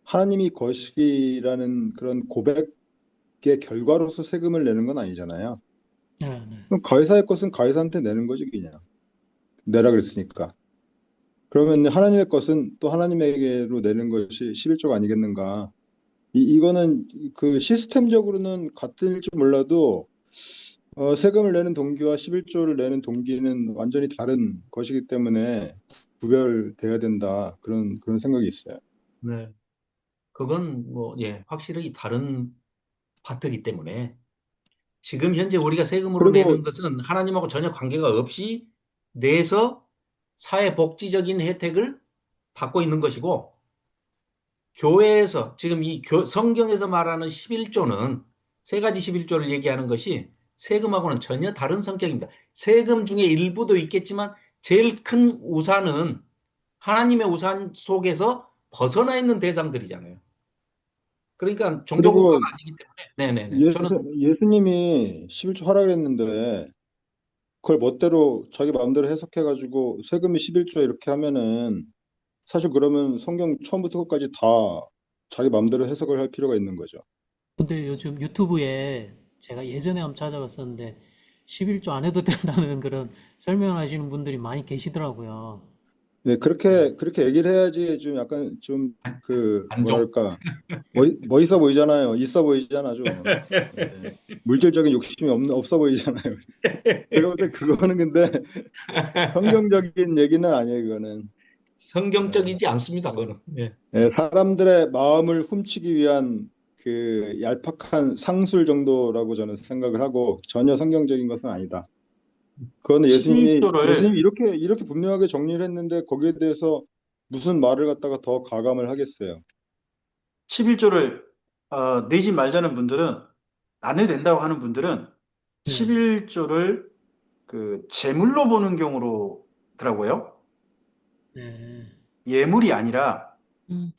하나님이 거시기라는 그런 고백의 결과로서 세금을 내는 건 아니잖아요. 네, 네. 그럼 가이사의 것은 가이사한테 내는 거지 그냥 내라 그랬으니까. 그러면 하나님의 것은 또 하나님에게로 내는 것이 11조가 아니겠는가. 이거는 그 시스템적으로는 같을지 몰라도 세금을 내는 동기와 11조를 내는 동기는 완전히 다른 것이기 때문에 구별돼야 된다. 그런 생각이 있어요. 네. 그건 뭐, 예, 확실히 다른 파트이기 때문에 지금 현재 우리가 세금으로 그리고 내는 것은 하나님하고 전혀 관계가 없이 내서 사회복지적인 혜택을 받고 있는 것이고 교회에서 지금 이 성경에서 말하는 11조는 세 가지 11조를 얘기하는 것이 세금하고는 전혀 다른 성격입니다. 세금 중에 일부도 있겠지만 제일 큰 우산은 하나님의 우산 속에서 벗어나 있는 대상들이잖아요. 그러니까 종교국가가 그리고 아니기 때문에 네네네. 저는 예수님이 11조 하라 그랬는데 그걸 멋대로 자기 마음대로 해석해가지고 세금이 11조 이렇게 하면은 사실 그러면 성경 처음부터 끝까지 다 자기 마음대로 해석을 할 필요가 있는 거죠. 근데 요즘 유튜브에 제가 예전에 한번 찾아봤었는데 11조 안 해도 된다는 그런 설명을 하시는 분들이 많이 계시더라고요. 네, 그렇게 얘기를 해야지 좀 약간 좀 그 안종. 뭐랄까 멋있어 보이잖아요. 있어 보이잖아 좀. 네. 물질적인 욕심이 없어 보이잖아요. 제가 볼 때 그거는 근데 성경적인 얘기는 아니에요, 그거는. 네. 성경적이지 않습니다, 그거는. 예. 네, 사람들의 마음을 훔치기 위한 그 얄팍한 상술 정도라고 저는 생각을 하고 전혀 성경적인 것은 아니다. 그거는 예수님이 11조를 이렇게 분명하게 정리를 했는데 거기에 대해서 무슨 말을 갖다가 더 가감을 하겠어요. 11조를 내지 말자는 분들은 안 해도 된다고 하는 분들은 네. 11조를 그 제물로 보는 경우로더라고요. 네. 예물이 아니라 음.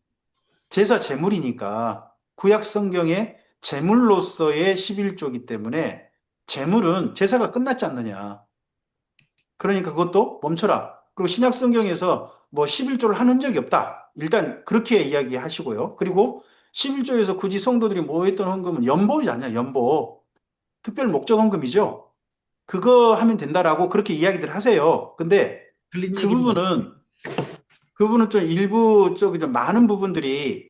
제사 제물이니까 구약 성경에 제물로서의 11조이기 때문에 제물은 제사가 끝났지 않느냐. 그러니까 그것도 멈춰라. 그리고 신약 성경에서 뭐 11조를 하는 적이 없다. 일단 그렇게 이야기하시고요. 그리고 11조에서 굳이 성도들이 모였던 헌금은 연보이지 않냐, 연보. 특별 목적 헌금이죠. 그거 하면 된다라고 그렇게 이야기들 하세요. 근데 틀린 그 얘기입니다. 부분은, 그 부분은 좀 일부, 좀 많은 부분들이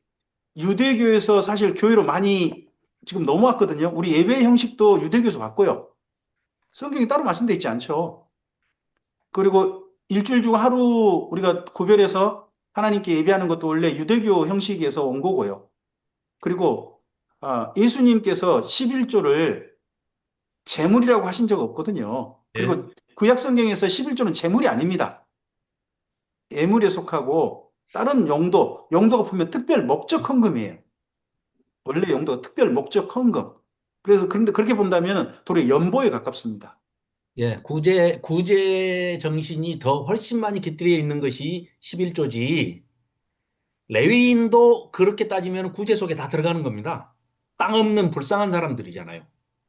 유대교에서 사실 교회로 많이 지금 넘어왔거든요. 우리 예배 형식도 유대교에서 왔고요. 성경이 따로 말씀되어 있지 않죠. 그리고 일주일 중 하루 우리가 구별해서 하나님께 예배하는 것도 원래 유대교 형식에서 온 거고요. 그리고 예수님께서 11조를 제물이라고 하신 적 없거든요. 예. 그리고 구약 성경에서 11조는 제물이 아닙니다. 예물에 속하고 다른 용도가 보면 특별 목적 헌금이에요. 원래 용도가 특별 목적 헌금. 그래서 그런데 그렇게 본다면 도리어 연보에 가깝습니다. 예, 구제 정신이 더 훨씬 많이 깃들여 있는 것이 11조지. 레위인도 그렇게 따지면 구제 속에 다 들어가는 겁니다. 땅 없는 불쌍한 사람들이잖아요.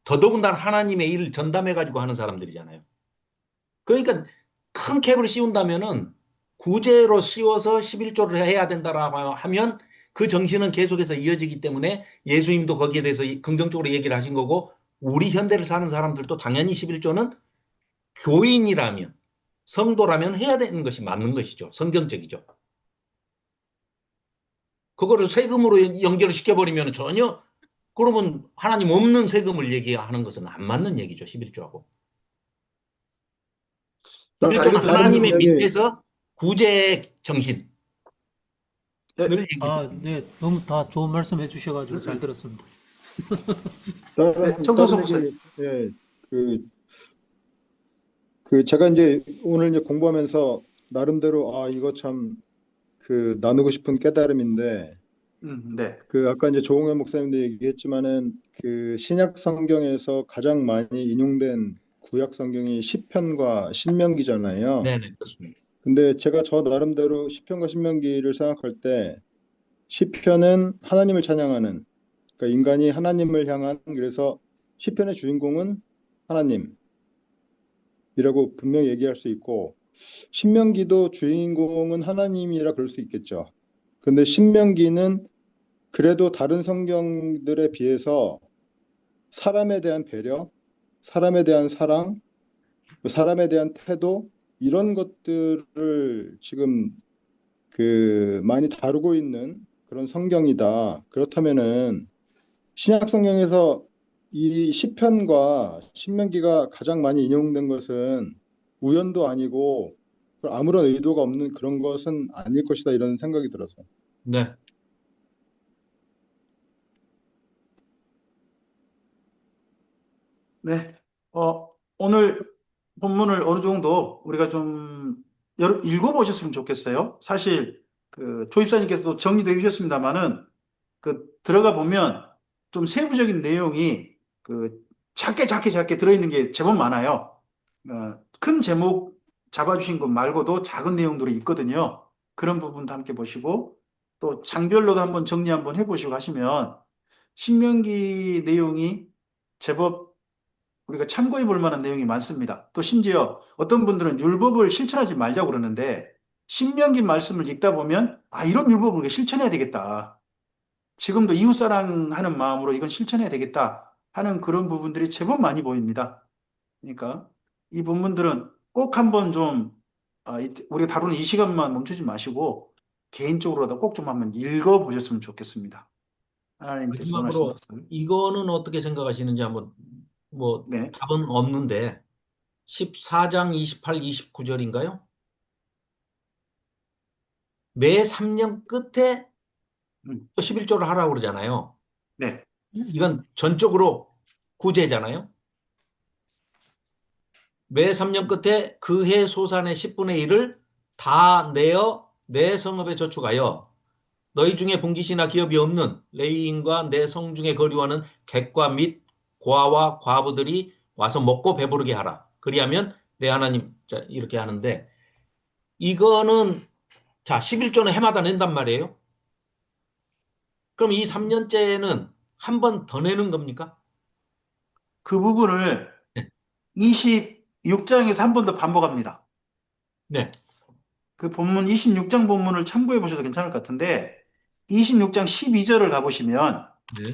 더더군다나 하나님의 일을 전담해가지고 하는 사람들이잖아요. 그러니까 큰 캡을 씌운다면은 구제로 씌워서 11조를 해야 된다라고 하면 그 정신은 계속해서 이어지기 때문에 예수님도 거기에 대해서 긍정적으로 얘기를 하신 거고 우리 현대를 사는 사람들도 당연히 11조는 교인이라면 성도라면 해야 되는 것이 맞는 것이죠. 성경적이죠. 그거를 세금으로 연결을 시켜버리면 전혀 그러면 하나님 없는 세금을 얘기하는 것은 안 맞는 얘기죠. 11조하고. 11조는 다른 하나님의 분명히 밑에서 구제 정신을 네, 얘기해주는 아, 네. 너무 다 좋은 말씀 해주셔가지고 잘 들었습니다. 정동석 다른 목사님. 얘기, 예, 제가 이제 오늘 이제 공부하면서 나름대로 이거 참 그 나누고 싶은 깨달음인데 네. 그 아까 이제 조홍현 목사님도 얘기했지만은 그 신약 성경에서 가장 많이 인용된 구약 성경이 시편과 신명기잖아요. 네네, 그렇습니다. 근데 제가 저 나름대로 시편과 신명기를 생각할 때 시편은 하나님을 찬양하는 그러니까 인간이 하나님을 향한 그래서 시편의 주인공은 하나님이라고 분명히 얘기할 수 있고 신명기도 주인공은 하나님이라 그럴 수 있겠죠. 근데 신명기는 그래도 다른 성경들에 비해서 사람에 대한 배려, 사람에 대한 사랑, 사람에 대한 태도 이런 것들을 지금 그 많이 다루고 있는 그런 성경이다. 그렇다면은 신약 성경에서 이 시편과 신명기가 가장 많이 인용된 것은 우연도 아니고 아무런 의도가 없는 그런 것은 아닐 것이다 이런 생각이 들어서. 네. 네. 오늘 본문을 어느 정도 우리가 좀 읽어보셨으면 좋겠어요. 사실 그 조입사님께서도 정리도 해주셨습니다만은 그 들어가 보면 좀 세부적인 내용이 그 작게 들어있는 게 제법 많아요. 큰 제목 잡아주신 것 말고도 작은 내용들이 있거든요. 그런 부분도 함께 보시고 또 장별로도 한번 정리 한번 해보시고 하시면 신명기 내용이 제법 우리가 참고해 볼 만한 내용이 많습니다. 또 심지어 어떤 분들은 율법을 실천하지 말자고 그러는데 신명기 말씀을 읽다 보면 이런 율법을 우리가 실천해야 되겠다. 지금도 이웃사랑하는 마음으로 이건 실천해야 되겠다 하는 그런 부분들이 제법 많이 보입니다. 그러니까 이 본문들은 꼭 한번 좀 우리가 다루는 이 시간만 멈추지 마시고 개인적으로라도 꼭 좀 한번 읽어보셨으면 좋겠습니다. 하나님께서 원하시는 마지막으로 것을. 이거는 어떻게 생각하시는지 한번 뭐 네. 답은 없는데 14장 28, 29절인가요? 매 3년 끝에 음, 또 11조를 하라고 그러잖아요. 네. 이건 전적으로 구제잖아요. 매 3년 끝에 그 해 소산의 10분의 1을 다 내어 내 성읍에 저축하여 너희 중에 분깃이나 기업이 없는 레위인과 내 성 중에 거류하는 객과 및 고아와 과부들이 와서 먹고 배부르게 하라. 그리하면 내 하나님, 자, 이렇게 하는데 이거는 자 11조는 해마다 낸단 말이에요. 그럼 이 3년째는 한 번 더 내는 겁니까? 그 부분을 네. 26장에서 한 번 더 반복합니다. 네. 그 본문 26장 본문을 참고해 보셔도 괜찮을 것 같은데 26장 12절을 가보시면 네.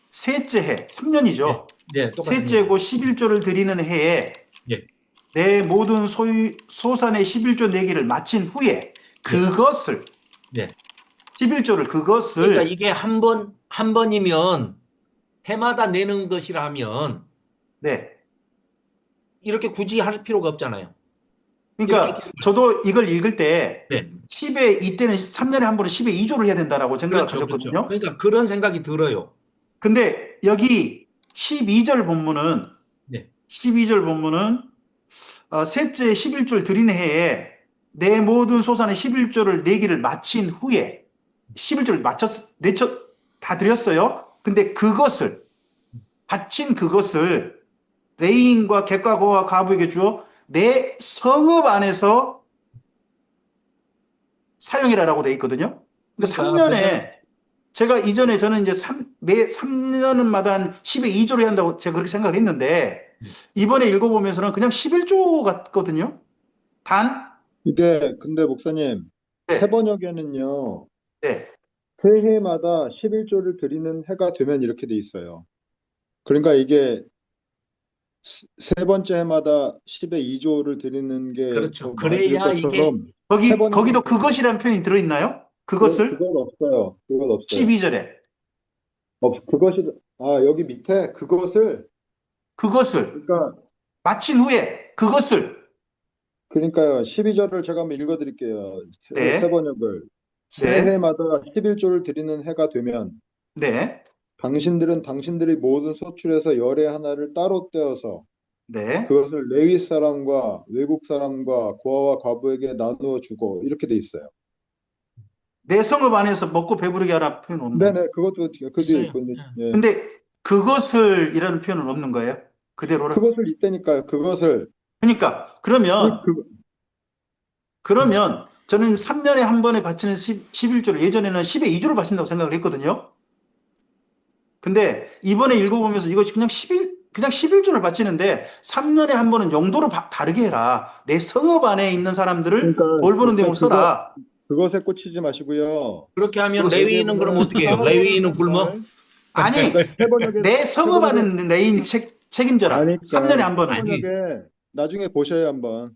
셋째 해, 3년이죠. 네, 똑같습니다. 셋째고 11조를 드리는 해에 예. 내 모든 소산의 11조 내기를 마친 후에 그것을 네. 11조를 그러니까 그것을 이게 한 번이면 해마다 내는 것이라면 네. 이렇게 굳이 할 필요가 없잖아요. 그러니까 이렇게 저도 이걸 읽을 때 네. 10에 이때는 3년에 한 번은 10에 2조를 해야 된다라고 생각을 그렇죠, 그렇죠. 하셨거든요. 그러니까 그런 생각이 들어요. 근데 여기 12절 본문은 네. 12절 본문은 셋째 11조를 드리는 해에 내 모든 소산의 11조를 내기를 마친 후에 11조를 다 드렸어요. 근데 그것을 바친 그것을 레위인과 객과 고와 과부에게 주어 내 성읍 안에서 사용이라고 돼 있거든요. 그러니까 그러니까 3년에 제가 이전에 저는 이제 매 3년마다 한 10에 2조를 해야 한다고 제가 그렇게 생각을 했는데 이번에 읽어보면서는 그냥 11조 같거든요. 단, 이게 근데 목사님 네, 세번역에는요 네. 새해마다 11조를 드리는 해가 되면 이렇게 돼 있어요. 그러니까 이게 세 번째 해마다 10에 2조를 드리는 게 그렇죠. 더 맞을 그래야 이게 것처럼 거기도 그것이라는 표현이 들어있나요? 그것을 그건 없어요. 그건 없어요. 12절에 그것이 여기 밑에 그것을 그것을 그러니까 마친 후에 그것을 그러니까요. 12절을 제가 한번 읽어드릴게요. 네, 세 번역을 네, 새해마다 11조를 드리는 해가 되면 네, 당신들은 당신들이 모든 소출에서 열의 하나를 따로 떼어서 네. 그것을 레위 사람과 외국 사람과 고아와 과부에게 나누어 주고 이렇게 돼 있어요. 내 성읍 안에서 먹고 배부르게 하라 표현 없나요? 네네, 그것도 그 뒤에 있어요. 있거든요. 네. 예. 근데 그것을 이라는 표현은 없는 거예요? 그대로라? 그것을 이때니까요. 그것을 그러니까 그러면 그, 저는 3년에 한 번에 바치는 11조를 예전에는 10에 2조를 바친다고 생각을 했거든요. 근데 이번에 읽어보면서 이것이 그냥 11조를 바치는데 3년에 한 번은 용도를 다르게 해라. 내 성읍 안에 있는 사람들을 그러니까 돌보는 내용으로 써라. 그것에 꽂히지 마시고요. 그렇게 하면 그것을 레위인은 그럼 어떻게 해요? 레위인은 굶어? 아니, 세 번역에 내 성읍 안에 레인 책임져라. 아니, 3년에 한 번은. 세 번역에 나중에 보셔야 한번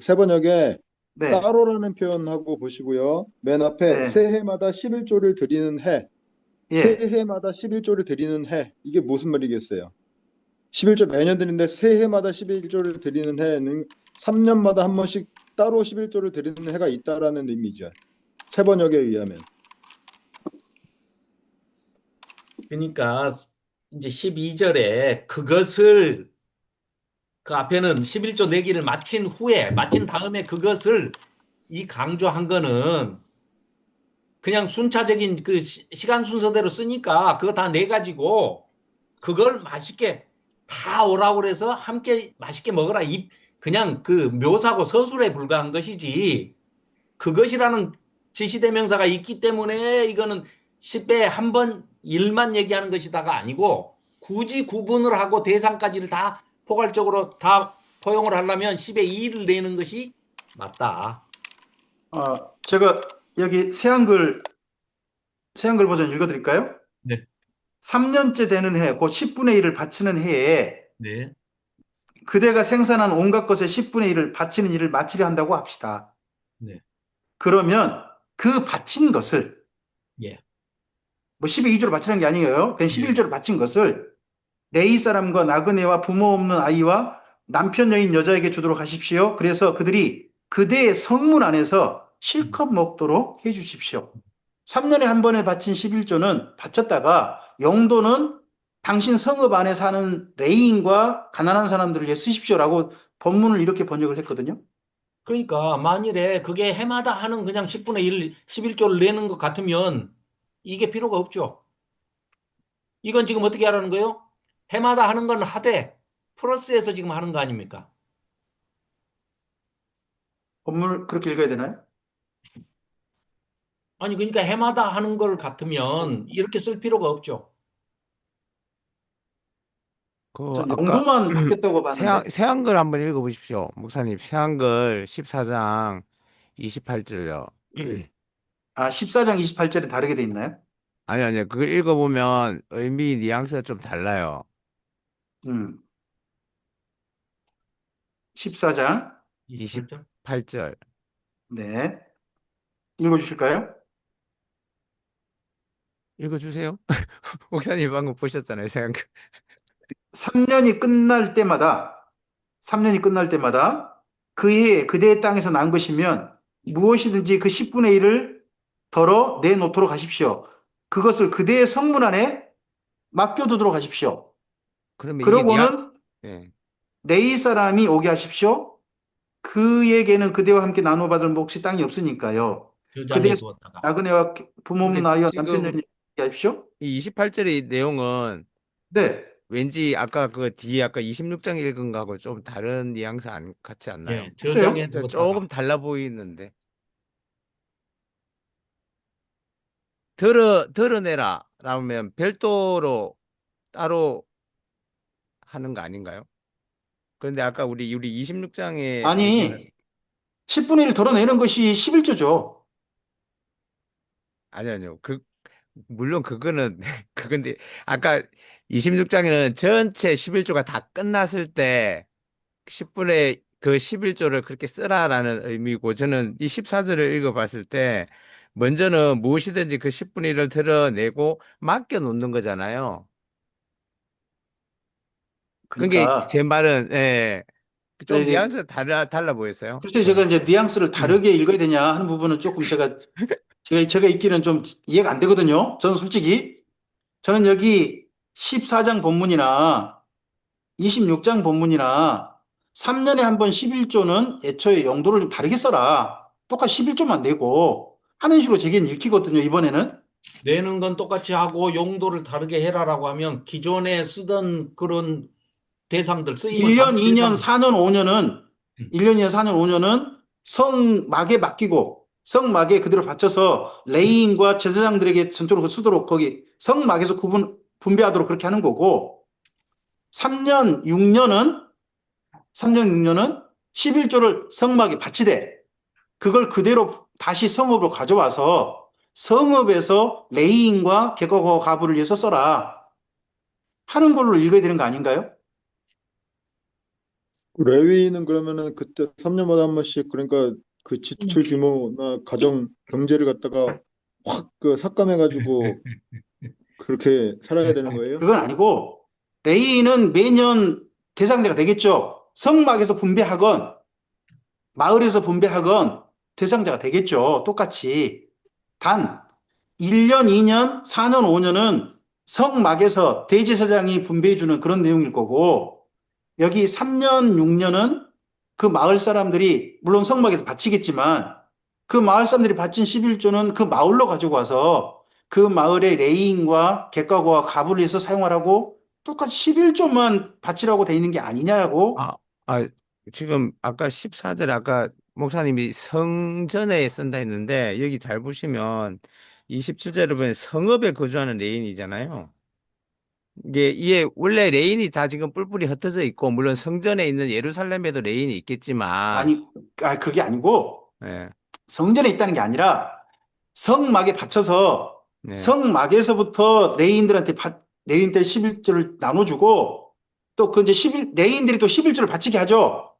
세 번역에 네, 따로라는 표현하고 보시고요. 맨 앞에 네. 새해마다 11조를 드리는 해. 예. 새해마다 11조를 드리는 해. 이게 무슨 말이겠어요? 11조 매년 드리는데 새해마다 11조를 드리는 해는 3년마다 한 번씩 따로 11조를 드리는 해가 있다라는 의미죠. 세 번역에 의하면. 그러니까 이제 12절에 그것을 그 앞에는 11조 내기를 마친 다음에 그것을 이 강조한 거는 그냥 순차적인 그 시간 순서대로 쓰니까 그거 다 내 가지고 그걸 맛있게 다 오라고 그래서 함께 맛있게 먹어라. 그냥 그 묘사고 서술에 불과한 것이지. 그것이라는 지시대명사가 있기 때문에 이거는 10배 한 번 일만 얘기하는 것이다가 아니고 굳이 구분을 하고 대상까지를 다 포괄적으로 다 포용을 하려면 10의 2를 내는 것이 맞다. 제가 여기 새한글 버전 읽어드릴까요? 네. 3년째 되는 해, 곧 10분의 1을 바치는 해에 네. 그대가 생산한 온갖 것의 10분의 1을 바치는 일을 마치려 한다고 합시다. 네. 그러면 그 바친 것을 예. 뭐 12조를 바치는 게 아니에요. 그냥 예. 11조를 바친 것을 레위 사람과 나그네와 부모 없는 아이와 남편 여인 여자에게 주도록 하십시오. 그래서 그들이 그대의 성문 안에서 실컷 먹도록 해 주십시오. 3년에 한 번에 바친 11조는 바쳤다가 용도는 당신 성읍 안에 사는 레위인과 가난한 사람들을 위해 쓰십시오라고 본문을 이렇게 번역을 했거든요. 그러니까 만일에 그게 해마다 하는 그냥 10분의 1, 11조를 내는 것 같으면 이게 필요가 없죠. 이건 지금 어떻게 하라는 거예요? 해마다 하는 건 하되 플러스해서 지금 하는 거 아닙니까? 본문을 그렇게 읽어야 되나요? 아니 그러니까 해마다 하는 걸 같으면 이렇게 쓸 필요가 없죠. 그 전 아까 용도만 바뀌었다고 봤는데. 새한글 한번 읽어보십시오. 목사님, 새한글 14장 28절요. 아, 14장 28절에 다르게 돼 있나요? 아니요. 그걸 읽어보면 의미 뉘앙스가 좀 달라요. 14장. 28절? 28절. 네. 읽어주실까요? 읽어주세요. 목사님 방금 보셨잖아요, 새한글. 3년이 끝날 때마다, 3년이 끝날 때마다 그의 그대의 땅에서 난 것이면 무엇이든지 그 10분의 1을 덜어 내놓도록 하십시오. 그것을 그대의 성문 안에 맡겨두도록 하십시오. 그러면 이게 그러고는 예. 레위 사람이 오게 하십시오. 그에게는 그대와 함께 나눠받을 몫이 땅이 없으니까요. 저장해 그대의 두었다가. 나그네와 부모 없는 근데 아이와 지금 남편을 오게 하십시오. 이 28절의 내용은 네. 왠지 아까 그 뒤에 아까 26장 읽은 거하고 좀 다른 뉘앙스 같지 않나요? 예, 글쎄요. 저장해 두었다가. 조금 달라 보이는데. 드러내라 라면 별도로 따로 하는 거 아닌가요? 그런데 아까 우리 26장에 아니, 10분의 1을 덜어내는 것이 11조죠. 아니요. 물론 그거는 그건데 아까 26장에는 전체 11조가 다 끝났을 때 10분의 그 11조를 그렇게 쓰라라는 의미고 저는 이 14절을 읽어봤을 때 먼저는 무엇이든지 그 10분의 1을 드러내고 맡겨 놓는 거잖아요. 그게 그러니까 제 말은 좀 네, 뉘앙스가 달라 보였어요. 글쎄요, 제가 이제 뉘앙스를 다르게 읽어야 되냐 하는 부분은 조금 제가 읽기는 좀 이해가 안 되거든요. 저는 여기 14장 본문이나 26장 본문이나 3년에 한 번 11조는 애초에 용도를 좀 다르게 써라. 똑같이 11조만 내고 하는 식으로 제겐 읽히거든요, 이번에는. 내는 건 똑같이 하고 용도를 다르게 해라라고 하면 기존에 쓰던 그런 대상들, 쓰임을 1년, 받은 2년, 대상. 4년, 5년은 음. 1년, 2년, 4년, 5년은 성막에 맡기고 성막에 그대로 바쳐서 레위인과 제사장들에게 전적으로 쓰도록 거기 성막에서 분배하도록 그렇게 하는 거고 3년, 6년은 11조를 성막에 바치되 그걸 그대로 다시 성읍으로 가져와서 성읍에서 레위인과 객과와 가부를 위해서 써라 하는 걸로 읽어야 되는 거 아닌가요? 레위는 그러면은 그때 3년마다 한 번씩 그러니까 그 지출 규모나 가정 경제를 갖다가 확 그 삭감해가지고 그렇게 살아야 되는 거예요? 그건 아니고 레위인은 매년 대상자가 되겠죠. 성막에서 분배하건 마을에서 분배하건 대상자가 되겠죠. 똑같이. 단 1년, 2년, 4년, 5년은 성막에서 대제사장이 분배해주는 그런 내용일 거고 여기 3년, 6년은 그 마을 사람들이 물론 성막에서 바치겠지만 그 마을 사람들이 바친 11조는 그 마을로 가지고 와서 그 마을의 레위인과 객과고와 가부를 해서 사용하라고 똑같이 11조만 바치라고 돼 있는 게 아니냐고. 지금 아까 14절 아까 목사님이 성전에 쓴다 했는데 여기 잘 보시면 27절에 보면 성읍에 거주하는 레인이잖아요. 이게 원래 레인이 다 지금 뿔뿔이 흩어져 있고 물론 성전에 있는 예루살렘에도 레인이 있겠지만 그게 아니고 예, 성전에 있다는 게 아니라 성막에 바쳐서 네. 성막에서부터 레위인들 11조를 나눠주고 또 그 이제 11, 레인들이 또 11조를 바치게 하죠.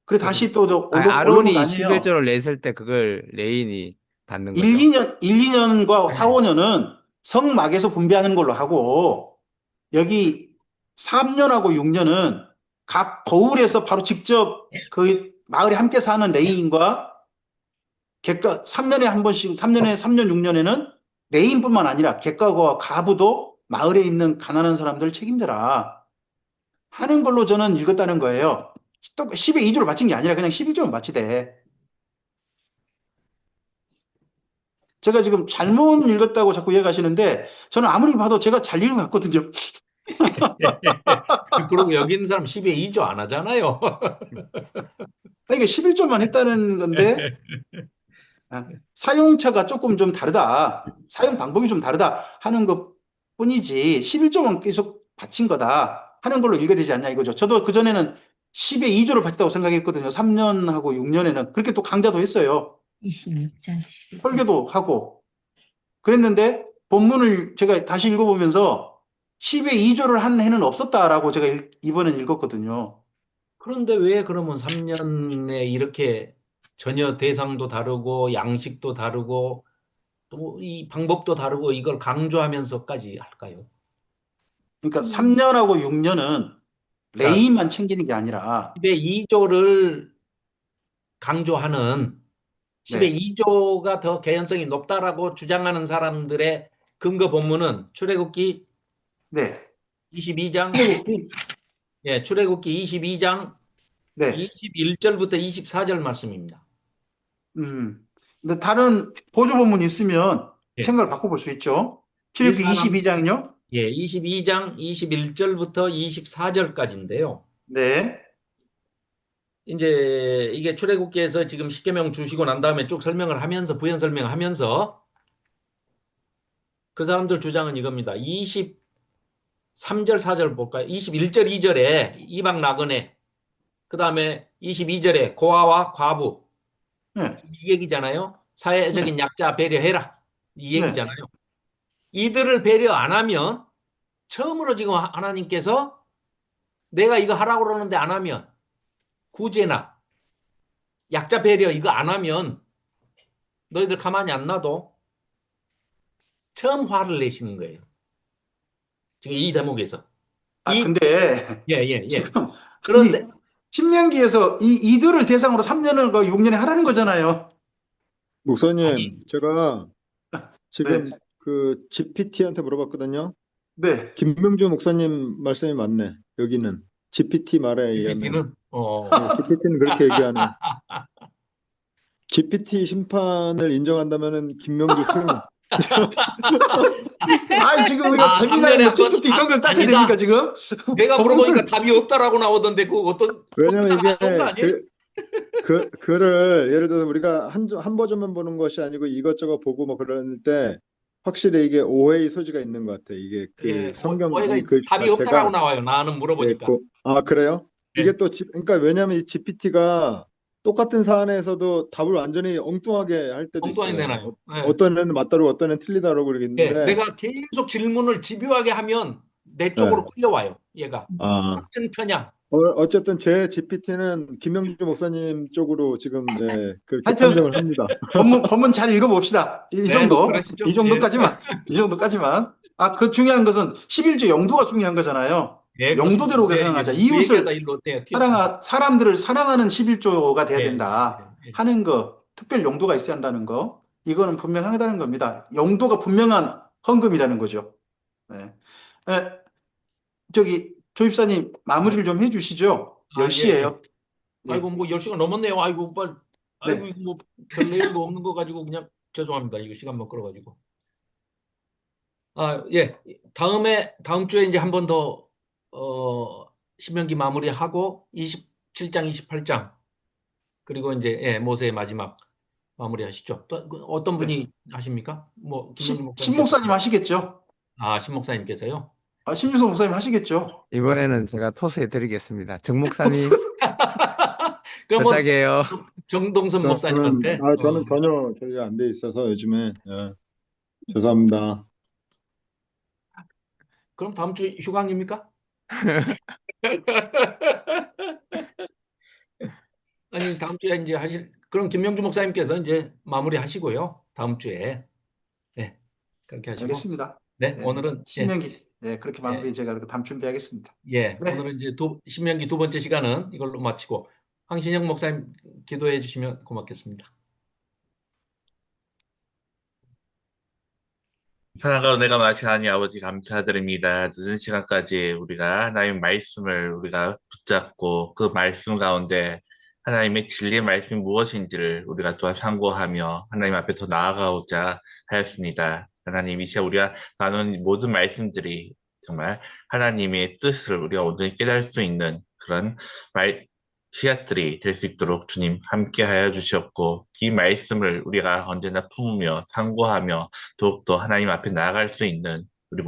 그래 다시 또 저 아니, 올라오는 아론이 거 아니에요. 11조를 냈을 때 그걸 레인이 받는 1, 거죠. 2년과 4, 5년은 성막에서 분배하는 걸로 하고 여기 3년하고 6년은 각 거울에서 바로 직접 그 마을에 함께 사는 레인과 객가 3년에 한 번씩 3년, 6년에는 레인뿐만 아니라 객가와 가부도 마을에 있는 가난한 사람들을 책임져라 하는 걸로 저는 읽었다는 거예요. 또 10의 2조를 바친 게 아니라 그냥 11조만 바치되. 제가 지금 잘못 읽었다고 자꾸 이야기하시는데 저는 아무리 봐도 제가 잘 읽은 것 같거든요. 그리고 여기 있는 사람 10에 2조 안 하잖아요. 그러니까 11조만 했다는 건데 사용처가 조금 좀 다르다. 사용 방법이 좀 다르다 하는 것 뿐이지 11조만 계속 바친 거다 하는 걸로 읽어야 되지 않냐 이거죠. 저도 그전에는 10에 2조를 바쳤다고 생각했거든요. 3년하고 6년에는. 그렇게 또 강좌도 했어요. 26장, 11장. 설교도 하고. 그랬는데 본문을 제가 다시 읽어보면서 10에 2조를 한 해는 없었다라고 제가 이번엔 읽었거든요. 그런데 왜 그러면 3년에 이렇게 전혀 대상도 다르고 양식도 다르고 또 이 방법도 다르고 이걸 강조하면서까지 할까요? 그러니까 3년하고 6년은 레인만 챙기는 게 아니라 10의 2조를 강조하는 10의 네. 2조가 더 개연성이 높다라고 주장하는 사람들의 근거 본문은 출애굽기 네. 22장, 출애굽기 예, 출애굽기 22장 네. 21절부터 24절 말씀입니다. 근데 다른 보조 본문이 있으면 예. 생각을 바꿔볼 수 있죠. 출애굽기 이 사람- 22장은요? 예, 22장 21절부터 24절까지인데요. 네. 이제 이게 출애굽기에서 지금 십계명 주시고 난 다음에 쭉 설명을 하면서 부연 설명을 하면서 그 사람들 주장은 이겁니다. 23절 4절 볼까요? 21절 2절에 이방 나그네, 그 다음에 22절에 고아와 과부, 네. 이 얘기잖아요. 사회적인 약자 배려해라, 이 네. 얘기잖아요. 이들을 배려 안 하면 처음으로 지금 하나님께서 내가 이거 하라고 그러는데 안 하면 구제나 약자 배려 이거 안 하면 너희들 가만히 안 놔도 처음 화를 내시는 거예요. 지금 이 대목에서. 근데 예, 예, 예. 지금 그런데 신명기에서 이들을 대상으로 3년을 6년에 하라는 거잖아요. 목사님, 아니. 제가 지금 네. 그 GPT한테 물어봤거든요. 네. 김명주 목사님 말씀이 맞네. 여기는 GPT 말에 의하면 PPT는 GPT는 그렇게 얘기하네. GPT 심판을 인정한다면은 김명주 승. 지금 우리가 재미나는 3년에 뭐 한 번? GPT 이런 걸 따져야 아니다. 됩니까 지금? 내가 물어보니까 답이 없다라고 나오던데 그 어떤 왜냐면 컴퓨터가 이게 안 좋은 거 아니에요? 글을 예를 들어서 우리가 한 버전만 보는 것이 아니고 이것저것 보고 뭐 그럴 때 확실히 이게 오해의 소지가 있는 것 같아. 이게 그 예, 성경 오해가 이 글 답이 없다라고 자체가 나와요. 나는 물어보니까. 그래요? 네. 이게 또 그러니까 왜냐면 이 GPT가 똑같은 사안에서도 답을 완전히 엉뚱하게 할 때도 엉뚱하게 있어요. 되나요? 네. 어떤 애는 맞다고 어떤 애는 틀리다고 예, 그러겠는데 내가 계속 질문을 집요하게 하면 내 쪽으로 끌려와요. 얘가 같은 편향. 어쨌든 제 GPT는 김명주 목사님 쪽으로 지금 그렇게 하여튼 판정을 합니다. 본문 잘 읽어봅시다. 이 네, 정도. 그러시죠. 이 정도까지만. 이 정도까지만. 그 중요한 것은 11조 영도가 중요한 거잖아요. 예, 영도대로 그렇습니다. 생각하자. 예, 이웃을 얘기하다 일로 어때요? 사람들을 사랑하는 11조가 돼야 예, 된다 예, 예. 하는 거, 특별 용도가 있어야 한다는 거, 이거는 분명하다는 겁니다. 용도가 분명한 헌금이라는 거죠. 네. 조입사님 마무리를 좀 해주시죠. 예, 10시예요. 예. 아이고 뭐 10시간 넘었네요. 아이고 빨리. 아이고 네. 이거 뭐 별 내용도 없는 거 가지고 그냥 죄송합니다. 이거 시간만 끌어가지고. 예. 다음 주에 이제 한 번 더 신명기 마무리하고 27장, 28장 그리고 이제 모세의 마지막 마무리하시죠. 또 어떤 분이 하십니까? 뭐 김영준 신 목사님 하시겠죠? 신 목사님께서요. 신민석 목사님 하시겠죠? 이번에는 제가 토스해드리겠습니다. 정 목사님 그러면 부탁해요. 정동선 목사님한테. 저는 전혀 저희가 안 돼 있어서 요즘에 죄송합니다. 그럼 다음 주 휴강입니까? 아니, 다음 주에 이제 그럼 김명주 목사님께서 이제 마무리 하시고요. 다음 주에. 네, 그렇게 하시고. 알겠습니다. 네, 네네. 오늘은, 예, 신명기. 네, 그렇게 예, 마무리 제가 다음 준비하겠습니다. 예, 네. 오늘은 이제 신명기 두 번째 시간은 이걸로 마치고, 황신영 목사님 기도해 주시면 고맙겠습니다. 사랑과 은혜가 많으신 하나님 아버지 감사드립니다. 늦은 시간까지 우리가 하나님의 말씀을 우리가 붙잡고 그 말씀 가운데 하나님의 진리의 말씀이 무엇인지를 우리가 또한 상고하며 하나님 앞에 더 나아가고자 하였습니다. 하나님 이 시간 우리가 나눈 모든 말씀들이 정말 하나님의 뜻을 우리가 온전히 깨달을 수 있는 그런 씨앗들이 될 수 있도록 주님 함께하여 주시옵고 이 말씀을 우리가 언제나 품으며 상고하며 더욱더 하나님 앞에 나아갈 수 있는 우리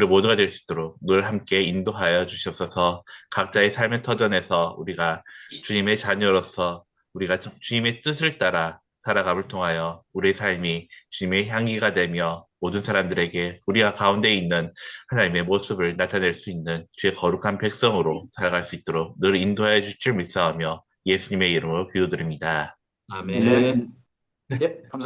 모두가 될 수 있도록 늘 함께 인도하여 주시옵소서. 각자의 삶의 터전에서 우리가 주님의 자녀로서 우리가 주님의 뜻을 따라 살아감을 통하여 우리의 삶이 주님의 향기가 되며 모든 사람들에게 우리가 가운데 있는 하나님의 모습을 나타낼 수 있는 주의 거룩한 백성으로 살아갈 수 있도록 늘 인도하여 주실 줄 믿사오며 예수님의 이름으로 기도드립니다. 아멘. 네. 네. 예, 감사합니다.